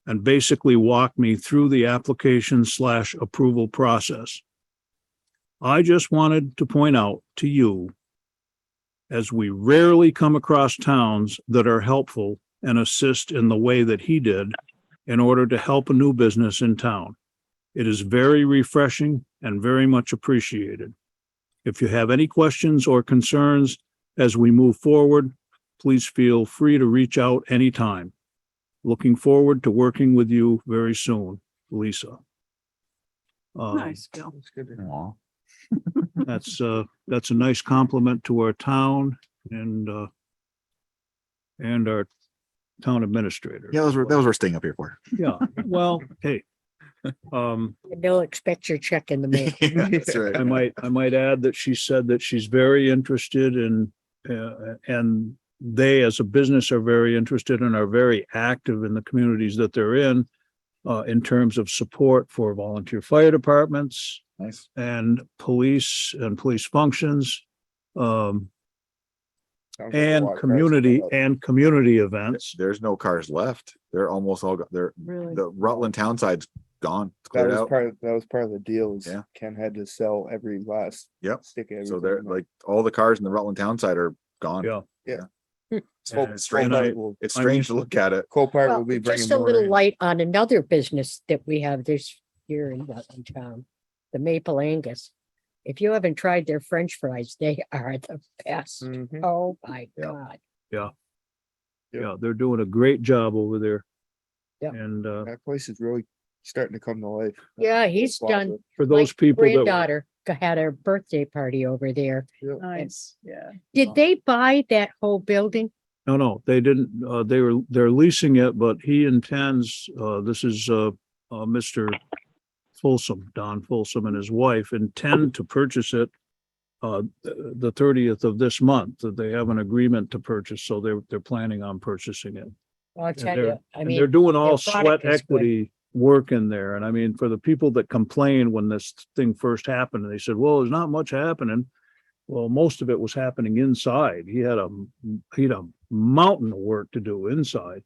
and basically walked me through the application/approval process. I just wanted to point out to you, as we rarely come across towns that are helpful and assist in the way that he did in order to help a new business in town. It is very refreshing and very much appreciated. If you have any questions or concerns as we move forward, please feel free to reach out anytime. Looking forward to working with you very soon, Lisa." Nice, Bill. That's good. Aw. That's a nice compliment to our town and our town administrator. Yeah, that was what we're staying up here for. Yeah, well, hey. They'll expect your check in the mail. That's right. I might add that she said that she's very interested in, and they as a business are very interested and are very active in the communities that they're in. in terms of support for volunteer fire departments Nice. and police functions. Sounds like a lot And of cars community events. There's no cars left. They're almost all, they're, Really? the Rutland town side's gone. It's That cleared was out. that was part of the deal is Yeah. Ken had to sell every last Yep. stick. of So everything they're in like, all the cars in the Rutland town side are gone. Yeah. It's strange. Copart It's strange to look at it. Copart Well, will be just bringing a more little in. light on another business that we have this year in Rutland Town, the Maple Angus. If you haven't tried their French fries, they are the best. Mhm. Oh my Yeah. God. Yeah, they're doing a great job over there. Yeah. And That place is really starting to come to life. Yeah, he's Plaza. done. for My those people that, granddaughter had her birthday party over there. Nice, yeah. Did they buy that whole building? no, they didn't, they're leasing it, but he intends, this is, Mr. Folsom, Don Folsom and his wife intend to purchase it the 30th of this month, that they have an agreement to purchase, so they're planning on purchasing it. I'll tell they're- you, I And mean. they're doing all their product sweat is good. equity work in there. And I mean, for the people that complained when this thing first happened, and they said, well, there's not much happening. Well, most of it was happening inside. He had a mountain of work to do inside.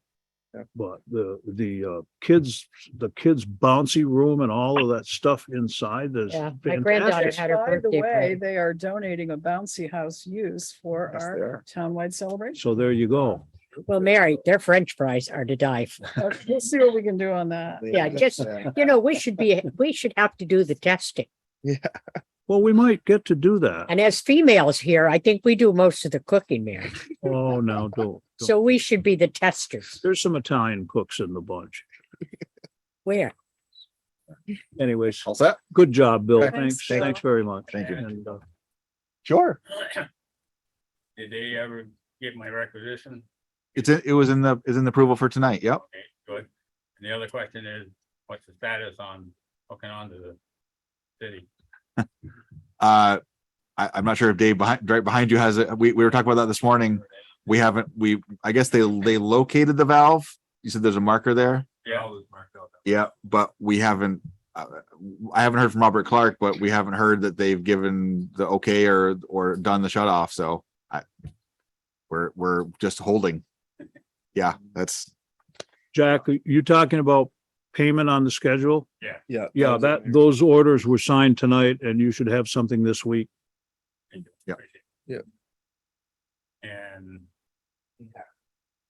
Yeah. But the kids bouncy room and all of that stuff inside is Yeah, my granddaughter had her By the birthday way, party. they are donating a bouncy house use for Yes, they our are. townwide celebration. So there you go. Well, Mary, their French fries are to die for. Okay, we'll see what we can do on that. Yeah, just, we should have to do the testing. Well, we might get to do that. And as females here, I think we do most of the cooking, Mary. Oh, no, don't. So we should be the testers. There's some Italian cooks in the bunch. Where? Anyways, All set? good job, Bill. Okay. Thanks. Thanks, Thanks very much. Thank you. And, Sure. Did they ever get my requisition? It was in the approval for tonight. Yep. Okay, good. And the other question is, what's the status on hooking on to the city? I'm not sure if Dave right behind you has it. We were talking about that this morning. I guess they located the valve. You said there's a marker there. Yeah, it was marked out. Yeah, but we haven't, I haven't heard from Robert Clark, but we haven't heard that they've given the okay or done the shut off. So we're just holding. Yeah, that's, Jack, are you talking about payment on the schedule? Yeah. Yeah, those orders were signed tonight and you should have something this week. Yeah. Yeah. And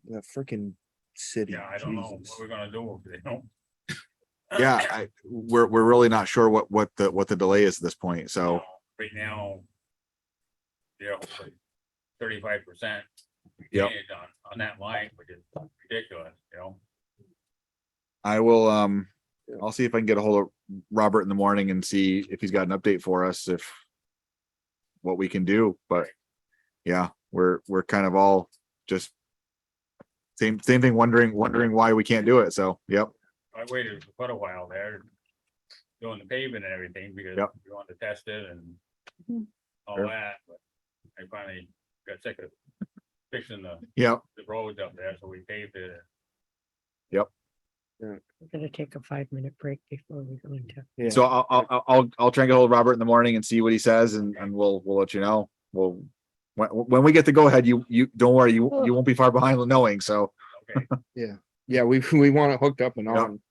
The freaking city. yeah, I don't know Jesus. what we're gonna do if they don't. yeah, we're really not sure what the delay is at this point. So Right now. Yeah, 35%. Yep. On that line, which is ridiculous, I will, I'll see if I can get a hold of Robert in the morning and see if he's got an update for us, if what we can do, but yeah, we're kind of all just same thing, wondering why we can't do it. So, yep. I waited for quite a while there. Doing the paving and everything because Yep. we wanted to test it and all Sure. that, but I finally got sick of fixing the Yep. roads up there, so we paved it. We're gonna take a 5-minute break before we go into. Yeah. So I'll try and get a hold of Robert in the morning and see what he says and we'll let you know. When we get the go ahead, you don't worry, you won't be far behind knowing. So, Okay. Yeah, we want it hooked up and Yep. on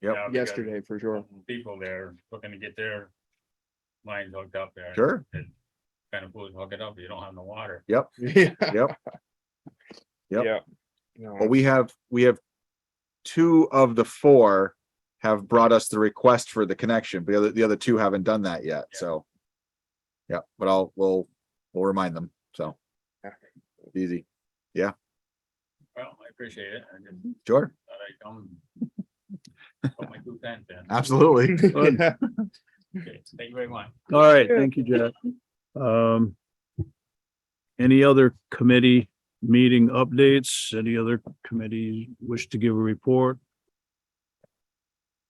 Yep. Yeah, because yesterday for sure. people there looking to get their lines hooked up there. Sure. And kind of fools hook it up, you don't have no water. yep, Yeah. yep. Yep. Yeah. No, Well, we have 2 of the 4 have brought us the request for the connection, but the other 2 haven't done that yet. So, yeah, but we'll remind them. So easy. Well, I appreciate it. I just Sure. thought I'd come. Put my 2 cents in. Absolutely. Yeah. Okay, thank you very much. All right, thank you, Jack. Any other committee meeting updates? Any other committee wish to give a report?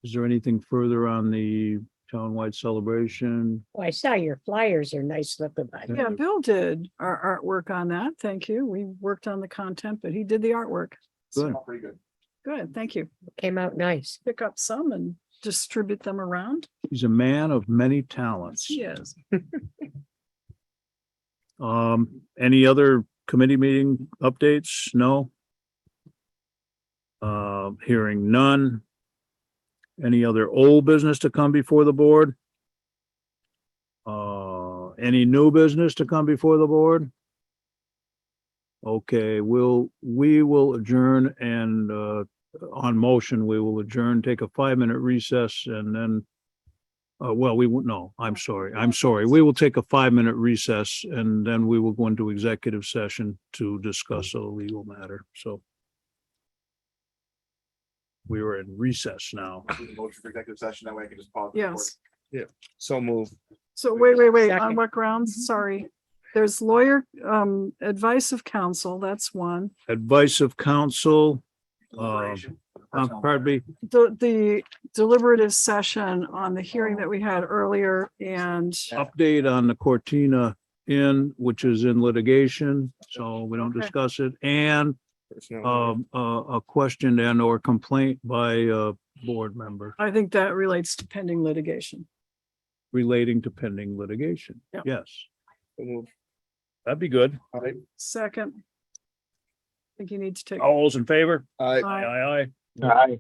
Is there anything further on the townwide celebration? Oh, I saw your flyers are nice looking. by the way. Yeah, Bill did our artwork on that. Thank you. We worked on the content, but he did the artwork. Good. Pretty good. Good, thank you. Came out nice. Pick up some and distribute them around. He's a man of many talents. Yes. Any other committee meeting updates? No? Hearing none. Any other old business to come before the board? Any new business to come before the board? Okay, we will adjourn and, on motion, we will adjourn, take a 5-minute recess and then, well, we won't, no, I'm sorry. We will take a 5-minute recess and then we will go into executive session to discuss a legal matter, so. We were in recess now. Motion for executive session, that way I can just pause. Yes. So move. So wait, on Second. what grounds? Sorry. There's lawyer, advice of counsel, that's one. Advice of counsel, pardon me, The deliberative session on the hearing that we had earlier and update on the Cortina Inn, which is in litigation, so we don't Okay. discuss it, and Personnel. a question and or complaint by a board member I think that relates to pending litigation. relating to pending litigation. Yeah. Yes, So move. that'd be good. Second. I think you need to take. All those in favor? Aye. Aye. Aye, aye. Aye.